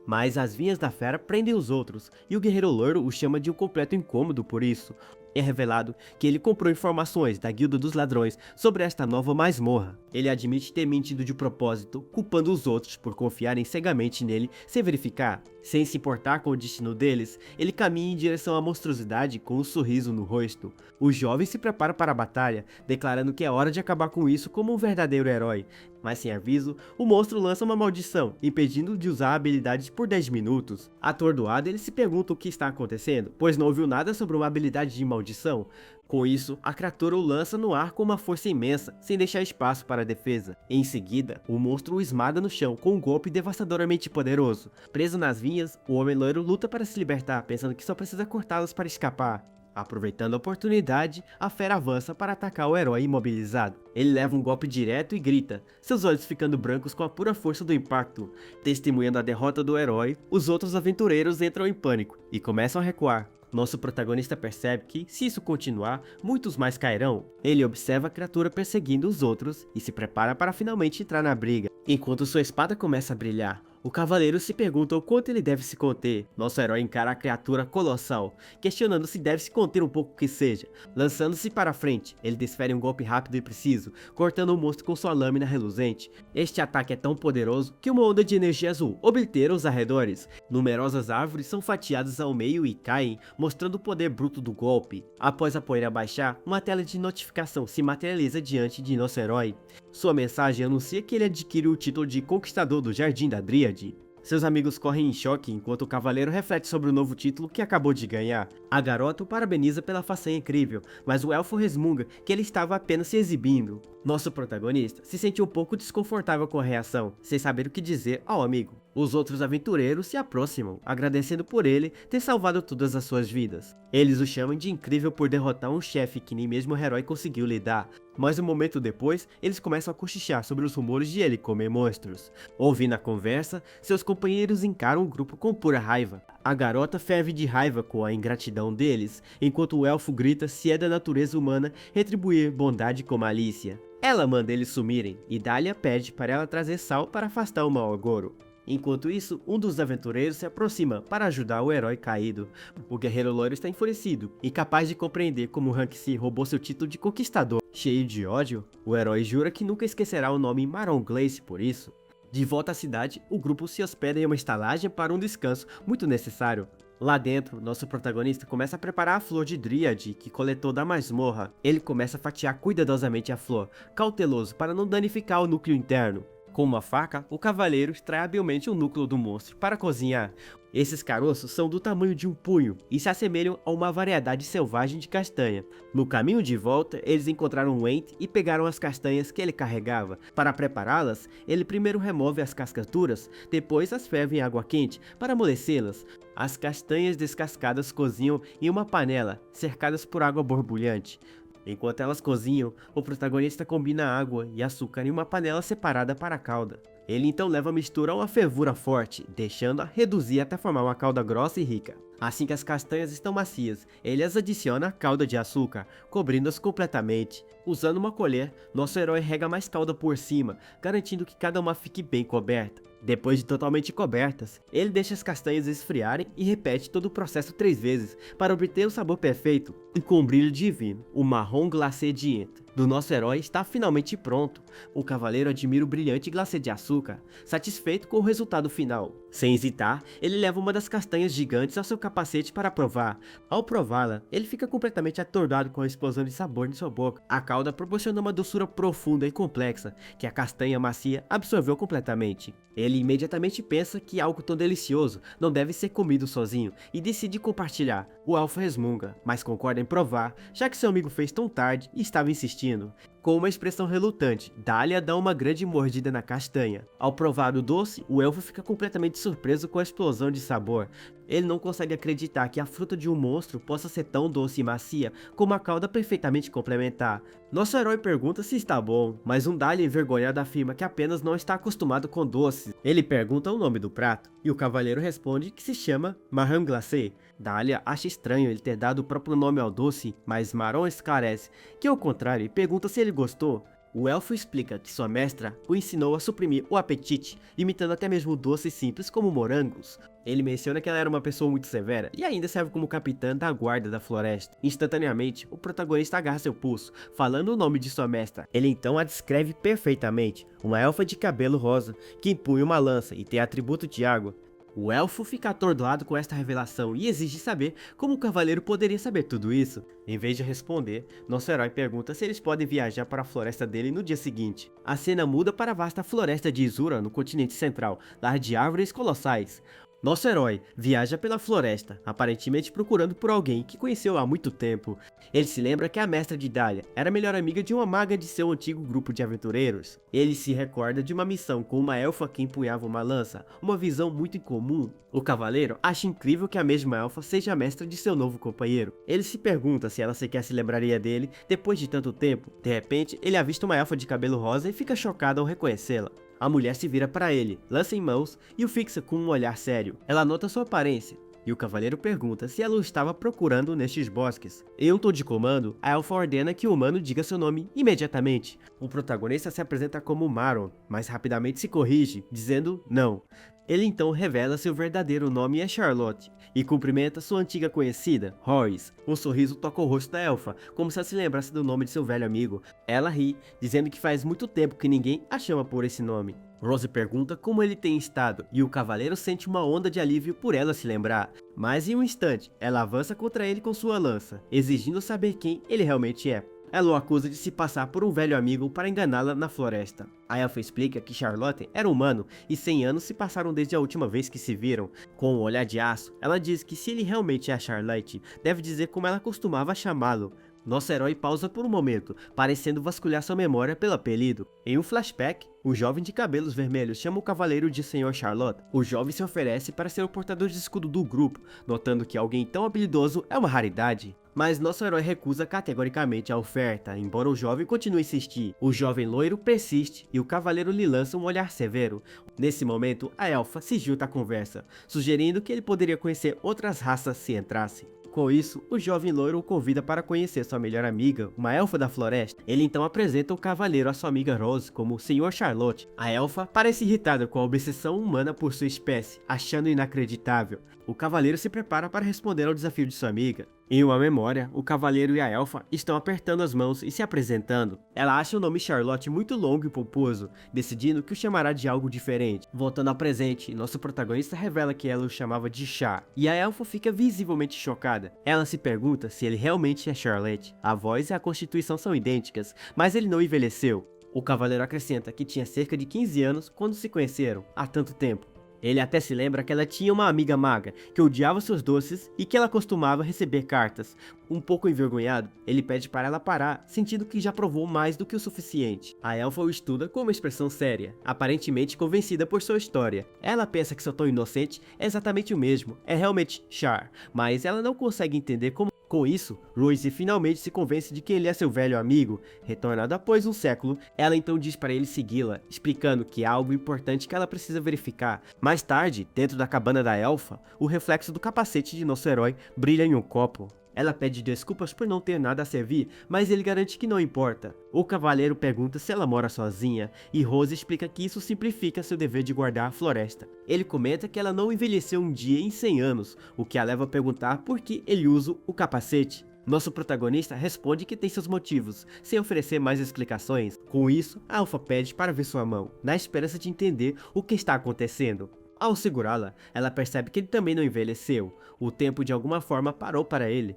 Mas as vinhas da fera prendem os outros, e o guerreiro loiro o chama de um completo incômodo por isso. É revelado que ele comprou informações da Guilda dos Ladrões sobre esta nova masmorra. Ele admite ter mentido de propósito, culpando os outros por confiarem cegamente nele sem verificar. Sem se importar com o destino deles, ele caminha em direção à monstruosidade com um sorriso no rosto. O jovem se prepara para a batalha, declarando que é hora de acabar com isso como um verdadeiro herói. Mas sem aviso, o monstro lança uma maldição, impedindo de usar a habilidade por 10 minutos. Atordoado, ele se pergunta o que está acontecendo, pois não ouviu nada sobre uma habilidade de maldição. Com isso, a criatura o lança no ar com uma força imensa, sem deixar espaço para a defesa. Em seguida, o monstro o esmaga no chão com um golpe devastadoramente poderoso. Preso nas vinhas, o homem loiro luta para se libertar, pensando que só precisa cortá-los para escapar. Aproveitando a oportunidade, a fera avança para atacar o herói imobilizado. Ele leva um golpe direto e grita, seus olhos ficando brancos com a pura força do impacto. Testemunhando a derrota do herói, os outros aventureiros entram em pânico e começam a recuar. Nosso protagonista percebe que, se isso continuar, muitos mais cairão. Ele observa a criatura perseguindo os outros e se prepara para finalmente entrar na briga. Enquanto sua espada começa a brilhar, o cavaleiro se pergunta o quanto ele deve se conter. Nosso herói encara a criatura colossal, questionando se deve se conter um pouco que seja. Lançando-se para frente, ele desfere um golpe rápido e preciso, cortando o monstro com sua lâmina reluzente. Este ataque é tão poderoso que uma onda de energia azul oblitera os arredores. Numerosas árvores são fatiadas ao meio e caem, mostrando o poder bruto do golpe. Após a poeira baixar, uma tela de notificação se materializa diante de nosso herói. Sua mensagem anuncia que ele adquire o título de Conquistador do Jardim da Dríade. Seus amigos correm em choque enquanto o cavaleiro reflete sobre o novo título que acabou de ganhar. A garota o parabeniza pela façanha incrível, mas o elfo resmunga que ele estava apenas se exibindo. Nosso protagonista se sente um pouco desconfortável com a reação, sem saber o que dizer ao amigo. Os outros aventureiros se aproximam, agradecendo por ele ter salvado todas as suas vidas. Eles o chamam de incrível por derrotar um chefe que nem mesmo o herói conseguiu lidar. Mas um momento depois, eles começam a cochichar sobre os rumores de ele comer monstros. Ouvindo a conversa, seus companheiros encaram o grupo com pura raiva. A garota ferve de raiva com a ingratidão deles, enquanto o elfo grita se é da natureza humana retribuir bondade com malícia. Ela manda eles sumirem, e Dahlia pede para ela trazer sal para afastar o mau agouro. Enquanto isso, um dos aventureiros se aproxima para ajudar o herói caído. O guerreiro loiro está enfurecido, incapaz de compreender como Rank C roubou seu título de conquistador. Cheio de ódio, o herói jura que nunca esquecerá o nome Maron Glace por isso. De volta à cidade, o grupo se hospeda em uma estalagem para um descanso muito necessário. Lá dentro, nosso protagonista começa a preparar a flor de Dríade que coletou da masmorra. Ele começa a fatiar cuidadosamente a flor, cauteloso para não danificar o núcleo interno. Com uma faca, o cavaleiro extrai habilmente o núcleo do monstro para cozinhar. Esses caroços são do tamanho de um punho e se assemelham a uma variedade selvagem de castanha. No caminho de volta, eles encontraram Wayne e pegaram as castanhas que ele carregava. Para prepará-las, ele primeiro remove as cascas duras, depois as ferve em água quente para amolecê-las. As castanhas descascadas cozinham em uma panela, cercadas por água borbulhante. Enquanto elas cozinham, o protagonista combina água e açúcar em uma panela separada para a calda. Ele então leva a mistura a uma fervura forte, deixando-a reduzir até formar uma calda grossa e rica. Assim que as castanhas estão macias, ele as adiciona à calda de açúcar, cobrindo-as completamente. Usando uma colher, nosso herói rega mais calda por cima, garantindo que cada uma fique bem coberta. Depois de totalmente cobertas, ele deixa as castanhas esfriarem e repete todo o processo 3 vezes, para obter o sabor perfeito e com um brilho divino. O marrom glacê diente do nosso herói está finalmente pronto. O cavaleiro admira o brilhante glacê de açúcar, satisfeito com o resultado final. Sem hesitar, ele leva uma das castanhas gigantes ao seu capacete para provar. Ao prová-la, ele fica completamente atordoado com a explosão de sabor em sua boca. A calda proporciona uma doçura profunda e complexa, que a castanha macia absorveu completamente. Ele imediatamente pensa que algo tão delicioso não deve ser comido sozinho e decide compartilhar. O elfo resmunga, mas concorda em provar, já que seu amigo fez tão tarde e estava insistindo. Com uma expressão relutante, Dahlia dá uma grande mordida na castanha. Ao provar o doce, o elfo fica completamente surpreso com a explosão de sabor. Ele não consegue acreditar que a fruta de um monstro possa ser tão doce e macia como a calda perfeitamente complementar. Nosso herói pergunta se está bom, mas um Dahlia envergonhado afirma que apenas não está acostumado com doces. Ele pergunta o nome do prato, e o cavaleiro responde que se chama marrom glacé. Dahlia acha estranho ele ter dado o próprio nome ao doce, mas Maron esclarece que ao contrário e pergunta se ele gostou. O elfo explica que sua mestra o ensinou a suprimir o apetite, imitando até mesmo doces simples como morangos. Ele menciona que ela era uma pessoa muito severa e ainda serve como capitã da guarda da floresta. Instantaneamente, o protagonista agarra seu pulso, falando o nome de sua mestra. Ele então a descreve perfeitamente, uma elfa de cabelo rosa, que empunha uma lança e tem atributo de água. O elfo fica atordoado com esta revelação e exige saber como o cavaleiro poderia saber tudo isso. Em vez de responder, nosso herói pergunta se eles podem viajar para a floresta dele no dia seguinte. A cena muda para a vasta floresta de Izura no continente central, lar de árvores colossais. Nosso herói viaja pela floresta, aparentemente procurando por alguém que conheceu há muito tempo. Ele se lembra que a mestra de Dahlia era a melhor amiga de uma maga de seu antigo grupo de aventureiros. Ele se recorda de uma missão com uma elfa que empunhava uma lança, uma visão muito incomum. O cavaleiro acha incrível que a mesma elfa seja a mestra de seu novo companheiro. Ele se pergunta se ela sequer se lembraria dele depois de tanto tempo. De repente, ele avista uma elfa de cabelo rosa e fica chocado ao reconhecê-la. A mulher se vira para ele, lança em mãos e o fixa com um olhar sério. Ela nota sua aparência, e o cavaleiro pergunta se ela o estava procurando nestes bosques. Em um tom de comando, a elfa ordena que o humano diga seu nome imediatamente. O protagonista se apresenta como Maron, mas rapidamente se corrige, dizendo não. Ele então revela seu verdadeiro nome é Charlotte, e cumprimenta sua antiga conhecida, Horace. Um sorriso toca o rosto da elfa, como se ela se lembrasse do nome de seu velho amigo. Ela ri, dizendo que faz muito tempo que ninguém a chama por esse nome. Rose pergunta como ele tem estado, e o cavaleiro sente uma onda de alívio por ela se lembrar. Mas em um instante, ela avança contra ele com sua lança, exigindo saber quem ele realmente é. Ela o acusa de se passar por um velho amigo para enganá-la na floresta. A elfa explica que Charlotte era humano e 100 anos se passaram desde a última vez que se viram. Com um olhar de aço, ela diz que se ele realmente é a Charlotte, deve dizer como ela costumava chamá-lo. Nosso herói pausa por um momento, parecendo vasculhar sua memória pelo apelido. Em um flashback, o jovem de cabelos vermelhos chama o cavaleiro de Sr. Charlotte. O jovem se oferece para ser o portador de escudo do grupo, notando que alguém tão habilidoso é uma raridade. Mas nosso herói recusa categoricamente a oferta, embora o jovem continue a insistir. O jovem loiro persiste e o cavaleiro lhe lança um olhar severo. Nesse momento, a elfa se junta à conversa, sugerindo que ele poderia conhecer outras raças se entrasse. Com isso, o jovem loiro o convida para conhecer sua melhor amiga, uma elfa da floresta. Ele então apresenta o cavaleiro a sua amiga Rose como Sr. Charlotte. A elfa parece irritada com a obsessão humana por sua espécie, achando inacreditável. O cavaleiro se prepara para responder ao desafio de sua amiga. Em uma memória, o cavaleiro e a elfa estão apertando as mãos e se apresentando. Ela acha o nome Charlotte muito longo e pomposo, decidindo que o chamará de algo diferente. Voltando ao presente, nosso protagonista revela que ela o chamava de Char, e a elfa fica visivelmente chocada. Ela se pergunta se ele realmente é Charlotte. A voz e a constituição são idênticas, mas ele não envelheceu. O cavaleiro acrescenta que tinha cerca de 15 anos quando se conheceram, há tanto tempo. Ele até se lembra que ela tinha uma amiga maga, que odiava seus doces e que ela costumava receber cartas. Um pouco envergonhado, ele pede para ela parar, sentindo que já provou mais do que o suficiente. A elfa o estuda com uma expressão séria, aparentemente convencida por sua história. Ela pensa que seu tom inocente é exatamente o mesmo, é realmente Char, mas ela não consegue entender como. Com isso, Rose finalmente se convence de que ele é seu velho amigo. Retornado após um século, ela então diz para ele segui-la, explicando que há algo importante que ela precisa verificar. Mais tarde, dentro da cabana da elfa, o reflexo do capacete de nosso herói brilha em um copo. Ela pede desculpas por não ter nada a servir, mas ele garante que não importa. O cavaleiro pergunta se ela mora sozinha, e Rose explica que isso simplifica seu dever de guardar a floresta. Ele comenta que ela não envelheceu um dia em 100 anos, o que a leva a perguntar por que ele usa o capacete. Nosso protagonista responde que tem seus motivos, sem oferecer mais explicações. Com isso, a elfa pede para ver sua mão, na esperança de entender o que está acontecendo. Ao segurá-la, ela percebe que ele também não envelheceu, o tempo de alguma forma parou para ele.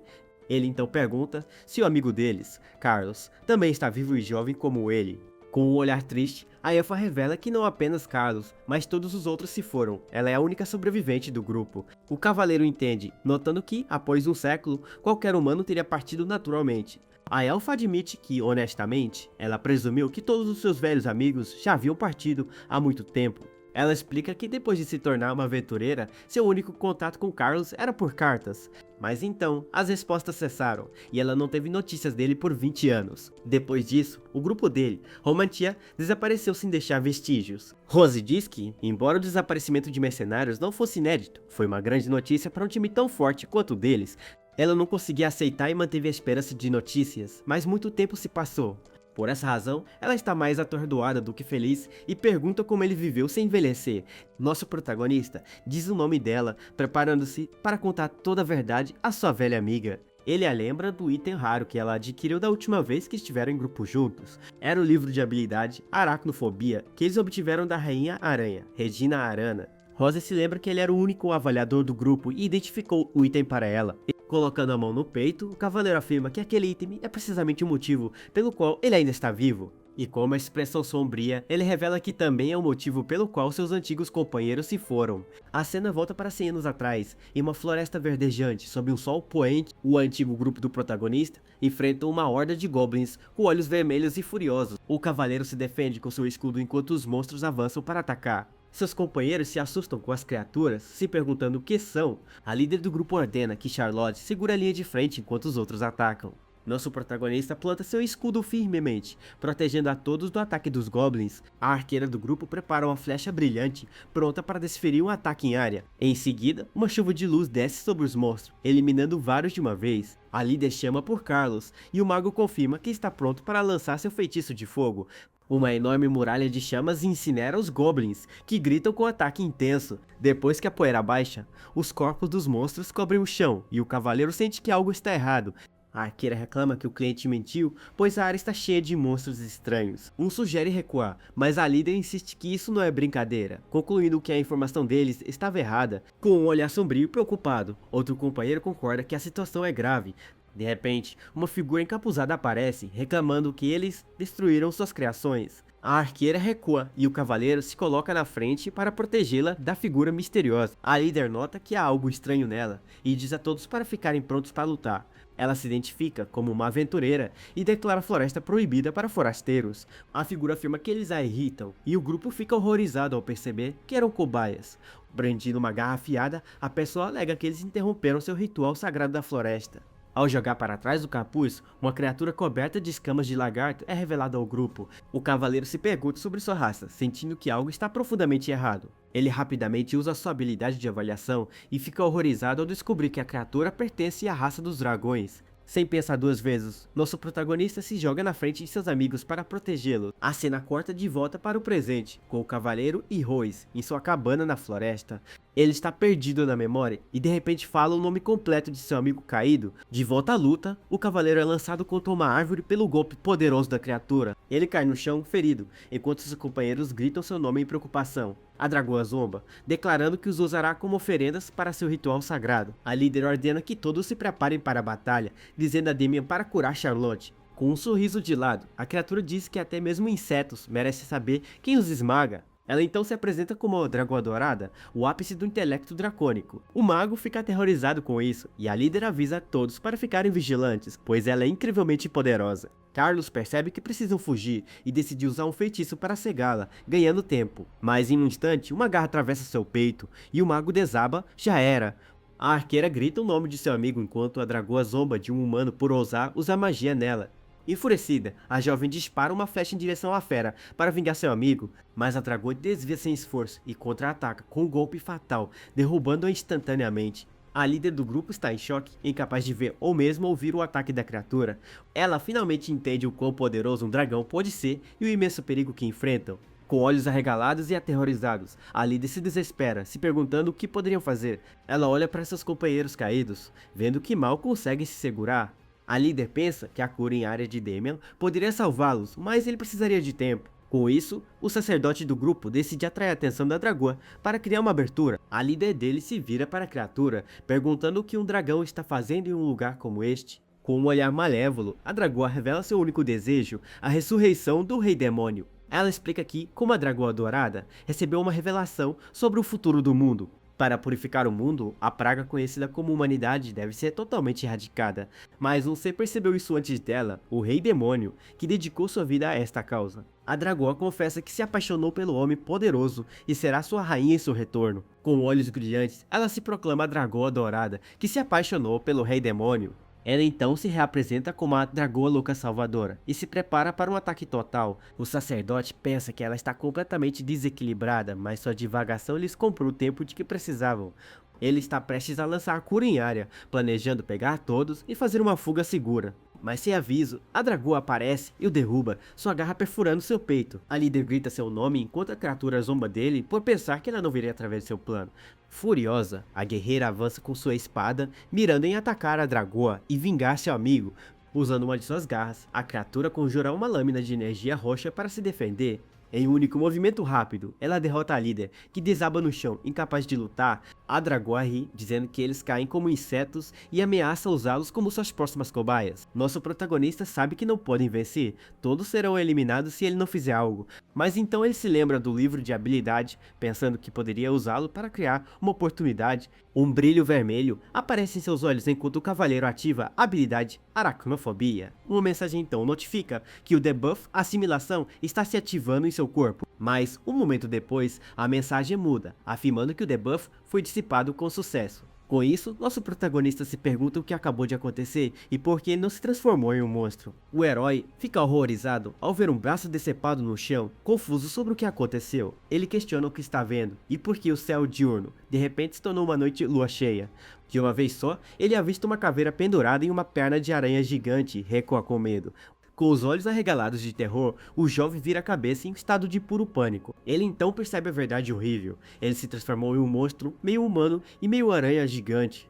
Ele então pergunta se o amigo deles, Carlos, também está vivo e jovem como ele. Com um olhar triste, a elfa revela que não apenas Carlos, mas todos os outros se foram. Ela é a única sobrevivente do grupo. O cavaleiro entende, notando que, após um século, qualquer humano teria partido naturalmente. A elfa admite que, honestamente, ela presumiu que todos os seus velhos amigos já haviam partido há muito tempo. Ela explica que depois de se tornar uma aventureira, seu único contato com Carlos era por cartas. Mas então, as respostas cessaram, e ela não teve notícias dele por 20 anos. Depois disso, o grupo dele, Romantia, desapareceu sem deixar vestígios. Rose diz que, embora o desaparecimento de mercenários não fosse inédito, foi uma grande notícia para um time tão forte quanto o deles. Ela não conseguia aceitar e manteve a esperança de notícias, mas muito tempo se passou. Por essa razão, ela está mais atordoada do que feliz e pergunta como ele viveu sem envelhecer. Nosso protagonista diz o nome dela, preparando-se para contar toda a verdade à sua velha amiga. Ele a lembra do item raro que ela adquiriu da última vez que estiveram em grupo juntos. Era o livro de habilidade Aracnofobia, que eles obtiveram da Rainha Aranha, Regina Arana. Rose se lembra que ele era o único avaliador do grupo e identificou o item para ela. Colocando a mão no peito, o cavaleiro afirma que aquele item é precisamente o motivo pelo qual ele ainda está vivo. E com uma expressão sombria, ele revela que também é o motivo pelo qual seus antigos companheiros se foram. A cena volta para 100 anos atrás, em uma floresta verdejante, sob um sol poente. O antigo grupo do protagonista enfrenta uma horda de goblins com olhos vermelhos e furiosos. O cavaleiro se defende com seu escudo enquanto os monstros avançam para atacar. Seus companheiros se assustam com as criaturas, se perguntando o que são. A líder do grupo ordena que Charlotte segura a linha de frente enquanto os outros atacam. Nosso protagonista planta seu escudo firmemente, protegendo a todos do ataque dos goblins. A arqueira do grupo prepara uma flecha brilhante, pronta para desferir um ataque em área. Em seguida, uma chuva de luz desce sobre os monstros, eliminando vários de uma vez. A líder chama por Carlos, e o mago confirma que está pronto para lançar seu feitiço de fogo. Uma enorme muralha de chamas incinera os goblins, que gritam com ataque intenso. Depois que a poeira baixa, os corpos dos monstros cobrem o chão, e o cavaleiro sente que algo está errado. A arqueira reclama que o cliente mentiu, pois a área está cheia de monstros estranhos. Um sugere recuar, mas a líder insiste que isso não é brincadeira, concluindo que a informação deles estava errada. Com um olhar sombrio e preocupado, outro companheiro concorda que a situação é grave. De repente, uma figura encapuzada aparece, reclamando que eles destruíram suas criações. A arqueira recua e o cavaleiro se coloca na frente para protegê-la da figura misteriosa. A líder nota que há algo estranho nela e diz a todos para ficarem prontos para lutar. Ela se identifica como uma aventureira e declara a floresta proibida para forasteiros. A figura afirma que eles a irritam e o grupo fica horrorizado ao perceber que eram cobaias. Brandindo uma garra afiada, a pessoa alega que eles interromperam seu ritual sagrado da floresta. Ao jogar para trás do capuz, uma criatura coberta de escamas de lagarto é revelada ao grupo. O cavaleiro se pergunta sobre sua raça, sentindo que algo está profundamente errado. Ele rapidamente usa sua habilidade de avaliação e fica horrorizado ao descobrir que a criatura pertence à raça dos dragões. Sem pensar duas vezes, nosso protagonista se joga na frente de seus amigos para protegê-lo. A cena corta de volta para o presente, com o cavaleiro e Rose em sua cabana na floresta. Ele está perdido na memória e de repente fala o nome completo de seu amigo caído. De volta à luta, o cavaleiro é lançado contra uma árvore pelo golpe poderoso da criatura. Ele cai no chão ferido, enquanto seus companheiros gritam seu nome em preocupação. A dragoa zomba, declarando que os usará como oferendas para seu ritual sagrado. A líder ordena que todos se preparem para a batalha, dizendo a Damian para curar Charlotte. Com um sorriso de lado, a criatura diz que até mesmo insetos merecem saber quem os esmaga. Ela então se apresenta como a Dragoa Dourada, o ápice do intelecto dracônico. O mago fica aterrorizado com isso, e a líder avisa a todos para ficarem vigilantes, pois ela é incrivelmente poderosa. Carlos percebe que precisam fugir e decide usar um feitiço para cegá-la, ganhando tempo. Mas em um instante, uma garra atravessa seu peito, e o mago desaba, já era. A arqueira grita o nome de seu amigo enquanto a dragoa zomba de um humano por ousar usar magia nela. Enfurecida, a jovem dispara uma flecha em direção à fera para vingar seu amigo, mas a dragoa desvia sem esforço e contra-ataca com um golpe fatal, derrubando-a instantaneamente. A líder do grupo está em choque, incapaz de ver ou mesmo ouvir o ataque da criatura. Ela finalmente entende o quão poderoso um dragão pode ser e o imenso perigo que enfrentam. Com olhos arregalados e aterrorizados, a líder se desespera, se perguntando o que poderiam fazer. Ela olha para seus companheiros caídos, vendo que mal conseguem se segurar. A líder pensa que a cura em área de Damian poderia salvá-los, mas ele precisaria de tempo. Com isso, o sacerdote do grupo decide atrair a atenção da dragoa para criar uma abertura. A líder dele se vira para a criatura, perguntando o que um dragão está fazendo em um lugar como este. Com um olhar malévolo, a dragoa revela seu único desejo, a ressurreição do rei demônio. Ela explica que, como a dragoa dourada, recebeu uma revelação sobre o futuro do mundo. Para purificar o mundo, a praga conhecida como humanidade deve ser totalmente erradicada, mas um ser percebeu isso antes dela, o Rei Demônio, que dedicou sua vida a esta causa. A dragoa confessa que se apaixonou pelo homem poderoso e será sua rainha em seu retorno. Com olhos brilhantes, ela se proclama a dragoa dourada, que se apaixonou pelo Rei Demônio. Ela então se reapresenta como a Dragoa Louca Salvadora e se prepara para um ataque total. O sacerdote pensa que ela está completamente desequilibrada, mas sua divagação lhes comprou o tempo de que precisavam. Ele está prestes a lançar a cura em área, planejando pegar todos e fazer uma fuga segura. Mas sem aviso, a dragoa aparece e o derruba, sua garra perfurando seu peito. A líder grita seu nome enquanto a criatura zomba dele por pensar que ela não viria através de seu plano. Furiosa, a guerreira avança com sua espada, mirando em atacar a dragoa e vingar seu amigo. Usando uma de suas garras, a criatura conjura uma lâmina de energia roxa para se defender. Em um único movimento rápido, ela derrota a líder, que desaba no chão, incapaz de lutar. A dragoa ri, dizendo que eles caem como insetos e ameaça usá-los como suas próximas cobaias. Nosso protagonista sabe que não podem vencer, todos serão eliminados se ele não fizer algo. Mas então ele se lembra do livro de habilidade, pensando que poderia usá-lo para criar uma oportunidade. Um brilho vermelho aparece em seus olhos enquanto o cavaleiro ativa a habilidade Aracnofobia. Uma mensagem então notifica que o debuff Assimilação está se ativando em seu corpo, mas um momento depois a mensagem muda, afirmando que o debuff foi dissipado com sucesso. Com isso, nosso protagonista se pergunta o que acabou de acontecer e por que ele não se transformou em um monstro. O herói fica horrorizado ao ver um braço decepado no chão, confuso sobre o que aconteceu. Ele questiona o que está vendo e por que o céu diurno de repente se tornou uma noite lua cheia. De uma vez só, ele avista uma caveira pendurada em uma perna de aranha gigante e recua com medo. Com os olhos arregalados de terror, o jovem vira a cabeça em estado de puro pânico. Ele então percebe a verdade horrível. Ele se transformou em um monstro meio humano e meio aranha gigante.